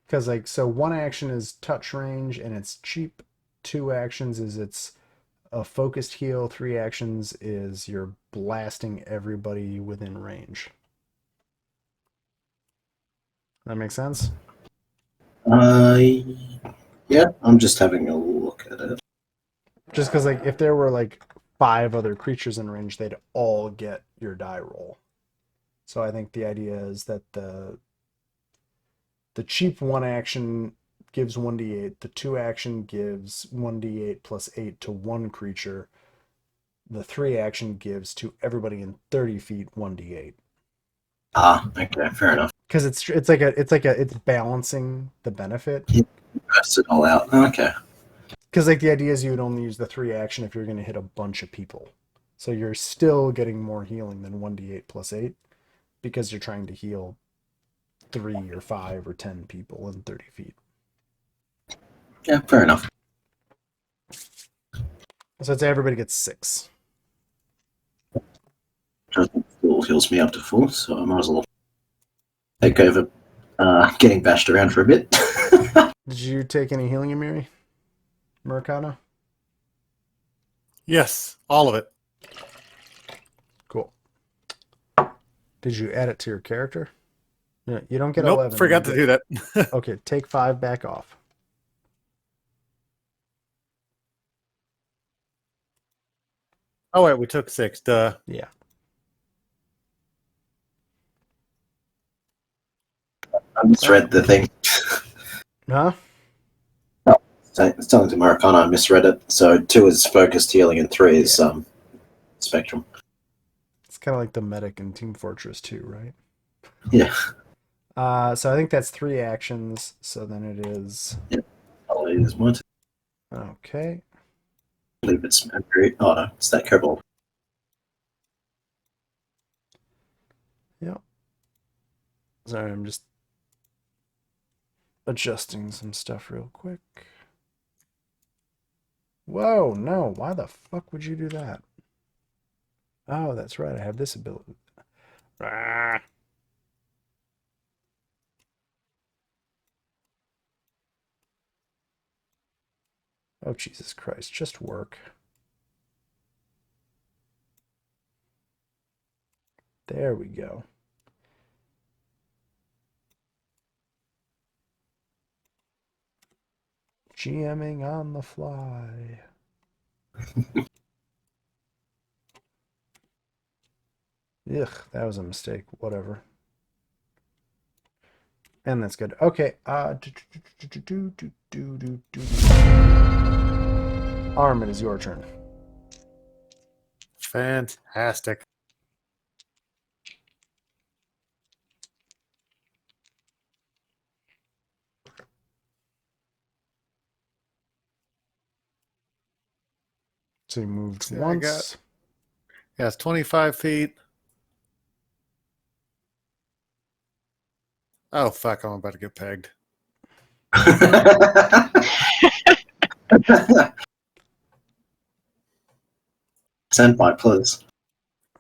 Because, like, so 1 action is touch range and it's cheap. 2 actions is it's a focused heal. 3 actions is you're blasting everybody within range. That makes sense? Yeah, I'm just having a look at it. Just because, like, if there were, like, 5 other creatures in range, they'd all get your die roll. So I think the idea is that the cheap 1 action gives 1d8. The 2 action gives 1d8 plus 8 to 1 creature. The 3 action gives to everybody in 30 feet 1d8. Okay, fair enough. Because it's balancing the benefit. Burst it all out. Okay. Because, like, the idea is you would only use the 3 action if you're going to hit a bunch of people. So you're still getting more healing than 1d8 plus 8 because you're trying to heal 3 or 5 or 10 people in 30 feet. Yeah, fair enough. So I'd say everybody gets 6. Still heals me up to full, so I might as well take over getting bashed around for a bit. Did you take any healing, Amiri? Murakana? Yes, all of it. Cool. Did you add it to your character? No, you don't get Nope, 11. forgot to do that. Okay, take 5 back off. Oh wait, we took 6. Duh. Yeah. I misread the thing. Huh? It's telling to Maracana, I misread it. So 2 is focused healing and 3 is spectrum. It's kind of like the medic in Team Fortress 2, right? Yeah. So I think that's 3 actions. So then it is. Oh, it is one. Okay. I believe it's Foundry. Oh no, it's that Kobold. Yep. Sorry, I'm just adjusting some stuff real quick. Whoa, no. Why the fuck would you do that? Oh, that's right. I have this ability. Ah. Oh, Jesus Christ. Just work. There we go. GMing on the fly. Ugh, that was a mistake. Whatever. And that's good. Okay. Arm, it is your turn. Fantastic. So you moved See, once. Yeah, it's 25 feet. Oh, fuck, I'm about to get pegged. Senpai, please.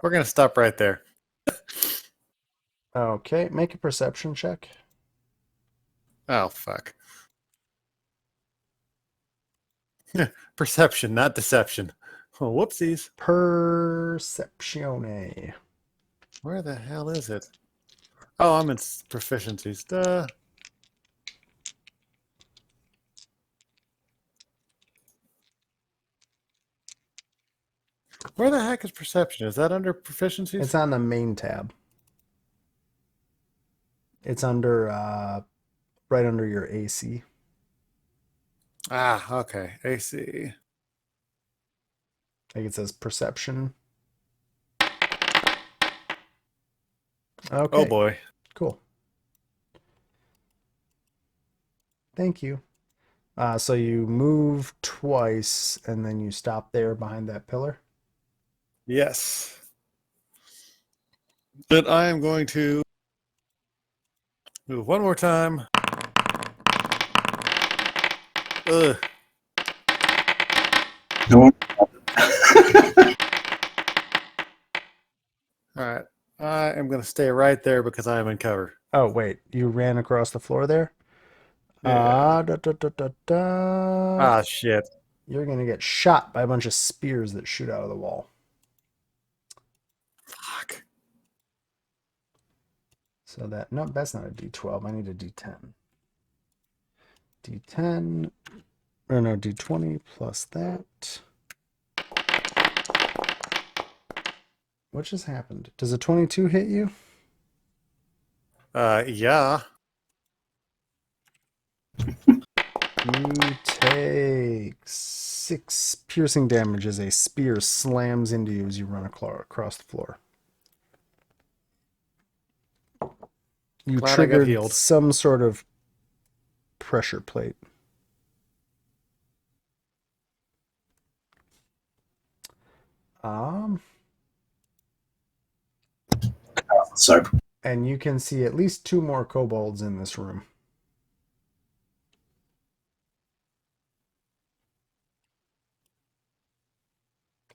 We're going to stop right there. Okay, make a perception check. Oh, fuck. Perception, not deception. Oh, whoopsies. Perceptione. Where the hell is it? Oh, I'm in proficiencies. Duh. Where the heck is perception? Is that under proficiencies? It's on the main tab. It's under right under your AC. Ah, okay. AC. Like it says perception. Okay. Oh boy. Cool. Thank you. So you move twice and then you stop there behind that pillar. Yes. But I am going to move one more time. Ugh. No. All right. I am going to stay right there because I am in cover. Oh, wait. You ran across the floor there? Yeah. Da, da, da, da, da. Ah, shit. You're going to get shot by a bunch of spears that shoot out of the wall. Fuck. So that, no, that's not a D12. I need a D10. D10, or no, D20 plus that. What just happened? Does a 22 hit you? Yeah. You take 6 piercing damage as a spear slams into you as you run across the floor. You Glad I got triggered healed. some sort of pressure plate. So And you can see at least 2 more kobolds in this room.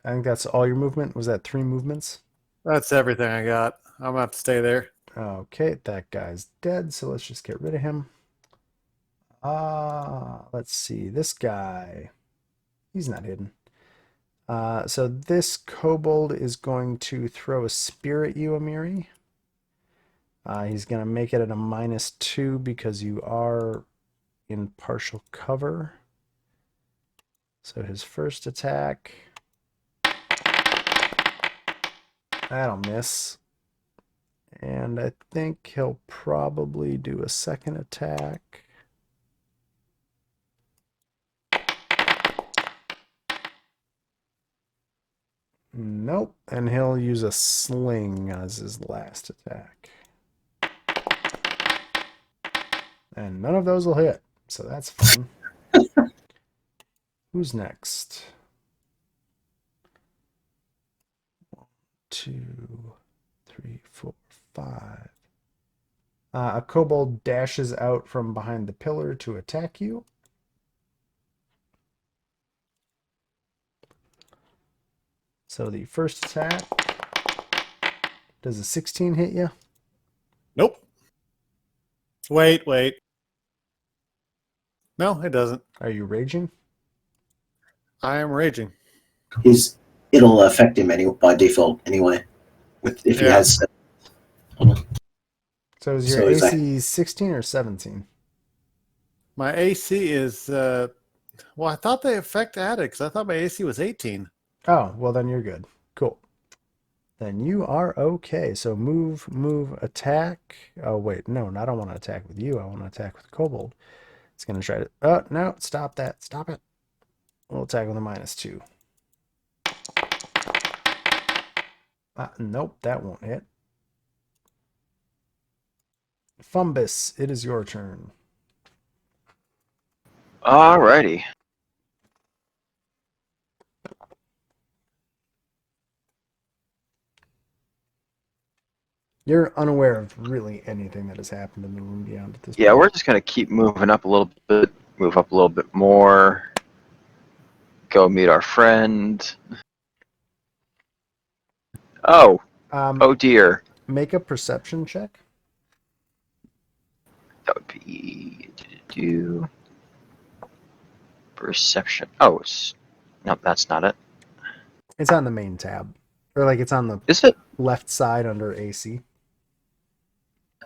I think that's all your movement. Was that 3 movements? That's everything I got. I'm going to have to stay there. Okay, that guy's dead, so let's just get rid of him. Let's see. This guy, he's not hidden. So this kobold is going to throw a spear at you, Amiri. He's going to make it at a -2 because you are in partial cover. So his first attack, that'll miss. And I think he'll probably do a second attack. Nope. And he'll use a sling as his last attack. And none of those will hit. So that's fun. Who's next? 1, 2, 3, 4, 5. A kobold dashes out from behind the pillar to attack you. So the first attack, does a 16 hit you? Nope. Wait. No, it doesn't. Are you raging? I am raging. it'll affect him by default anyway. If he Yeah. has. So is your So is that- AC 16 or 17? My AC is, well, I thought they affect addicts. I thought my AC was 18. Oh, well then you're good. Cool. Then you are okay. So move, attack. Oh wait, no, I don't want to attack with you. I want to attack with Kobold. It's gonna try to. Oh no! Stop that! Stop it! We'll attack with a -2. Nope, that won't hit. Fumbus, it is your turn. Alrighty. You're unaware of really anything that has happened in the room beyond at this Yeah, point. we're just gonna keep moving up a little bit, move up a little bit more, go meet our friend. Oh, oh dear. Make a perception check. That would be perception. Oh, no, that's not it. It's on the main tab, or like it's on the Is it left side under AC.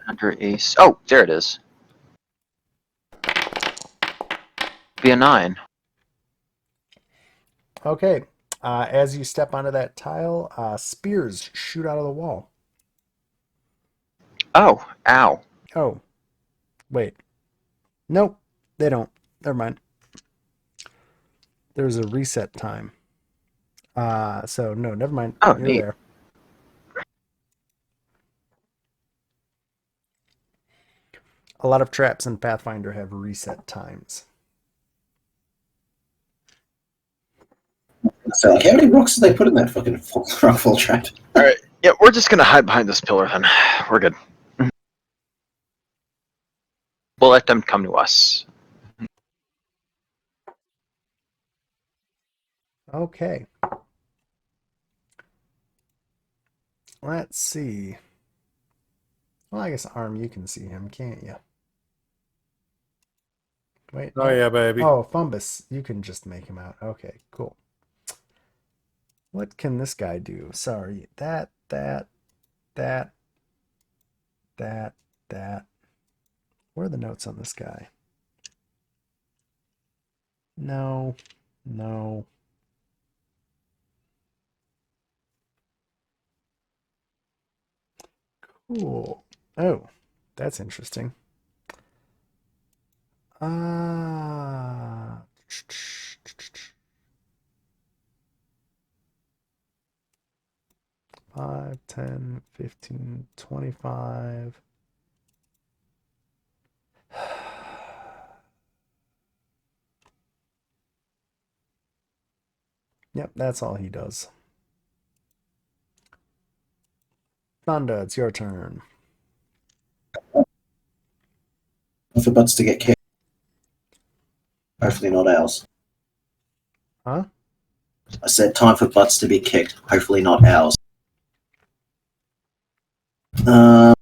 under ace? Oh, there it is. Be a 9. Okay. As you step onto that tile, spears shoot out of the wall. Oh, ow. Oh, wait. Nope, they don't. Never mind. There's a reset time. So no, never mind. Oh, You're neat. there. A lot of traps in Pathfinder have reset times. So, like, how many rocks did they put in that fucking rockfall trap? All right. Yeah, we're just gonna hide behind this pillar then. We're good. We'll let them come to us. Okay. Let's see. Well, I guess Arm, you can see him, can't you? Wait. Oh No. yeah, baby. Oh, Fumbus, you can just make him out. Okay, cool. What can this guy do? Sorry, that. Where are the notes on this guy? No. Cool. Oh, that's interesting. Ah. 5, 10, 15, 25. Yep, that's all he does. Thunda, it's your turn. For butts to get kicked. Hopefully not ours. Huh? I said time for butts to be kicked. Hopefully not ours. Uh,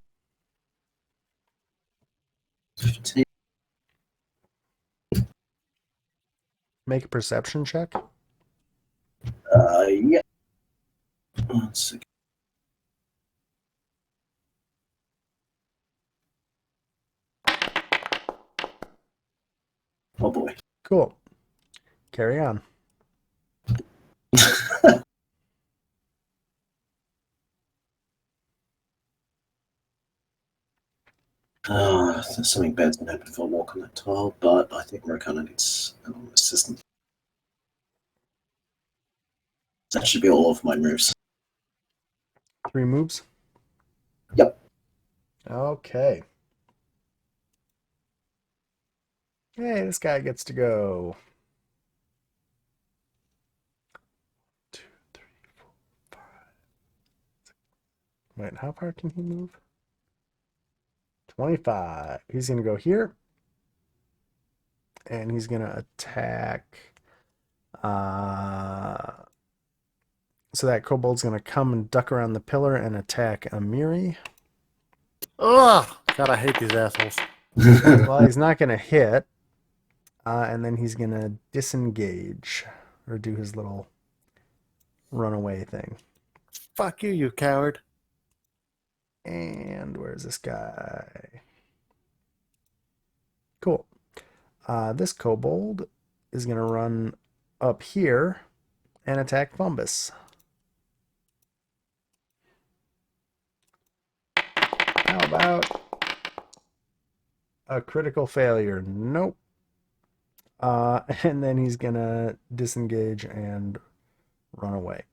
15. Make a perception check. Yeah. 1 second. Oh boy. Cool. Carry on. There's something bad's gonna happen if I walk on that tile, but I think Rokana needs an assistant. That should be all of my moves. 3 moves? Yep. Okay. Hey, this guy gets to go. 2, 3, 4, 5. 6. Wait, how far can he move? 25. He's going to go here. And he's going to attack. So that kobold's going to come and duck around the pillar and attack Amiri. Ugh! God, I hate these assholes. Well, he's not going to hit. And then he's going to disengage or do his little runaway thing. Fuck you, you coward. And where's this guy? Cool. This kobold is going to run up here and attack Fumbus. How about a critical failure? Nope. And then he's going to disengage and run away.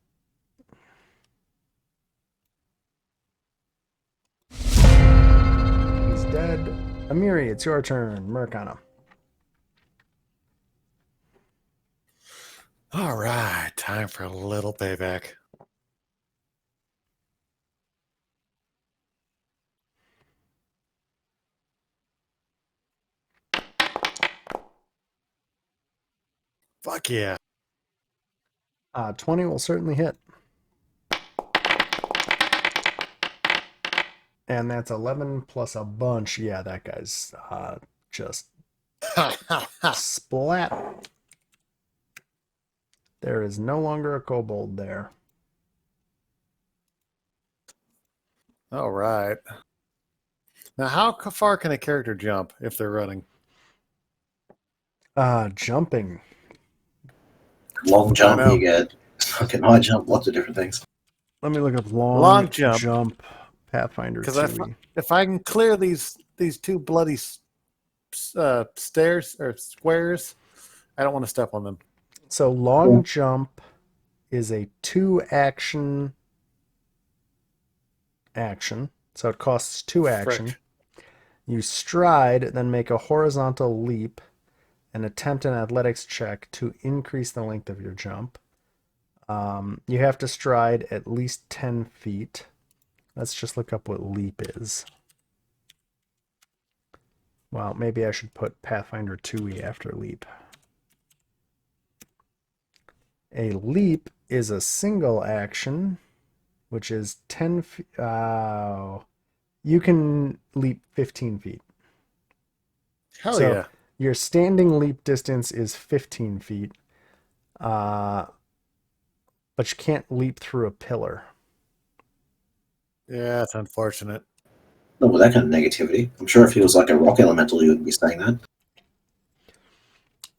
He's dead. Amiri, it's your turn. Murkana. All right, time for a little payback. Fuck yeah. 20 will certainly hit. And that's 11 plus a bunch. Yeah, that guy's just splat. There is no longer a kobold there. All right. Now, how far can a character jump if they're running? Jumping. Long I jump, know. you get fucking high jump, lots of different things. Let me look up long jump. Pathfinder Because 2e. if I can clear these two bloody stairs or squares, I don't want to step on them. So long jump is a 2 action. So it costs 2 action. Frick. You stride, then make a horizontal leap and attempt an athletics check to increase the length of your jump. You have to stride at least 10 feet. Let's just look up what leap is. Well, maybe I should put Pathfinder 2e after leap. A leap is a single action, which is 10 feet. You can leap 15 feet. Hell So yeah. your standing leap distance is 15 feet, but you can't leap through a pillar. Yeah, it's unfortunate. Not with that kind of negativity. I'm sure if he was like a rock elemental, he wouldn't be saying that.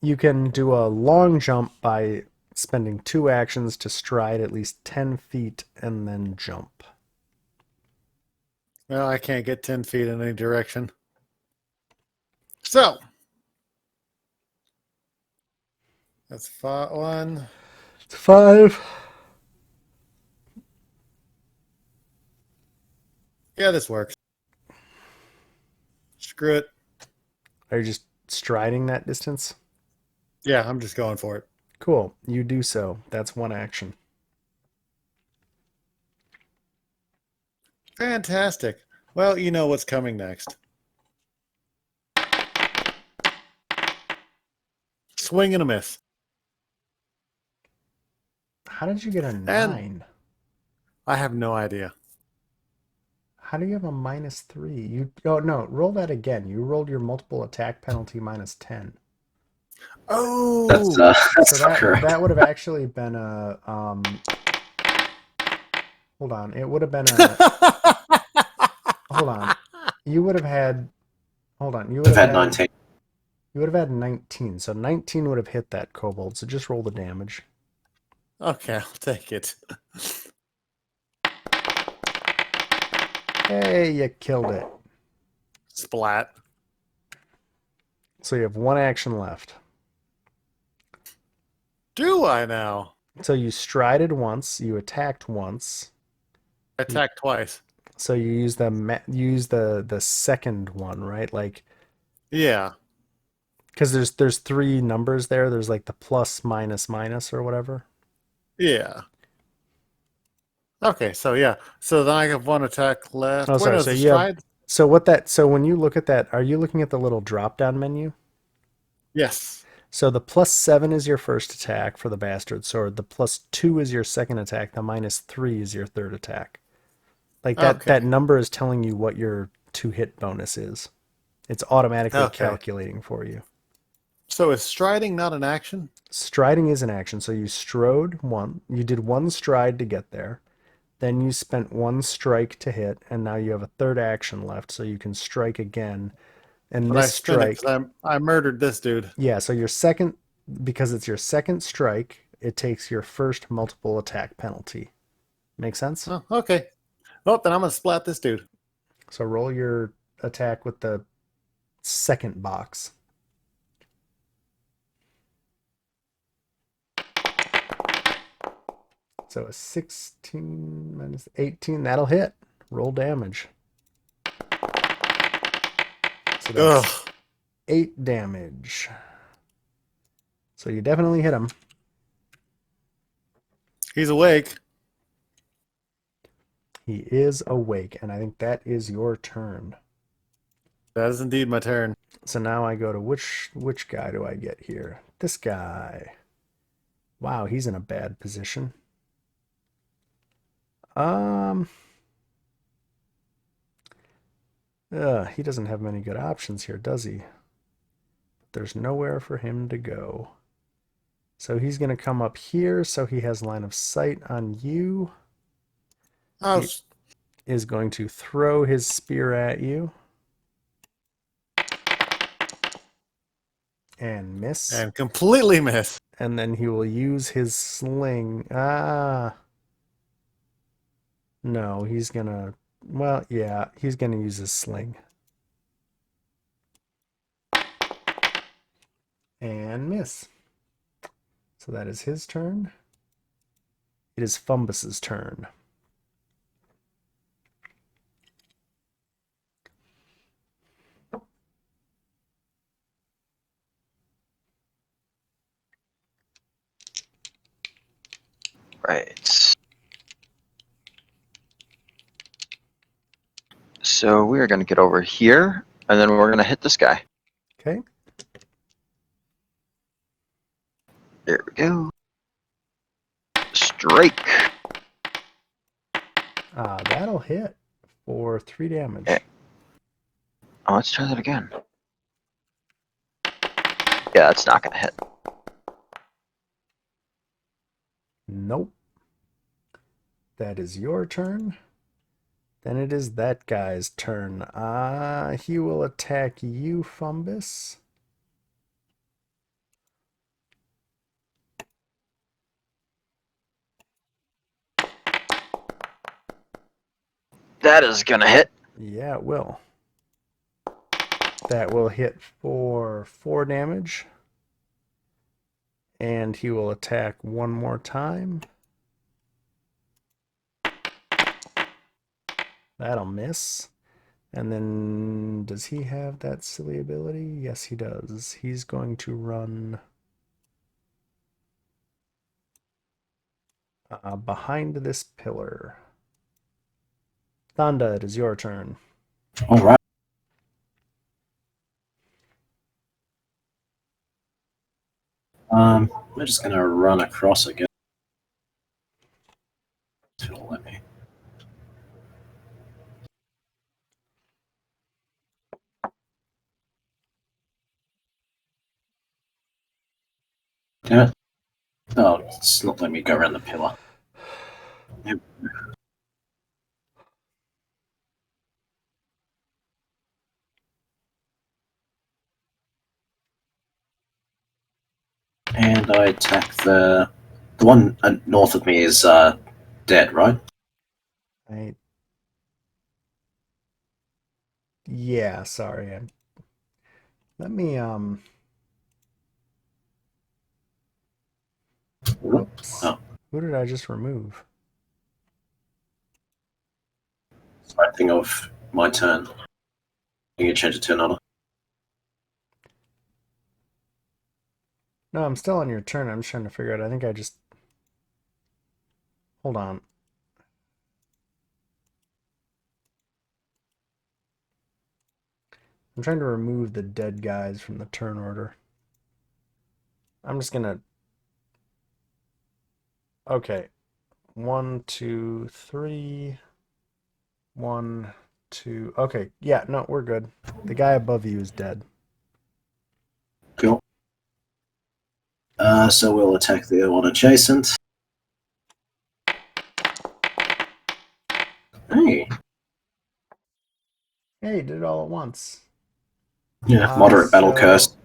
You can do a long jump by spending 2 actions to stride at least 10 feet and then jump. Well, I can't get 10 feet in any direction. So, that's 1. It's 5. Yeah, this works. Screw it. Are you just striding that distance? Yeah, I'm just going for it. Cool. You do so. That's 1 action. Fantastic. Well, you know what's coming next. Swing and a miss. How did you get a 9? I have no idea. How do you have a -3? Oh no, roll that again. You rolled your multiple attack penalty -10. Oh, That's So not correct. that would have actually been a hold on. It would have been a hold on. You would have had hold on. You would I've have had had 19. you would have had 19. So 19 would have hit that kobold. So just roll the damage. Okay, I'll take it. Hey, you killed it. Splat. So you have 1 action left. Do I now? So you strided once, you attacked once. I attacked twice. So you use the second one, right? Like Yeah. because there's 3 numbers there. There's like the plus, minus, minus, or whatever. Yeah. Okay, so yeah. So then I have 1 attack left. Oh, Wait, sorry. no, So the you have stride? so when you look at that, are you looking at the little drop down menu? Yes. So the +7 is your first attack for the bastard sword. The +2 is your second attack. The -3 is your third attack. Like that Okay. number is telling you what your 2-hit bonus is. It's automatically Okay. calculating for you. So is striding not an action? Striding is an action. So you strode one. You did 1 stride to get there. Then you spent 1 strike to hit, and now you have a third action left, so you can strike again. And But I this spin it strike, because I murdered this dude. yeah, so your second, because it's your second strike, it takes your first multiple attack penalty. Make sense? Oh, okay. Oh, then I'm gonna splat this dude. So roll your attack with the second box. So a 16 minus 18, that'll hit. Roll damage. So that's Ugh. 8 damage. So you definitely hit him. He's awake. He is awake, and I think that is your turn. That is indeed my turn. So now I go to which guy do I get here? This guy. Wow, he's in a bad position. He doesn't have many good options here, does he? There's nowhere for him to go. So he's going to come up here, so he has line of sight on you. Oh, He is going to throw his spear at you. And miss. and completely miss. And then he will use his sling. No, he's gonna. Well, yeah, he's gonna use his sling. And miss. So that is his turn. it is Fumbus's turn. Right. So we're going to get over here, and then we're going to hit this guy. Okay. There we go. Strike. That'll hit for 3 damage. Okay. Oh, let's try that again. Yeah, it's not going to hit. Nope. That is your turn. Then it is that guy's turn. He will attack you, Fumbus. That is going to hit. Yeah, it will. That will hit for 4 damage. And he will attack one more time. That'll miss. And then, does he have that silly ability? Yes, he does. He's going to run behind this pillar. Thanda, it is your turn. All right. We're just gonna run across again. It'll let me. Damn it. Oh, it's not letting me go around the pillar. Yep. And I attack the one north of me is dead, right? Yeah, sorry. Let me whoops. Oh. Who did I just remove? Right thing of my turn. You can change it to another. No, I'm still on your turn. I'm just trying to figure out. I think I just hold on. I'm trying to remove the dead guys from the turn order. I'm just gonna. Okay. 1, 2, 3. 1, 2. Okay. Yeah, no, we're good. The guy above you is dead. Cool. So we'll attack the one adjacent. Hey. Hey, did it all at once. Yeah, moderate battle So, curse.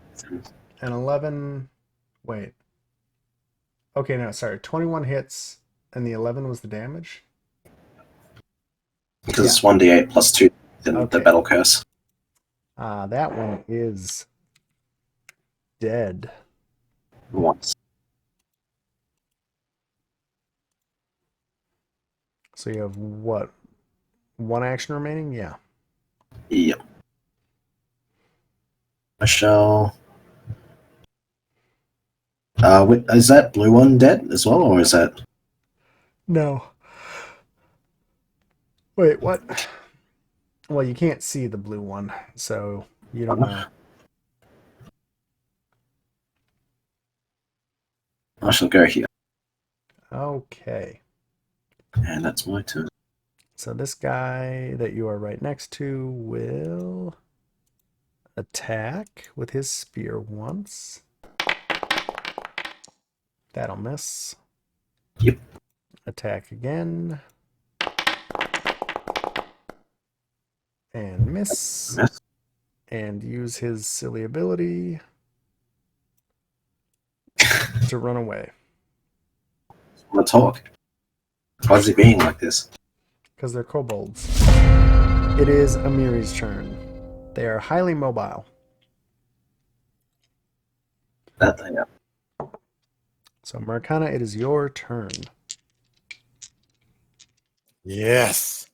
An 11. Wait. Okay, no, sorry. 21 hits, and the 11 was the damage? Because it's 1d8 plus 2 in Okay. the battle curse. That one is dead. Once. So you have what? 1 action remaining? Yeah. Yep. I shall. Is that blue one dead as well, or is that? No. Wait, what? Well, you can't see the blue one, so you don't know. I shall go here. Okay. And that's my turn. So this guy that you are right next to will attack with his spear once. That'll miss. Yep. Attack again. And miss. And use his silly ability to run away. I want to talk. Why is he being like this? Because they're kobolds. It is Amiri's turn. They are highly mobile. That thing up. So, Marcana, it is your turn. Yes.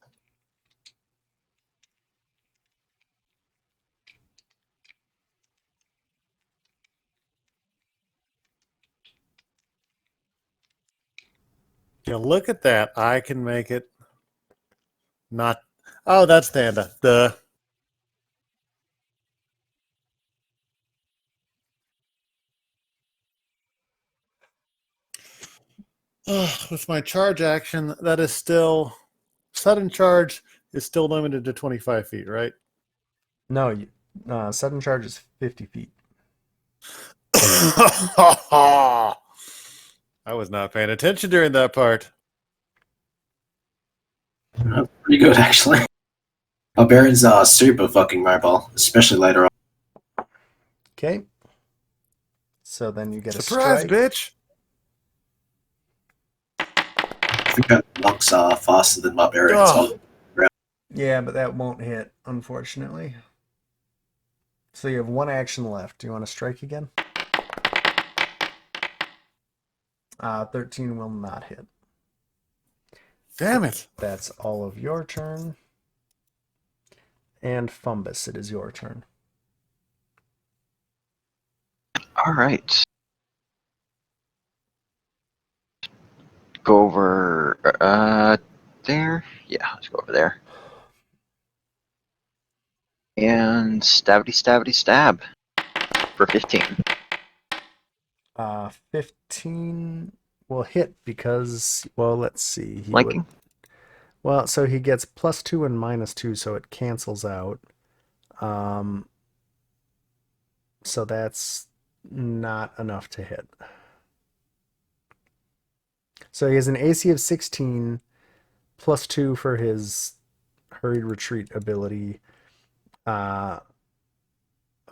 Yeah, look at that. I can make it not. Oh, that's Thanda. Duh. With my charge action, that is still. Sudden charge is still limited to 25 feet, right? No, sudden charge is 50 feet. I was not paying attention during that part. Pretty good, actually. Barbarians are super fucking mobile, especially later on. Okay. So then you get Surprise, a strike. bitch! I think that monks are faster than barbarians. Oh. Yeah, but that won't hit, unfortunately. So you have one action left. Do you want to strike again? 13 will not hit. Damn it. That's all of your turn. And Fumbus, it is your turn. All right. Go over there. Yeah, let's go over there. And stabby stab for 15. 15 will hit because, well, let's see. Flanking? Well, so he gets +2 and -2, so it cancels out. So that's not enough to hit. So he has an AC of 16, +2 for his hurried retreat ability. Oh,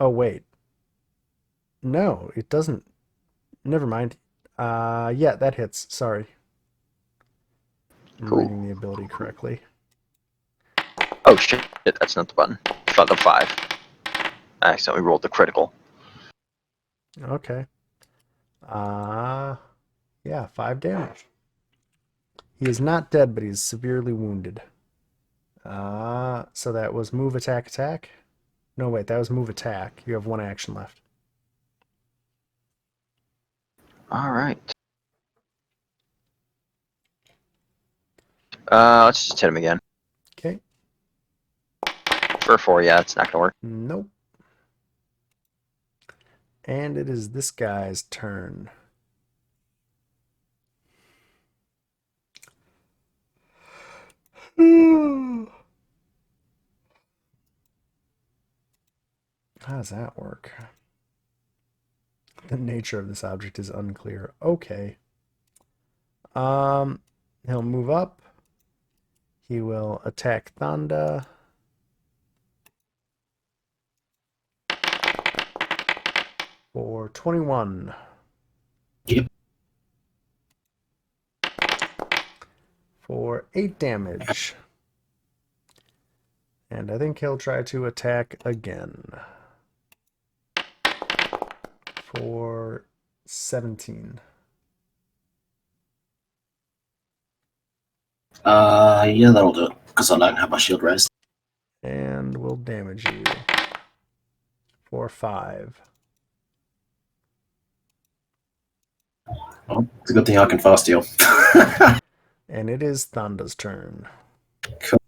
wait. No, it doesn't. Never mind. Yeah, that hits. Sorry. I'm Cool. reading the ability correctly. Oh shit, that's not the button. It's not the 5. I accidentally rolled the critical. Okay. Yeah, 5 damage. He is not dead, but he's severely wounded. So that was move, attack, attack. No, wait, that was move, attack. You have one action left. All right. Let's just hit him again. Okay. For 4, yeah, it's not gonna work. Nope. And it is this guy's turn. How does that work? The nature of this object is unclear. Okay. He'll move up. He will attack Thanda. For 21. Yep. For 8 damage. And I think he'll try to attack again. For 17. Yeah, that'll do it, because I don't have my shield raised. And will damage you. For 5. Well, it's a good thing I can fast heal. And it is Thanda's turn. Cool.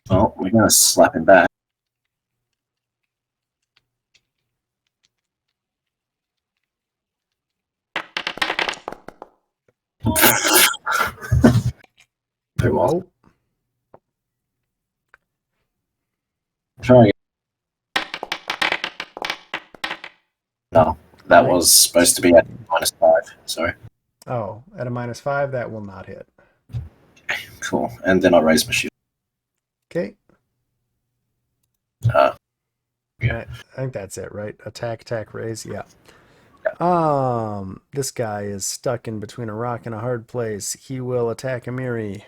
Well, we're gonna slap him back. Who was? Nope. Try again. No, that was supposed to be at -5. Sorry. Oh, at a -5, that will not hit. Cool. And then I raise my shield. Okay. Yeah. I think that's it, right? Attack, attack, raise. Yeah. This guy is stuck in between a rock and a hard place. He will attack Amiri.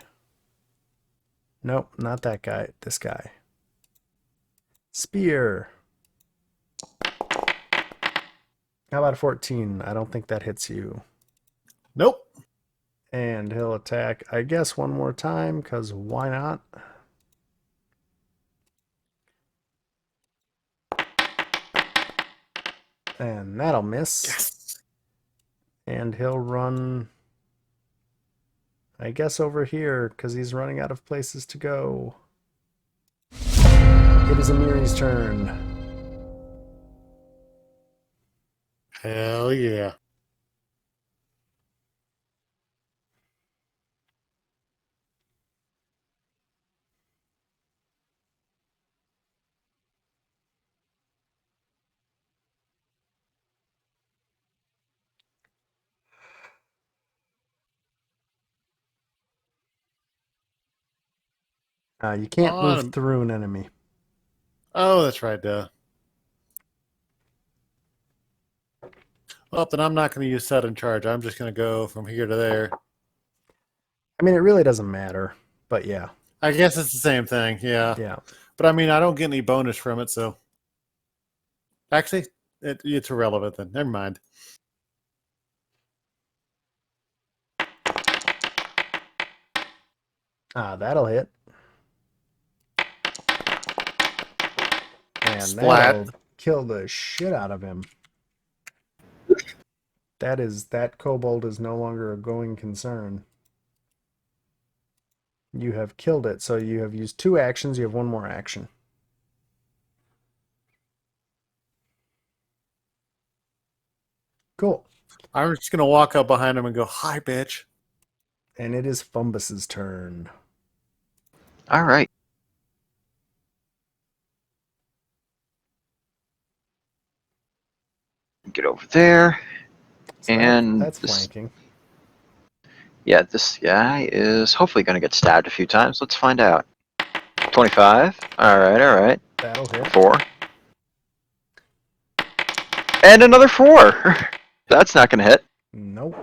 Nope, not that guy. This guy. Spear. How about 14? I don't think that hits you. Nope. And he'll attack, I guess, one more time, because why not? And that'll miss. Yes. And he'll run, I guess, over here, because he's running out of places to go. It is Amiri's turn. Hell yeah. You can't move On. through an enemy. Oh, that's right, duh. Well, then I'm not going to use sudden charge. I'm just going to go from here to there. I mean, it really doesn't matter, but yeah. I guess it's the same thing, yeah. Yeah. But I mean, I don't get any bonus from it, so. Actually, it's irrelevant then. Never mind. That'll hit. And Splat. that'll kill the shit out of him. That kobold is no longer a going concern. You have killed it, so you have used 2 actions. You have 1 more action. Cool. I'm just going to walk up behind him and go, hi, bitch. And it is Fumbus's turn. All right. Get over there. So And that's this, flanking. yeah, this guy is hopefully going to get stabbed a few times. Let's find out. 25. All right. That'll hit. 4. And another 4. That's not going to hit. Nope.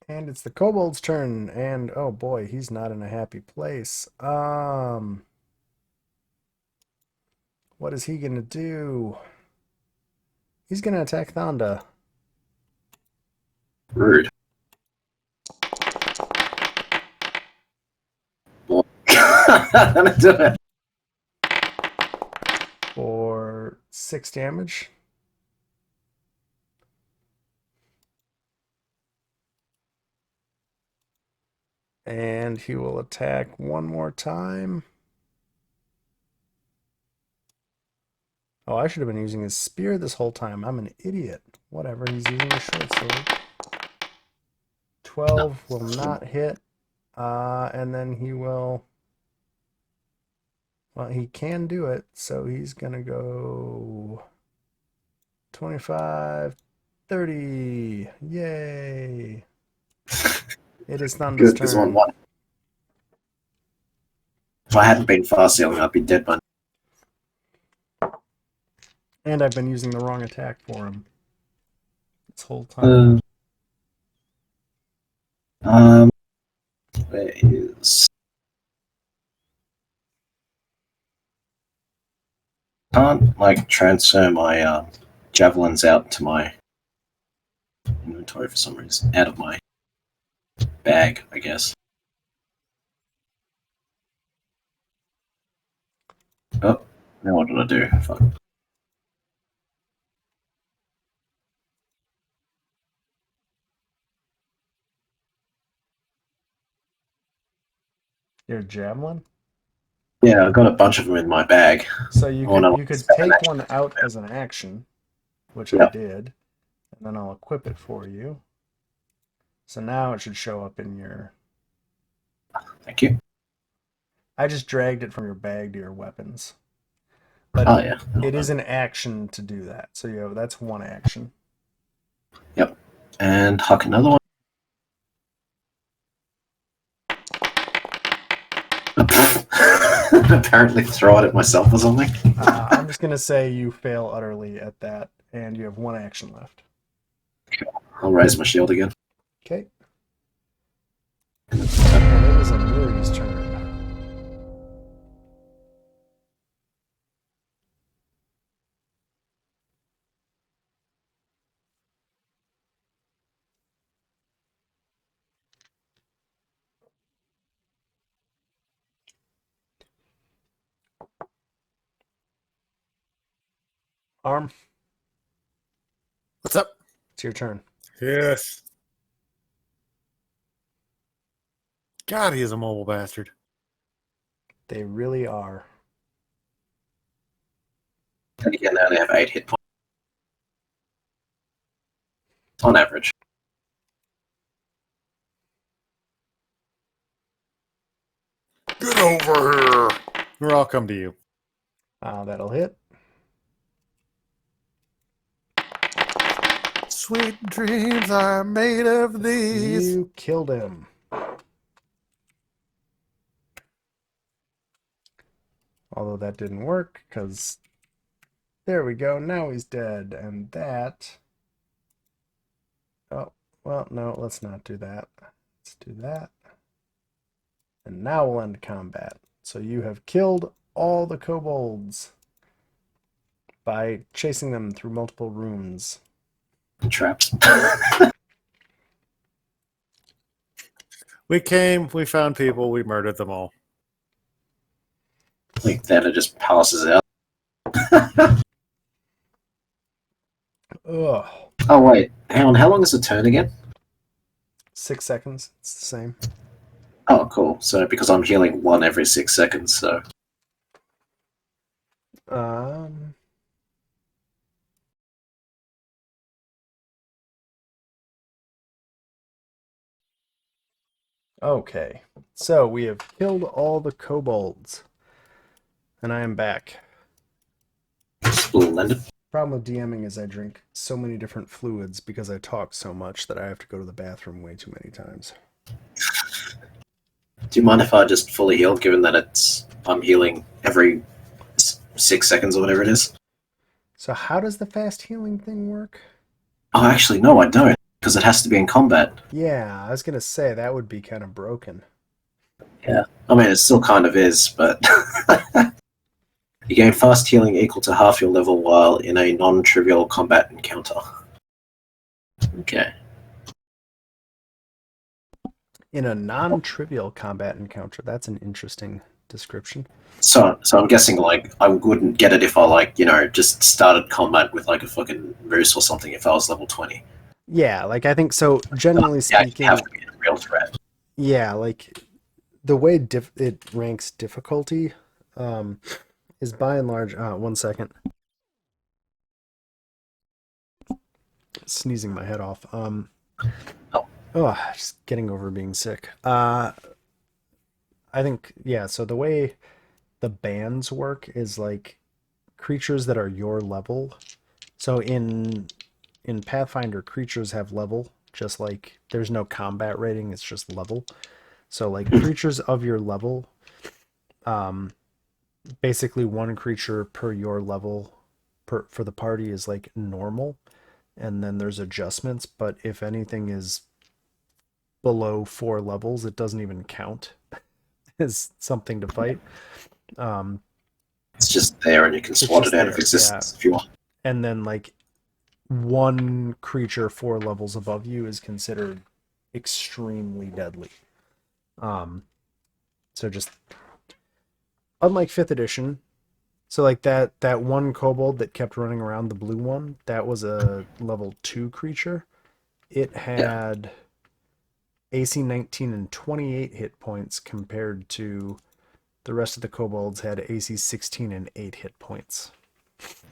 And it's the kobold's turn, and oh boy, he's not in a happy place. What is he gonna do? He's gonna attack Thonda. Rude. Do it. For 6 damage. And he will attack one more time. Oh, I should have been using his spear this whole time. I'm an idiot. Whatever, he's using a short sword. 12 will not hit. And then he will... Well, he can do it, so he's going to go 25, 30. Yay. It is Thunder's Good, this turn. one. If I hadn't been fast healing, I'd be dead by now. And I've been using the wrong attack for him this whole time. Where is... Can't, like, transfer my javelins out to my inventory for some reason. Out of my bag, I guess. Oh, now what did I do? Fuck. Your javelin? Yeah, I've got a bunch of them in my bag. So you could take one out as an action, which I did, and then I'll equip it for you. So now it should show up in your... Thank you. I just dragged it from your bag to your weapons. But Oh, yeah. it is an action to do that. So that's 1 action. Yep. And huck another one. Apparently throw it at myself or something. I'm just going to say you fail utterly at that, and you have 1 action left. I'll raise my shield again. Okay. And it is Amiri's turn. Arm, What's up? it's your turn. Yes. God, he is a mobile bastard. They really are. And again, they only have 8 hit points on average. Get over here. Or I'll come to you. That'll hit. Sweet dreams are made of these. You killed him. Although that didn't work, because there we go. Now he's dead. And that... Oh, well, no, let's not do that. Let's do that. And now we'll end combat. So you have killed all the kobolds by chasing them through multiple rooms. Traps. We came, we found people, we murdered them all. Like that, it just passes out. Ugh. Oh wait, hang on. How long is the turn again? 6 seconds. It's the same. Oh, cool. So because I'm healing 1 every 6 seconds, so Okay. So we have killed all the kobolds. And I am back. splendid. Problem with DMing is I drink so many different fluids because I talk so much that I have to go to the bathroom way too many times. Do you mind if I just fully heal, given that I'm healing every 6 seconds or whatever it is? So how does the fast healing thing work? Oh, actually, no, I don't, because it has to be in combat. Yeah, I was going to say that would be kind of broken. Yeah, I mean, it still kind of is, but you gain fast healing equal to half your level while in a non-trivial combat encounter. Okay. In a non-trivial combat encounter, that's an interesting description. So I'm guessing, like, I wouldn't get it if I, like, just started combat with, like, a fucking moose or something if I was level 20. Yeah, like I think so. Generally speaking, you have to be a real threat. yeah, like the way it ranks difficulty is by and large. 1 second, sneezing my head off. Just getting over being sick. I think so the way the bands work is like creatures that are your level. So in Pathfinder, creatures have level, just like there's no combat rating, it's just level. So like creatures of your level, basically one creature per your level for the party is like normal, and then there's adjustments, but if anything is below 4 levels, it doesn't even count as something to fight. It's just there, and you can swat it out of existence if you want. And then like one creature 4 levels above you is considered extremely deadly. So just unlike 5th edition, so like that one kobold that kept running around, the blue one, that was a level 2 creature. It had AC 19 and 28 hit points compared to the rest of the kobolds had AC 16 and 8 hit points.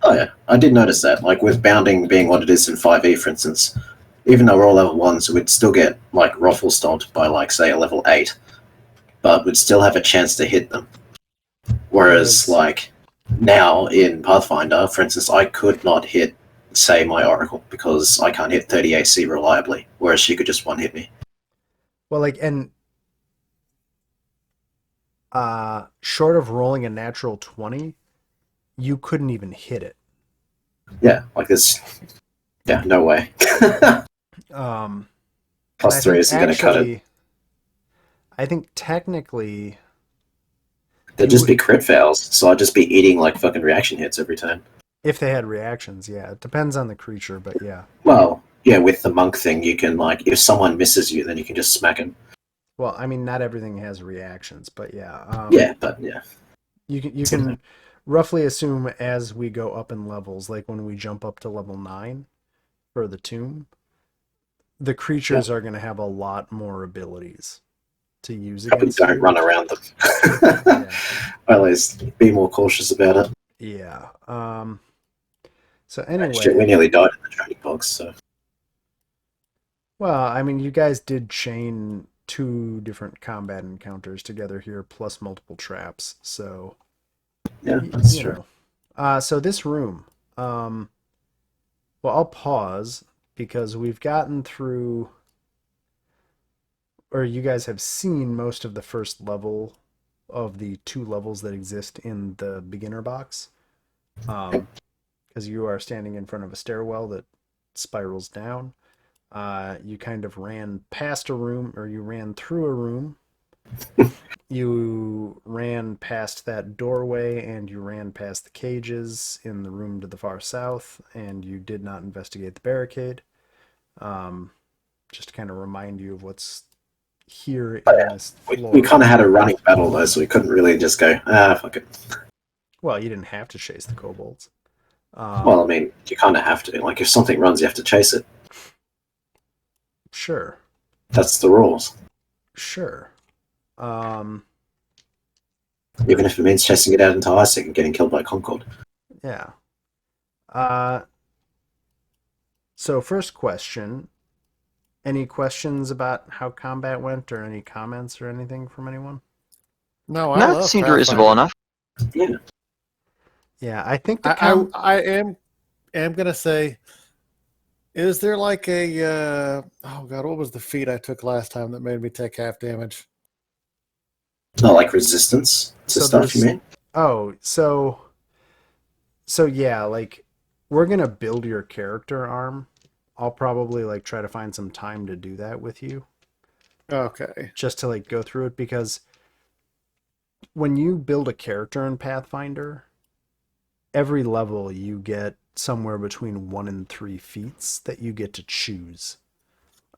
Oh yeah, I did notice that. Like with bounding being what it is in 5e, for instance, even though we're all level 1s, we'd still get like ruffle stomped by like say a level 8, but we'd still have a chance to hit them. Whereas like now in Pathfinder, for instance, I could not hit say my Oracle because I can't hit 30 AC reliably, whereas she could just one hit me. Well, like, and short of rolling a natural 20, you couldn't even hit it. Yeah, like this. Yeah, no way. Plus 3 isn't going to cut it. I think technically They'd just be crit fails, so I'd just be eating like fucking reaction hits every time. If they had reactions, yeah. It depends on the creature, but yeah. Well, yeah, with the monk thing, you can like, if someone misses you, then you can just smack him. Well, I mean, not everything has reactions, but yeah. Yeah, but yeah. You can roughly assume as we go up in levels, like when we jump up to level 9 for the tomb, the creatures are going to have a lot more abilities to use Probably against don't you. run around them. Yeah. Or at least be more cautious about it. Yeah. So Shit, we anyway, nearly died in the training box, so well, I mean, you guys did chain 2 different combat encounters together here, plus multiple traps. So, yeah, that's you true. know. So this room. Um, well, I'll pause because we've gotten through, or you guys have seen most of the first level of the 2 levels that exist in the beginner box. Because you are standing in front of a stairwell that spirals down. You kind of ran past a room, or you ran through a room. You ran past that doorway, and you ran past the cages in the room to the far south, and you did not investigate the barricade. Um, just to kind of remind you of what's here in this We floor. kind of had a running battle though, so we couldn't really just go, fuck it. Well, you didn't have to chase the kobolds. Well, I mean, you kind of have to. Like, if something runs, you have to chase it. Sure, That's the rules. sure. Um, Even if it means chasing it out into Isaac and getting killed by Concord. yeah. Uh, so first question, any questions about how combat went, or any comments or anything from anyone? No, I No, it love seemed reasonable Pathfinder. enough. Yeah. Yeah, I think the I am gonna say, is there like a oh god, what was the feat I took last time that made me take half damage? Not like resistance to so stuff, you there's mean? oh so yeah, like we're gonna build your character arm. I'll probably like try to find some time to do that with you, Okay. just to like go through it, because when you build a character in Pathfinder, every level you get somewhere between 1 and 3 feats that you get to choose.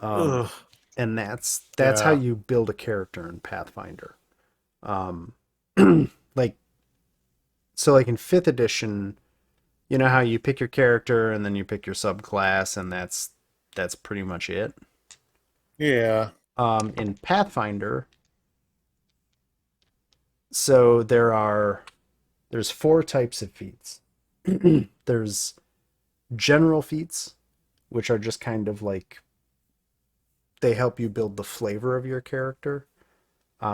Um, Ugh. and that's how Yeah. you build a character in Pathfinder. Um, like so, like in 5th edition, you know how you pick your character and then you pick your subclass, and that's pretty much it. Yeah. In Pathfinder, so there's 4 types of feats. There's general feats, which are just kind of like they help you build the flavor of your character.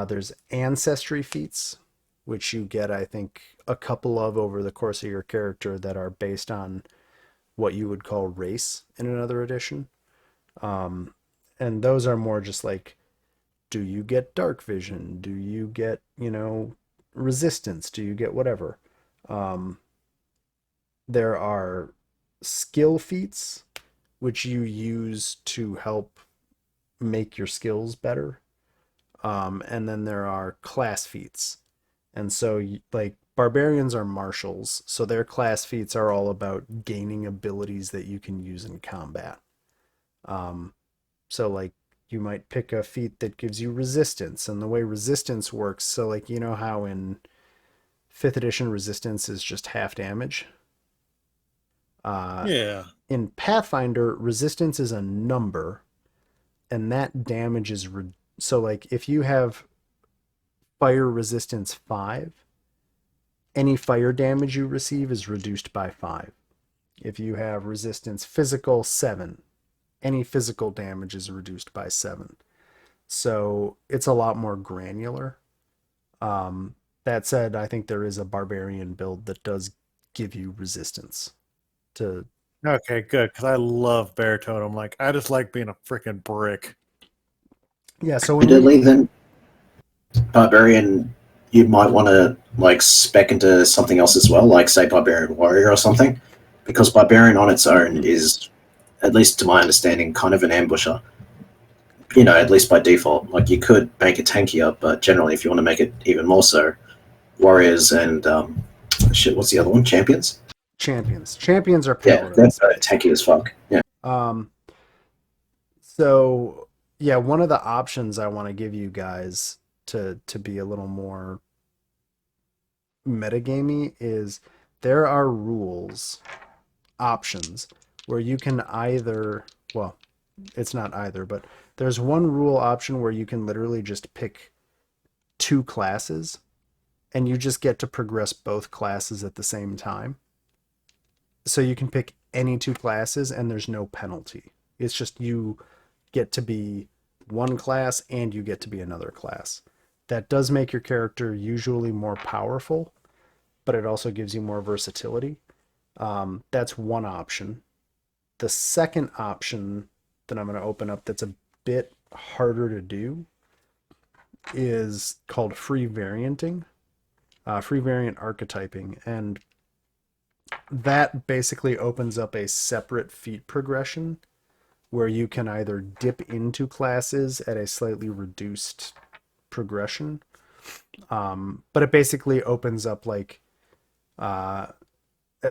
There's ancestry feats, which you get, I think, a couple of over the course of your character that are based on what you would call race in another edition. Um, and those are more just like, do you get dark vision? Do you get, resistance? Do you get whatever? Um, there are skill feats, which you use to help make your skills better. And then there are class feats. And so, like, barbarians are martials, so their class feats are all about gaining abilities that you can use in combat. Um, so, like, you might pick a feat that gives you resistance, and the way resistance works, so, like, you know how in 5th edition resistance is just half damage? Uh, Yeah. in Pathfinder, resistance is a number, and that damage is. So, like, if you have fire resistance 5, any fire damage you receive is reduced by 5. If you have resistance physical 7, any physical damage is reduced by 7. So it's a lot more granular. That said, I think there is a barbarian build that does give you resistance to. Okay, good. Because I love Bear Totem. Like, I just like being a freaking brick. Yeah, so when we. Admittedly, then Barbarian, you might want to like spec into something else as well, like say Barbarian Warrior or something, because Barbarian on its own is, at least to my understanding, kind of an ambusher. You know, at least by default. Like you could make it tankier, but generally, if you want to make it even more so, Warriors and shit, what's the other one? Champions. Champions are Yeah, they're paladins. tanky as fuck. Yeah. Um, so yeah, one of the options I want to give you guys to be a little more metagamey is there are rules, options, where you can either, well, it's not either, but there's one rule option where you can literally just pick two classes and you just get to progress both classes at the same time. So you can pick any two classes and there's no penalty. It's just you get to be one class and you get to be another class. That does make your character usually more powerful, but it also gives you more versatility. That's one option. The second option that I'm going to open up that's a bit harder to do is called free varianting, free variant archetyping. And that basically opens up a separate feat progression where you can either dip into classes at a slightly reduced progression. But it basically opens up like at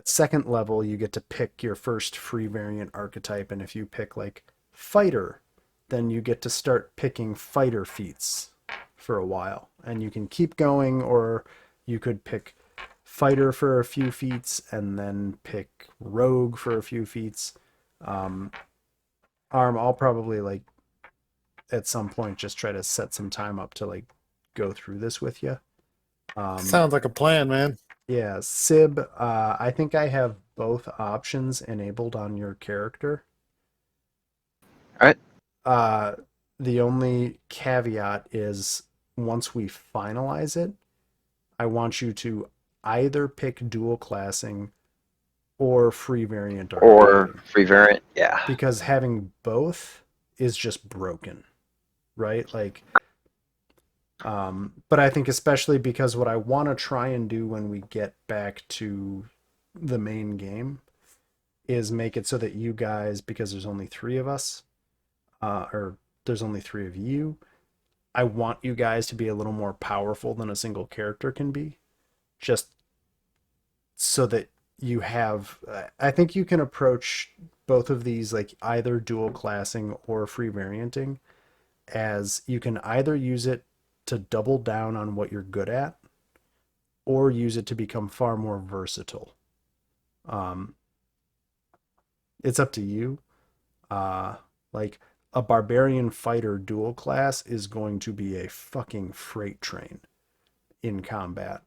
second level, you get to pick your first free variant archetype. And if you pick like fighter, then you get to start picking fighter feats for a while. And you can keep going, or you could pick fighter for a few feats and then pick rogue for a few feats. I'll probably like at some point just try to set some time up to like go through this with you. Sounds like a plan, man. Yeah, Sib, I think I have both options enabled on your character. All right. The only caveat is once we finalize it, I want you to either pick dual classing or free variant Or archetyping. free variant. Yeah. Because having both is just broken, right? Like, but I think especially because what I want to try and do when we get back to the main game is make it so that you guys, because there's only three of us, or there's only three of you, I want you guys to be a little more powerful than a single character can be, just so that you have. I think you can approach both of these like either dual classing or free varianting, as you can either use it to double down on what you're good at, or use it to become far more versatile. It's up to you. Like a barbarian fighter dual class is going to be a fucking freight train in combat.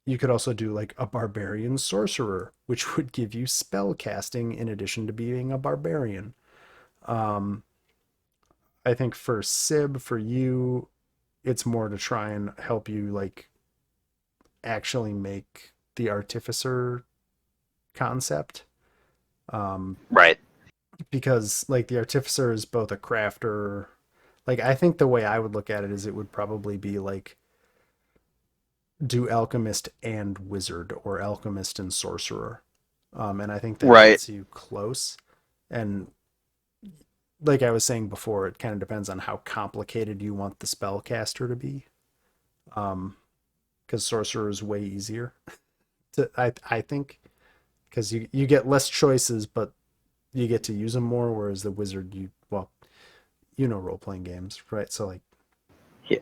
You could also do like a barbarian sorcerer, which would give you spell casting in addition to being a barbarian. I think for Sib, for you, it's more to try and help you like actually make the artificer concept. Right. Because like the artificer is both a crafter. Like I think the way I would look at it is it would probably be like do alchemist and wizard, or alchemist and sorcerer. And I think that Right. gets you close. And like I was saying before, it kind of depends on how complicated you want the spellcaster to be. Because sorcerer is way easier I think, because you get less choices, but you get to use them more. Whereas the wizard, role playing games, right? So like, Yeah.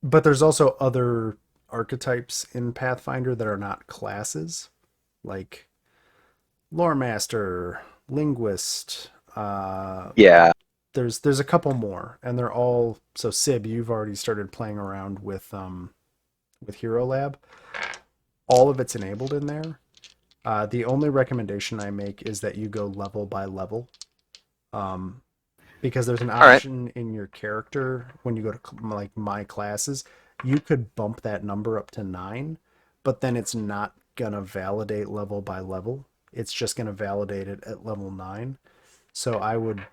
But there's also other archetypes in Pathfinder that are not classes, like lore master, linguist. Yeah. There's a couple more, and they're all so. Sib, you've already started playing around with Hero Lab. All of it's enabled in there. The only recommendation I make is that you go level by level, because there's an option in your character when you go to like my classes, you could bump that number up to 9, but then it's not gonna validate level by level. It's just gonna validate it at level 9. So I would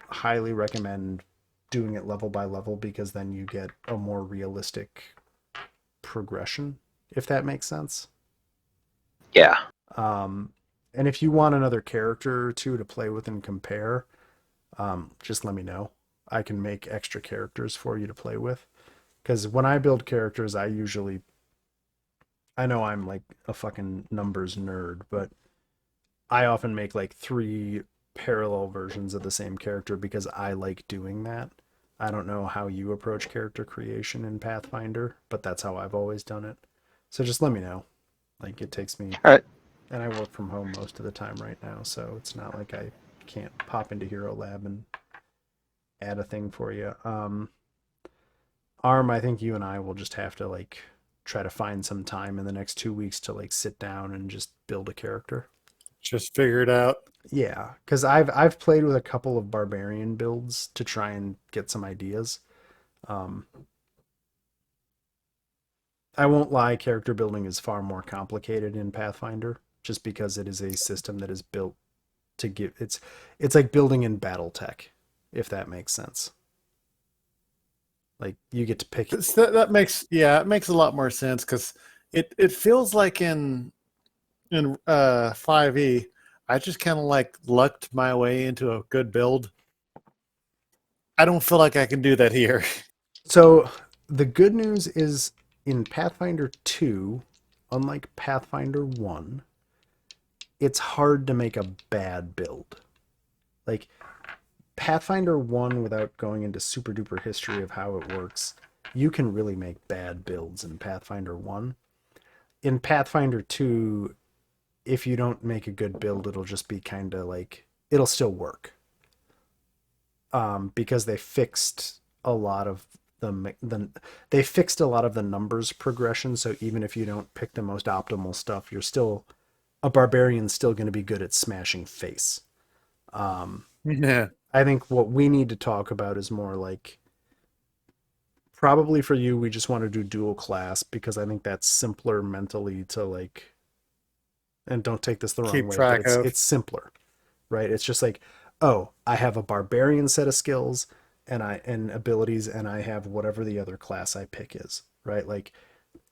highly recommend doing it level by level, because then you get a more realistic progression, if that makes sense. Yeah. And if you want another character or two to play with and compare, just let me know. I can make extra characters for you to play with. Because when I build characters, I know I'm like a fucking numbers nerd, but I often make like 3 parallel versions of the same character because I like doing that. I don't know how you approach character creation in Pathfinder, but that's how I've always done it. So just let me know. Like it takes me, All right. and I work from home most of the time right now, so it's not like I can't pop into Hero Lab and add a thing for you. Arm, I think you and I will just have to like try to find some time in the next 2 weeks to like sit down and just build a character. Just figure it out. Yeah, because I've played with a couple of barbarian builds to try and get some ideas. Um, I won't lie, character building is far more complicated in Pathfinder, just because it is a system that is built to give it's like building in BattleTech, if that makes sense. Like you get to pick. That makes it makes a lot more sense because it feels like in 5e, I just kind of like lucked my way into a good build. I don't feel like I can do that here. So the good news is in Pathfinder 2, unlike Pathfinder 1, it's hard to make a bad build. Like Pathfinder 1, without going into super duper history of how it works, you can really make bad builds in Pathfinder 1. In Pathfinder 2, if you don't make a good build, it'll just be kind of like, it'll still work. Because they fixed a lot of they fixed a lot of the numbers progression, so even if you don't pick the most optimal stuff, you're still a barbarian's still going to be good at smashing face. Yeah. I think what we need to talk about is more like, probably for you, we just want to do dual class because I think that's simpler mentally to like, and don't take this the wrong Keep way, but track of. it's simpler, right? It's just like, oh, I have a barbarian set of skills and abilities, and I have whatever the other class I pick is, right? Like,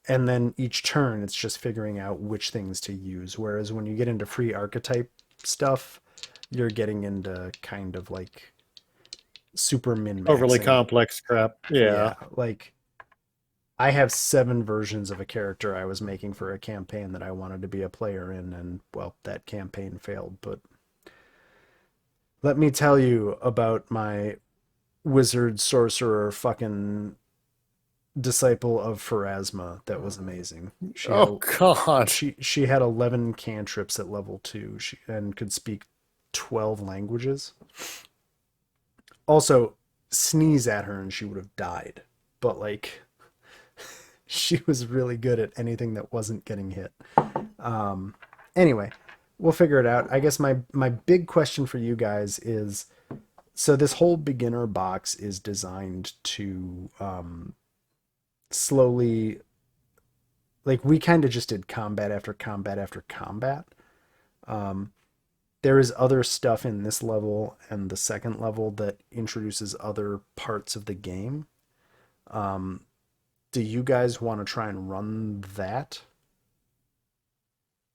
and then each turn it's just figuring out which things to use. Whereas when you get into free archetype stuff, you're getting into kind of like super min maxing. Overly complex crap. Yeah. Like I have 7 versions of a character I was making for a campaign that I wanted to be a player in, and well, that campaign failed. But let me tell you about my wizard sorcerer fucking disciple of Pharasma that was amazing. Oh God. She had 11 cantrips at level 2 and could speak 12 languages. Also, sneeze at her and she would have died. But like she was really good at anything that wasn't getting hit. Anyway, we'll figure it out. I guess my big question for you guys is, so this whole beginner box is designed to slowly, like we kind of just did combat after combat after combat. There is other stuff in this level and the second level that introduces other parts of the game. Do you guys want to try and run that?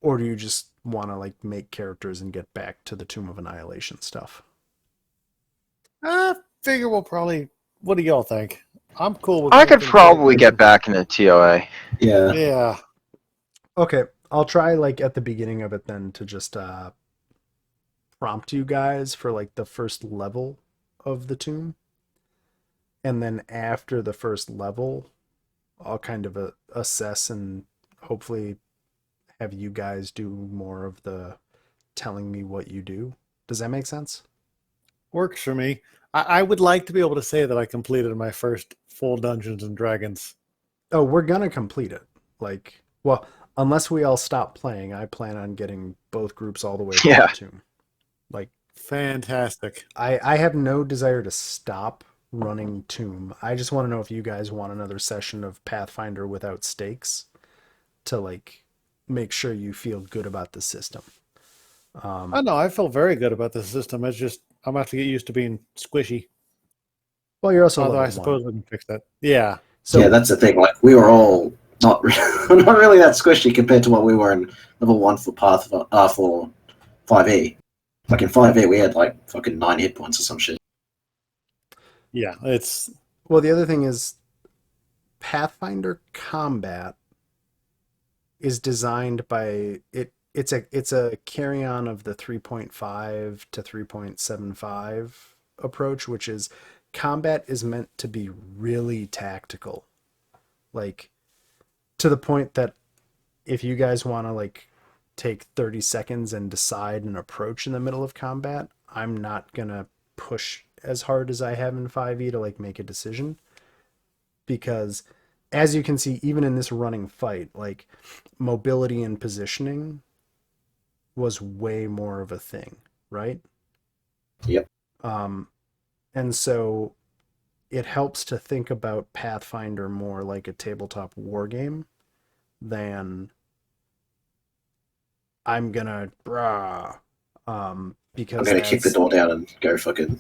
Or do you just want to like make characters and get back to the Tomb of Annihilation stuff? I figure we'll probably. What do y'all think? I'm cool with. I could making probably characters. get back into TOA. Yeah. Yeah. Okay, I'll try like at the beginning of it then to just prompt you guys for like the first level of the tomb. And then after the first level, I'll kind of assess and hopefully have you guys do more of the telling me what you do. Does that make sense? Works for me. I would like to be able to say that I completed my first full Dungeons and Dragons. Oh, we're gonna complete it. Like, well, unless we all stop playing, I plan on getting both groups all the way to Yeah. the tomb. Like, Fantastic. I have no desire to stop running Tomb. I just want to know if you guys want another session of Pathfinder without stakes to like make sure you feel good about the system. I know. I feel very good about the system. It's just I'm gonna have to get used to being squishy. Well, you're also Although level I suppose 1. we can fix that. Yeah. So Yeah, that's the thing. Like we were all not not really that squishy compared to what we were in level 1 for for 5e. Like in 5e, we had like fucking 9 hit points or some shit. Yeah. It's well, the other thing is Pathfinder combat is designed by it. It's a carry on of the 3.5 to 3.75 approach, which is combat is meant to be really tactical, like to the point that if you guys want to like take 30 seconds and decide an approach in the middle of combat, I'm not gonna push as hard as I have in 5e to like make a decision, because as you can see, even in this running fight, like mobility and positioning was way more of a thing, right? Yep. And so it helps to think about Pathfinder more like a tabletop war game than I'm gonna brah, I'm because gonna kick the door down and go fucking.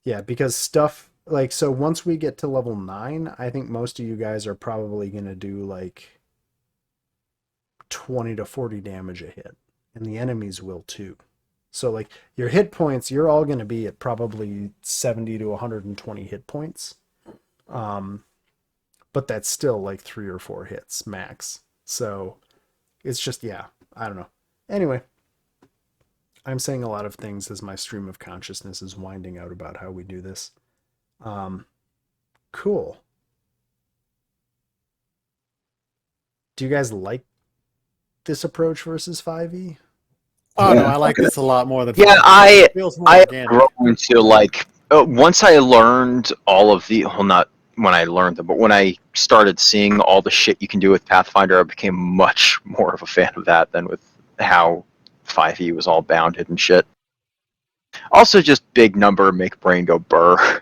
yeah, because stuff like, so once we get to level 9, I think most of you guys are probably gonna do like 20 to 40 damage a hit, and the enemies will too. So like your hit points, you're all going to be at probably 70 to 120 hit points. But that's still like 3 or 4 hits max. So it's just, yeah, I don't know. Anyway, I'm saying a lot of things as my stream of consciousness is winding out about how we do this. Cool. Do you guys like this approach versus 5e? Oh no, Yeah, I like okay. this a lot more than. Yeah, Foundry. It feels more I organic. grown to like once I learned all of the well, not when I learned them, but when I started seeing all the shit you can do with Pathfinder, I became much more of a fan of that than with how 5e was all bounded and shit. Also, just big number make brain go burr.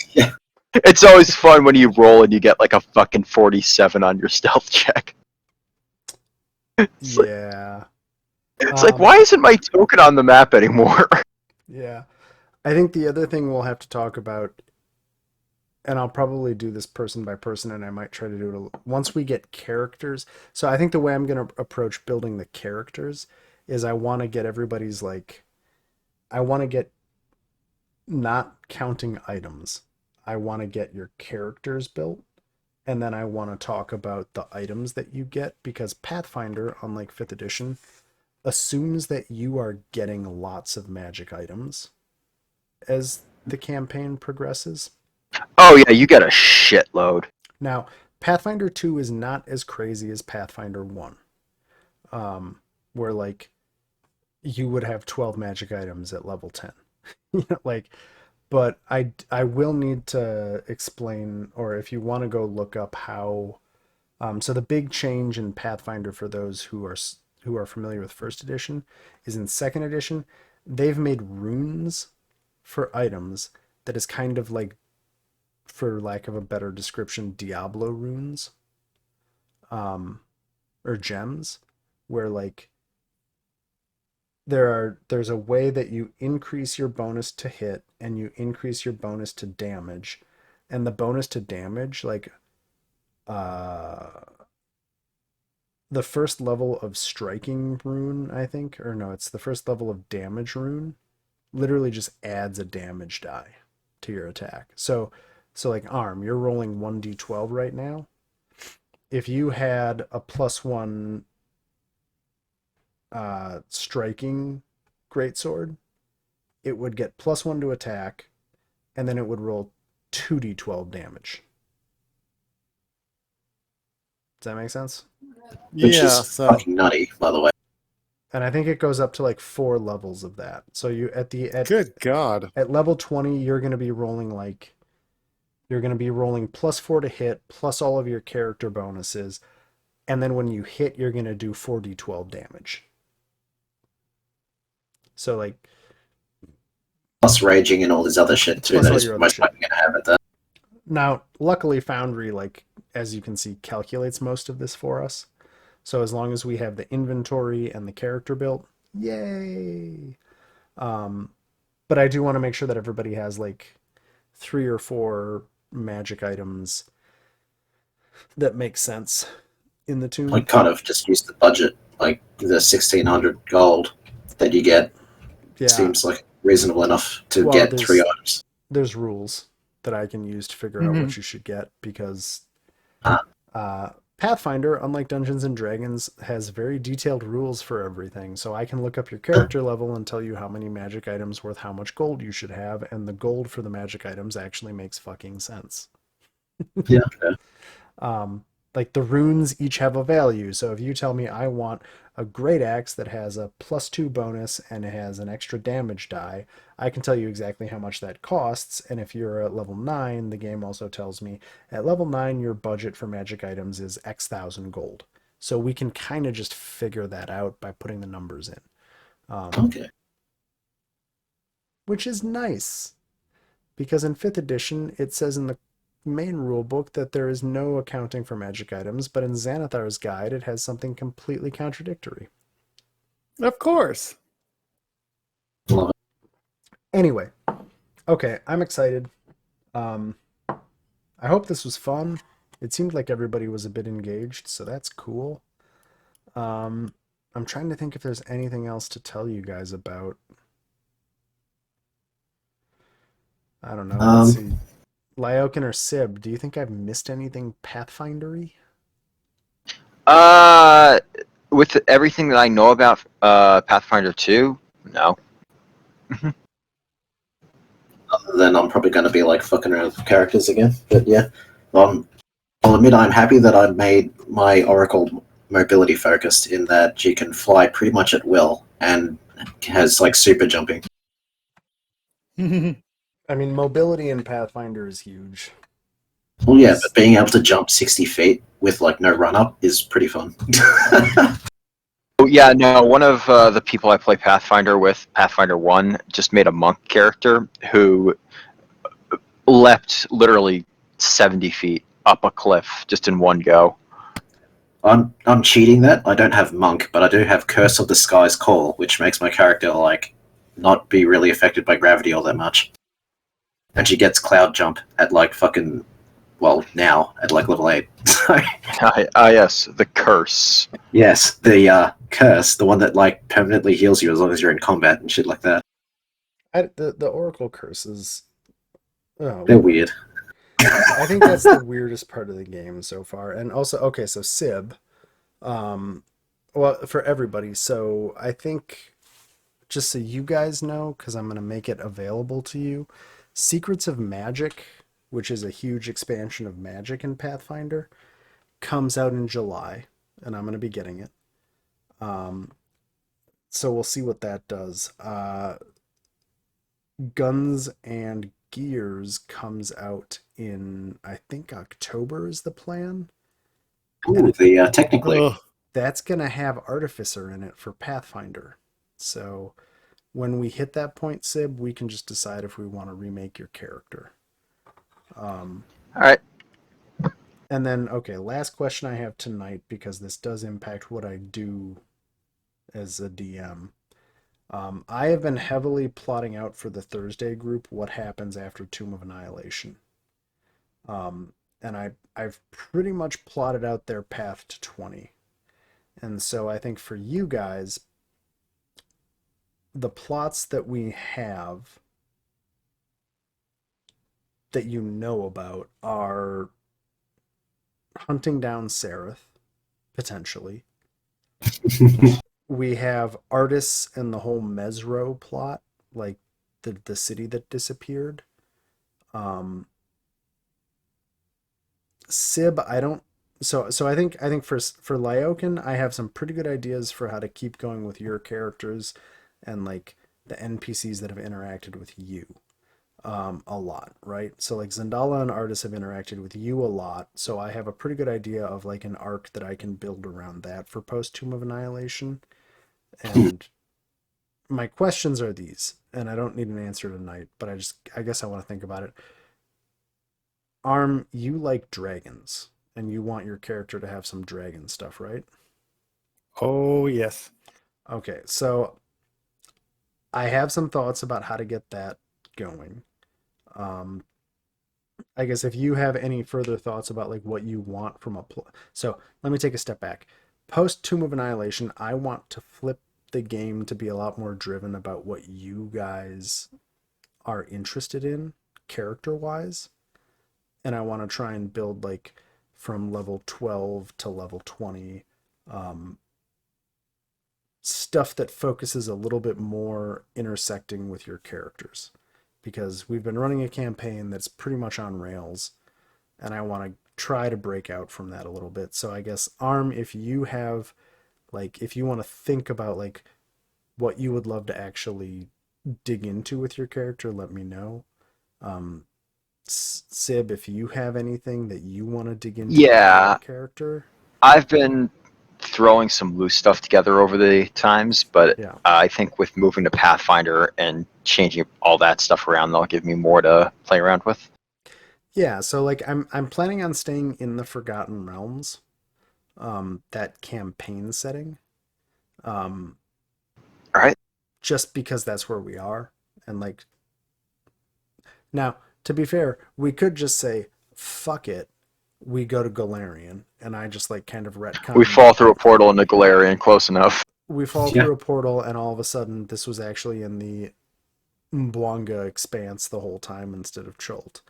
Yeah. It's always fun when you roll and you get like a fucking 47 on your stealth check. It's like, Yeah. it's like, why isn't my token on the map anymore? Yeah. I think the other thing we'll have to talk about, and I'll probably do this person by person, and I might try to do it once we get characters. So I think the way I'm going to approach building the characters is I want to get everybody's like, I want to get not counting items. I want to get your characters built, and then I want to talk about the items that you get, because Pathfinder, unlike 5th edition, assumes that you are getting lots of magic items as the campaign progresses. Oh yeah, you get a shitload. Now, Pathfinder 2 is not as crazy as Pathfinder 1, where like you would have 12 magic items at level 10. Like, but I will need to explain, or if you want to go look up how. So the big change in Pathfinder for those who are familiar with 1st edition is in 2nd edition they've made runes for items that is kind of like, for lack of a better description, Diablo runes, or gems, where like there's a way that you increase your bonus to hit and you increase your bonus to damage, and the bonus to damage, like the first level of striking rune, I think, or no, it's the first level of damage rune, literally just adds a damage die to your attack. So like arm, you're rolling 1d12 right now. If you had a +1 striking greatsword, it would get +1 to attack, and then it would roll 2d12 damage. Does that make sense? Which Yeah, is so fucking nutty, by the way. And I think it goes up to like 4 levels of that. So you good God. at level 20, you're going to be rolling +4 to hit, plus all of your character bonuses, and then when you hit, you're going to do 4d12 damage. So like, Plus raging and all this other shit too. Plus That all is your other most shit. likely going to have it there. now luckily Foundry, like as you can see, calculates most of this for us. So as long as we have the inventory and the character built, yay. But I do want to make sure that everybody has like 3 or 4 magic items that make sense in the tune. Like, kind of just use the budget, like the 1,600 gold that you get. Yeah. Seems like reasonable enough to Well, get 3 items. There's rules that I can use to figure out what you should get, because Pathfinder, unlike Dungeons and Dragons, has very detailed rules for everything. So I can look up your character level and tell you how many magic items worth how much gold you should have, and the gold for the magic items actually makes fucking sense. Yeah. Um, like the runes each have a value. So if you tell me I want a great axe that has a +2 bonus and it has an extra damage die, I can tell you exactly how much that costs. And if you're at level 9, the game also tells me at level 9 your budget for magic items is X thousand gold. So we can kind of just figure that out by putting the numbers in, Okay. which is nice. Because in 5th edition, it says in the main rulebook that there is no accounting for magic items, but in Xanathar's guide, it has something completely contradictory. Of course. Love it. Anyway, okay, I'm excited. I hope this was fun. It seemed like everybody was a bit engaged, so that's cool. I'm trying to think if there's anything else to tell you guys about. I don't know. Let's see. Lyokin or Sib, do you think I've missed anything Pathfindery? With everything that I know about Pathfinder 2, no. Other than I'm probably going to be like fucking around with characters again. But yeah, I'll admit I'm happy that I made my Oracle mobility focused in that she can fly pretty much at will and has like super jumping. I mean, mobility in Pathfinder is huge. Well, yeah, but being able to jump 60 feet with like no run up is pretty fun. Oh, yeah, no, one of the people I play Pathfinder with, Pathfinder 1, just made a monk character who leapt literally 70 feet up a cliff just in one go. I'm cheating that. I don't have monk, but I do have Curse of the Sky's Call, which makes my character like not be really affected by gravity all that much. And she gets cloud jump at like fucking now at like level 8. Yes, the curse. Yes, the curse, the one that like permanently heals you as long as you're in combat and shit like that. The Oracle curses. Oh, They're weird. I think that's the weirdest part of the game so far. And also, okay, so Sib, well, for everybody. So I think, just so you guys know, because I'm going to make it available to you, Secrets of Magic, which is a huge expansion of Magic in Pathfinder, comes out in July, and I'm going to be getting it. So we'll see what that does. Guns and Gears comes out in, I think, October is the plan. Ooh, technically. That's going to have Artificer in it for Pathfinder. So when we hit that point, Sib, we can just decide if we want to remake your character. All right. And then, okay, last question I have tonight, because this does impact what I do as a DM. I have been heavily plotting out for the Thursday group what happens after Tomb of Annihilation. And I've pretty much plotted out their path to 20. And so I think for you guys, the plots that we have that you know about are hunting down Seraph, potentially. We have Artists and the whole Mesro plot, like the city that disappeared. Sib, I don't. So I think for Lyokin, I have some pretty good ideas for how to keep going with your characters and like the NPCs that have interacted with you. A lot, right? So like Zendala and Artists have interacted with you a lot, so I have a pretty good idea of like an arc that I can build around that for post Tomb of Annihilation. And my questions are these, and I don't need an answer tonight, but I guess I want to think about it. Arm, you like dragons, and you want your character to have some dragon stuff, right? Oh, yes. Okay, so I have some thoughts about how to get that going. I guess if you have any further thoughts about like what you want from so let me take a step back. Post Tomb of Annihilation, I want to flip the game to be a lot more driven about what you guys are interested in character wise, and I want to try and build like from level 12 to level 20. Stuff that focuses a little bit more intersecting with your characters, because we've been running a campaign that's pretty much on rails, and I want to try to break out from that a little bit. So I guess Arm, if you have if you want to think about what you would love to actually dig into with your character, let me know. Sib, if you have anything that you want to dig into with your character. I've been throwing some loose stuff together over the times, but Yeah. I think with moving to Pathfinder and changing all that stuff around, they'll give me more to play around with. Yeah, so I'm planning on staying in the Forgotten Realms, that campaign setting. All right. Just because that's where we are, and now, to be fair, we could just say fuck it, we go to Golarion, and I just kind of retcon. We fall through a portal into Golarion, close enough. We fall through a portal, and all of a sudden, this was actually in the Mbwanga expanse the whole time instead of Chult.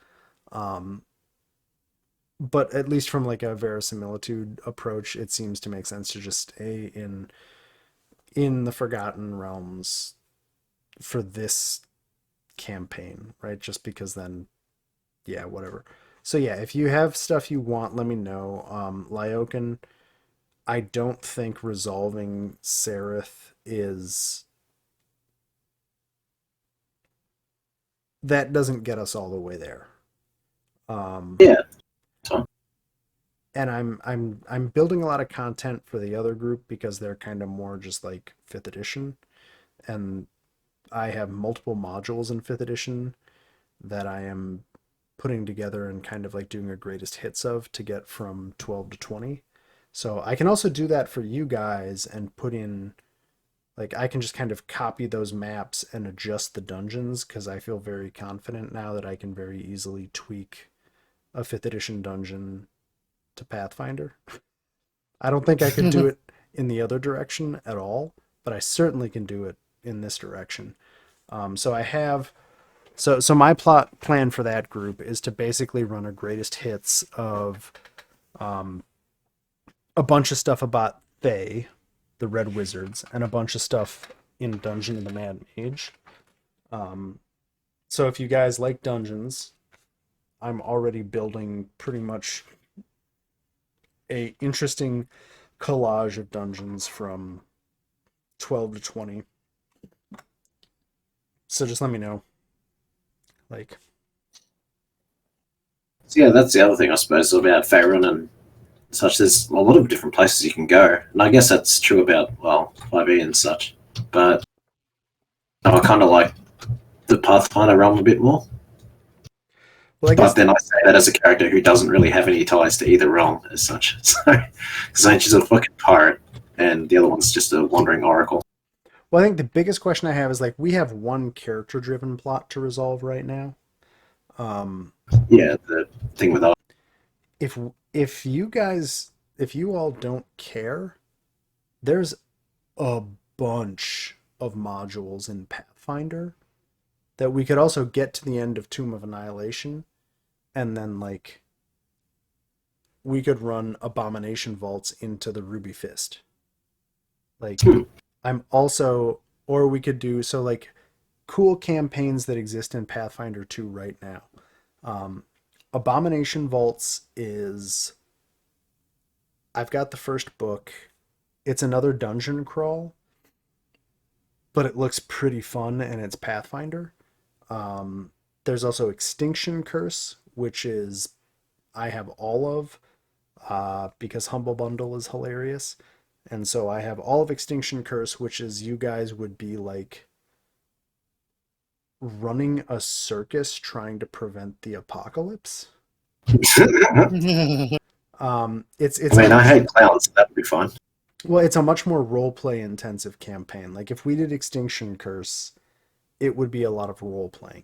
But at least from a verisimilitude approach, it seems to make sense to just stay in the Forgotten Realms for this campaign, right? Just because then, yeah, whatever. So yeah, if you have stuff you want, let me know. Lyokin, I don't think resolving Sereth is... That doesn't get us all the way there. Yeah. And I'm building a lot of content for the other group because they're kind of more just 5th edition, and I have multiple modules in 5th edition that I am putting together and kind of doing a greatest hits of to get from 12 to 20. So I can also do that for you guys and put in I can just kind of copy those maps and adjust the dungeons, because I feel very confident now that I can very easily tweak a 5th edition dungeon to Pathfinder. I don't think I could do it in the other direction at all, but I certainly can do it in this direction. So I have... So my plot plan for that group is to basically run a greatest hits of a bunch of stuff about Fae, the Red Wizards, and a bunch of stuff in Dungeon of the Mad Mage. So if you guys like dungeons, I'm already building pretty much a interesting collage of dungeons from 12 to 20. So just let me know. So yeah, that's the other thing I suppose about Faerun and such. There's a lot of different places you can go, and I guess that's true about 5e and such. But I kind of like the Pathfinder realm a bit more. Well, but then I say that as a character who doesn't really have any ties to either realm as such. So, because she's a fucking pirate, and the other one's just a wandering oracle. Well, I think the biggest question I have is we have one character-driven plot to resolve right now. Yeah, the thing with if you all don't care, there's a bunch of modules in Pathfinder that we could also get to the end of Tomb of Annihilation, and then we could run Abomination Vaults into the Ruby Fist. I'm also, or we could do cool campaigns that exist in Pathfinder 2 right now. Abomination Vaults is... I've got the first book. It's another dungeon crawl, but it looks pretty fun, and it's Pathfinder. There's also Extinction Curse, which is... I have all of, because Humble Bundle is hilarious. And so I have all of Extinction Curse, which is you guys would be running a circus trying to prevent the apocalypse. It's I hate clowns, so that would be fun. Well, it's a much more roleplay intensive campaign. If we did Extinction Curse, it would be a lot of role playing.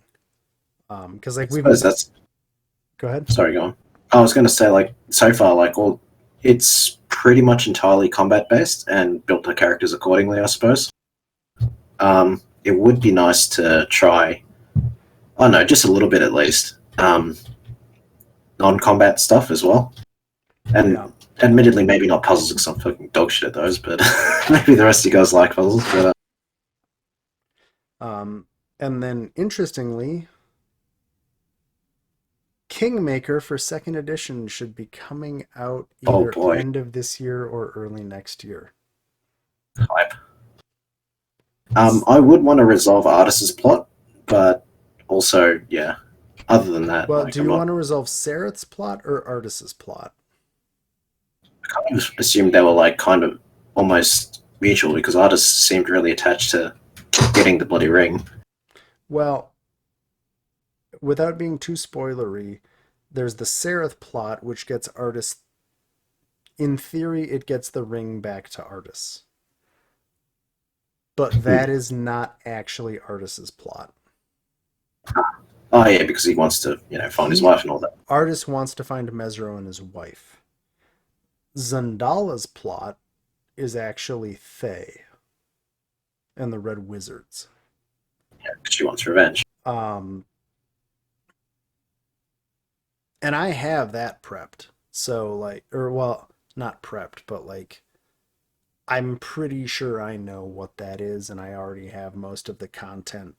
Because Go ahead. Sorry, go on. I was going to say so far it's pretty much entirely combat based and built the characters accordingly, I suppose. It would be nice to try, I don't know, just a little bit at least, non-combat stuff as well. And Yeah. admittedly, maybe not puzzles because I'm fucking dog shit at those, but maybe the rest of you guys like puzzles. But And then interestingly, Kingmaker for second edition should be coming out oh either boy, end of this year or early next year. hype. I would want to resolve Artis's plot, but also, yeah. Other than that, Well, like, do I'm you not. want to resolve Sareth's plot or Artis's plot? I kind of assumed they were like kind of almost mutual because Artis seemed really attached to getting the bloody ring. Well, without being too spoilery, there's the Sareth plot, which gets Artis. In theory, it gets the ring back to Artis. But that is not actually Artis's plot. Oh yeah, because he wants to, find his wife and all that. Artis wants to find Mesro and his wife. Zandala's plot is actually Fae and the Red Wizards. Yeah, because she wants revenge. And I have that prepped. So not prepped, but like I'm pretty sure I know what that is, and I already have most of the content.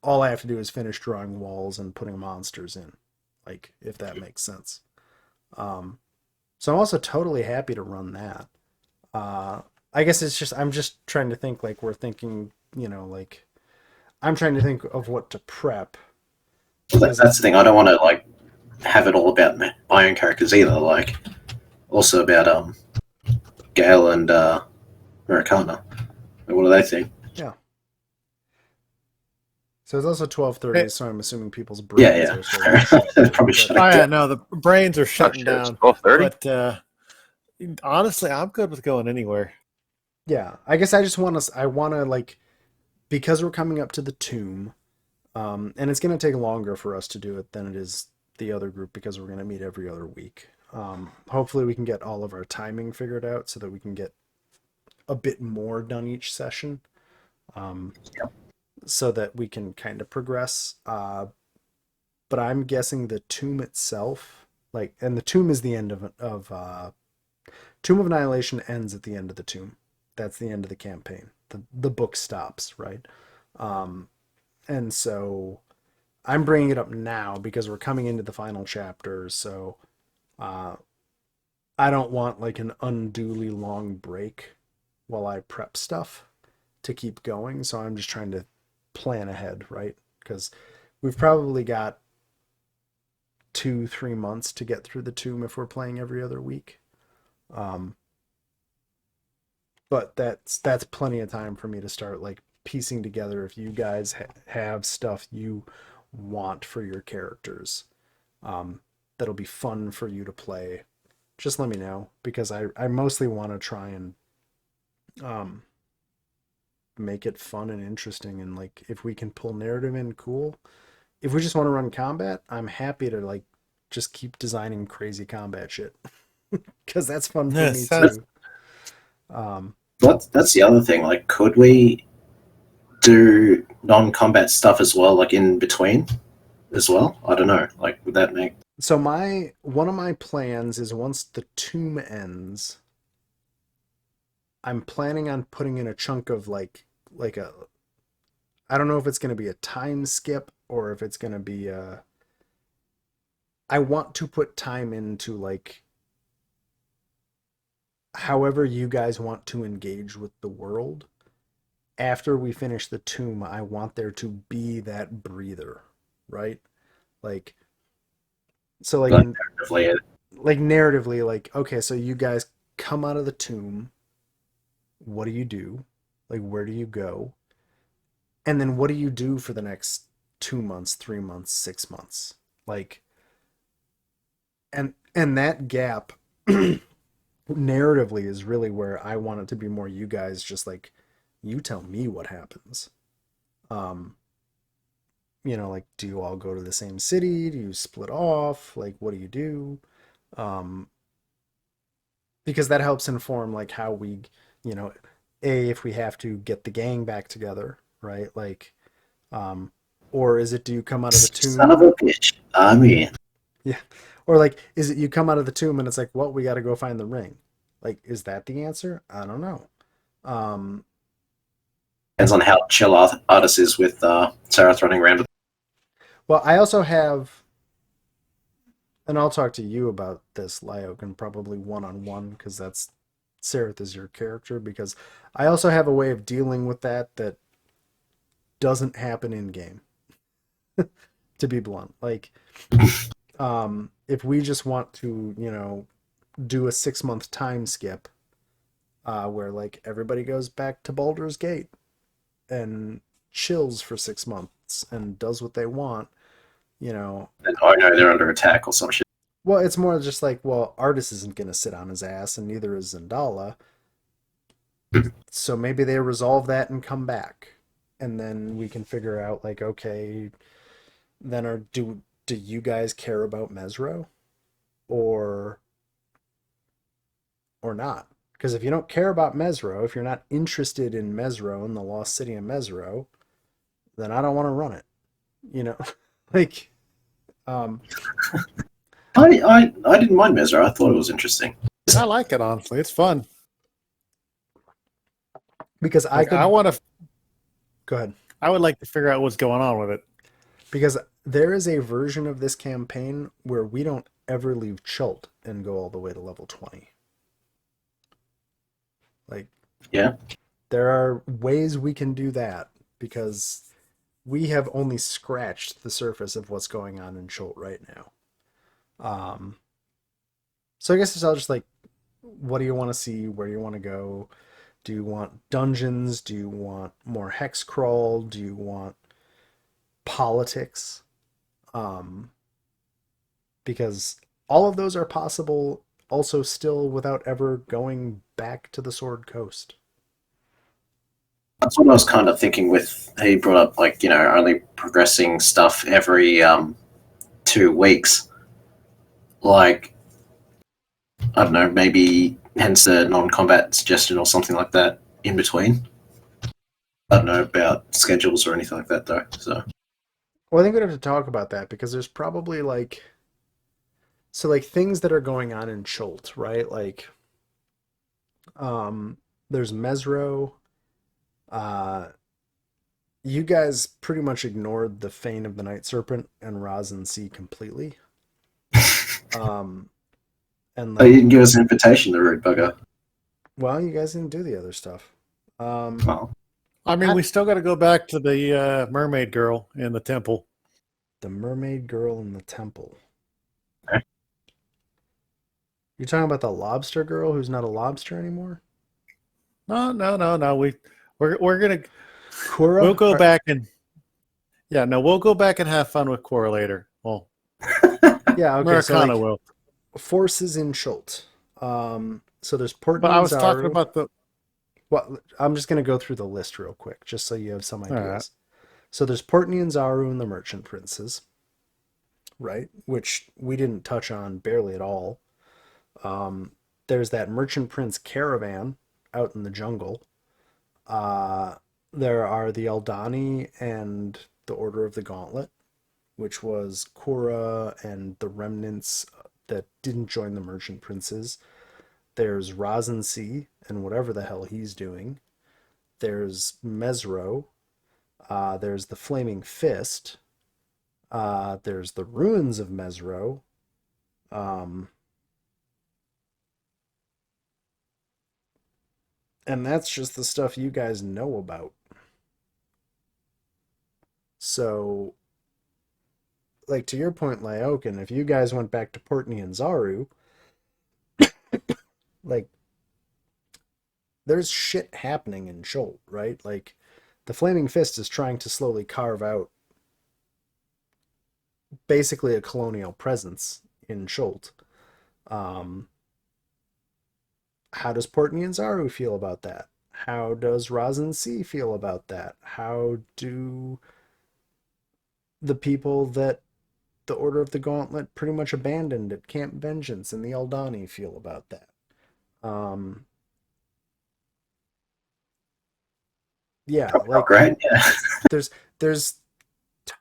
All I have to do is finish drawing walls and putting monsters in, like, if that makes sense. So I'm also totally happy to run that. I guess I'm just trying to think, like, we're thinking, like, I'm trying to think of what to prep. Well, that's the thing. I don't want to like have it all about my own characters either. Like, also about Gale and Murakana. What do they think? Yeah. So it's also 12:30, so I'm assuming people's Yeah, brains yeah. are starting to shut down. Probably But- should. Oh yeah, no, the brains are shutting shit, down. 12:30? But honestly, I'm good with going anywhere. Yeah, I guess I want to like, because we're coming up to the tomb, and it's going to take longer for us to do it than it is the other group because we're going to meet every other week. Hopefully we can get all of our timing figured out so that we can get a bit more done each session, so that we can kind of progress. But I'm guessing the tomb itself, like, and the tomb is the end of Tomb of Annihilation ends at the end of the tomb. That's the end of the campaign. The book stops, right? And so I'm bringing it up now because we're coming into the final chapters. So I don't want like an unduly long break while I prep stuff to keep going. So I'm just trying to plan ahead, right? Because we've probably got 2-3 months to get through the tomb if we're playing every other week. But that's plenty of time for me to start like piecing together if you guys have stuff you want for your characters, that'll be fun for you to play. Just let me know, because I mostly want to try and make it fun and interesting, and like if we can pull narrative in, cool. If we just want to run combat, I'm happy to like just keep designing crazy combat shit because that's fun for me too. That's the other thing. Like, could we do non-combat stuff as well, like in between as well? I don't know. Like, would that make? So one of my plans is once the tomb ends, I'm planning on putting in a chunk of like a, I don't know if it's going to be a time skip or if it's going to be I want to put time into like however you guys want to engage with the world. After we finish the tomb, I want there to be that breather, right? Like, so like narratively, like, okay, so you guys come out of the tomb. What do you do? Like, where do you go? And then what do you do for the next 2 months, 3 months, 6 months? Like, and that gap narratively is really where I want it to be more you guys just like, you tell me what happens. Like, do you all go to the same city? Do you split off? Like, what do you do? Because that helps inform like how we, if we have to get the gang back together, right? Like, or is it, do you come out of the tomb? Son of a bitch. I mean, Yeah. Or like, is it you come out of the tomb and it's like, well, we got to go find the ring? Like, is that the answer? I don't know. Um, Depends on how chill Artis is with Sarath running around. well, I also have, and I'll talk to you about this, Lyok, and probably one-on-one, because that's Sareth is your character, because I also have a way of dealing with that doesn't happen in game. To be blunt, like, if we just want to, do a 6-month time skip, where like everybody goes back to Baldur's Gate and chills for 6 months and does what they want, And I know they're under attack or some shit. well, it's more just like, well, Artis isn't going to sit on his ass, and neither is Zendala. So maybe they resolve that and come back, and then we can figure out like, okay, then do you guys care about Mesro, or not? Because if you don't care about Mesro, if you're not interested in Mesro and the lost city of Mesro, then I don't want to run it. Like, I didn't mind Mesra. I thought it was interesting. I like it, honestly. It's fun. because I want to. go ahead. I would like to figure out what's going on with it. Because there is a version of this campaign where we don't ever leave Chult and go all the way to level 20. Like, Yeah. there are ways we can do that because we have only scratched the surface of what's going on in Chult right now. So I guess it's all just like, what do you want to see? Where do you want to go? Do you want dungeons? Do you want more hex crawl? Do you want politics? Because all of those are possible also still without ever going back to the Sword Coast. That's what I was kind of thinking with, he brought up, like, only progressing stuff every 2 weeks. Like, I don't know, maybe hence a non-combat suggestion or something like that in between. I don't know about schedules or anything like that, though. So, Well, I think we'd have to talk about that because there's probably like, so like things that are going on in Chult, right? Like, there's Mesro. You guys pretty much ignored the Fane of the Night Serpent and Rosin Sea completely. And they like, didn't give us an invitation, the rude bugger. well, you guys didn't do the other stuff. Well, I mean, we still got to go back to the mermaid girl in the temple. The mermaid girl in the temple. Okay. You're talking about the lobster girl who's not a lobster anymore? No. We're gonna Kura? we'll go back and we'll go back and have fun with Cora later. Well, Yeah, okay. Americana So like, will. forces in Chult. So there's Port But I was talking Nianzaru. about the. Well, I'm just going to go through the list real quick, just so you have some ideas. right. So there's Port Nianzaru and the Merchant Princes, right? Which we didn't touch on barely at all. There's that Merchant Prince caravan out in the jungle. There are the Eldani and the Order of the Gauntlet, which was Kura and the remnants that didn't join the Merchant Princes. There's Rosin Sea and whatever the hell he's doing. There's Mesro. There's the Flaming Fist. There's the Ruins of Mesro. And that's just the stuff you guys know about. So, like, to your point, Lyokin, if you guys went back to Port Nianzaru, like, there's shit happening in Chult, right? Like, the Flaming Fist is trying to slowly carve out basically a colonial presence in Chult. How does Port Nianzaru feel about that? How does Rosin Sea feel about that? How do the people that the Order of the Gauntlet pretty much abandoned at Camp Vengeance and the Eldani feel about that? Yeah, like, great. Yeah. there's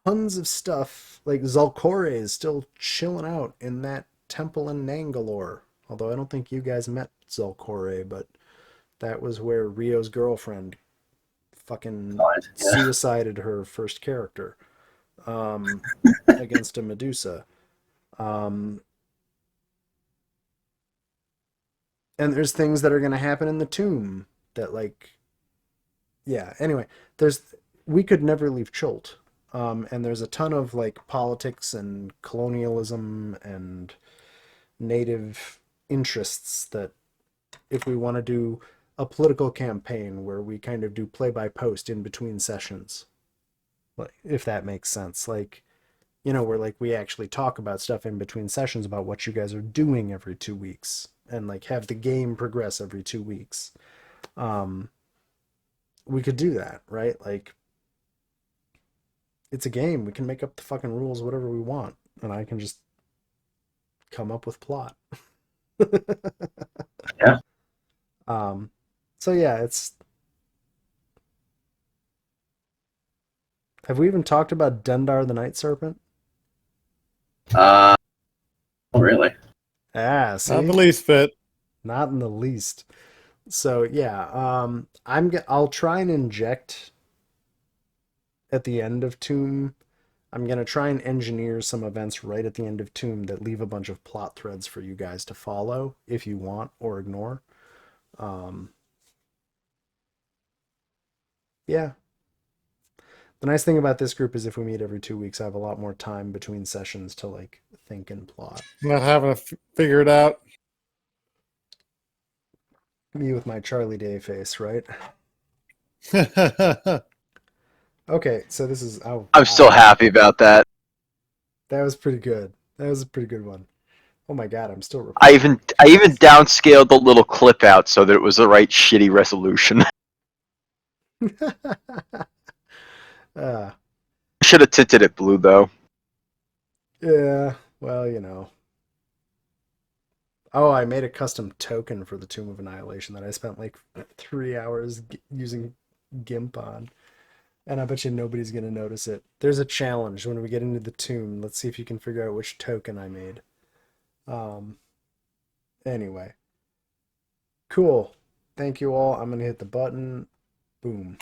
tons of stuff. Like, Zalcore is still chilling out in that temple in Nangalore. Although I don't think you guys met Zelcore, but that was where Rio's girlfriend fucking Right, yeah. suicided her first character um, against a Medusa. Um, and there's things that are going to happen in the tomb that, like, yeah. Anyway, we could never leave Chult. And there's a ton of like politics and colonialism and native interests that if we want to do a political campaign where we kind of do play by post in between sessions, like if that makes sense, like where like we actually talk about stuff in between sessions about what you guys are doing every 2 weeks and like have the game progress every 2 weeks. We could do that, right? Like it's a game. We can make up the fucking rules whatever we want, and I can just come up with plot. Yeah. So yeah, it's. Have we even talked about Dendar the Night Serpent? Oh, really? Ah, Not see, the least bit. not in the least. So yeah, I'll try and inject at the end of Tomb. I'm gonna try and engineer some events right at the end of Tomb that leave a bunch of plot threads for you guys to follow if you want or ignore. Um, yeah, the nice thing about this group is if we meet every 2 weeks, I have a lot more time between sessions to like think and plot. Not having to figure it out. Me with my Charlie Day face, right? That's Okay, so this is oh I'm still wow, happy about that. that was pretty good. That was a pretty good one. Oh my god, I'm still I recording. even downscaled the little clip out so that it was the right shitty resolution. uh, Should have tinted it blue though. yeah, well. Oh, I made a custom token for the Tomb of Annihilation that I spent like 3 hours using GIMP on. And I bet you nobody's going to notice it. There's a challenge when we get into the tomb. Let's see if you can figure out which token I made. Um, anyway. Cool. Thank you all. I'm going to hit the button. Boom.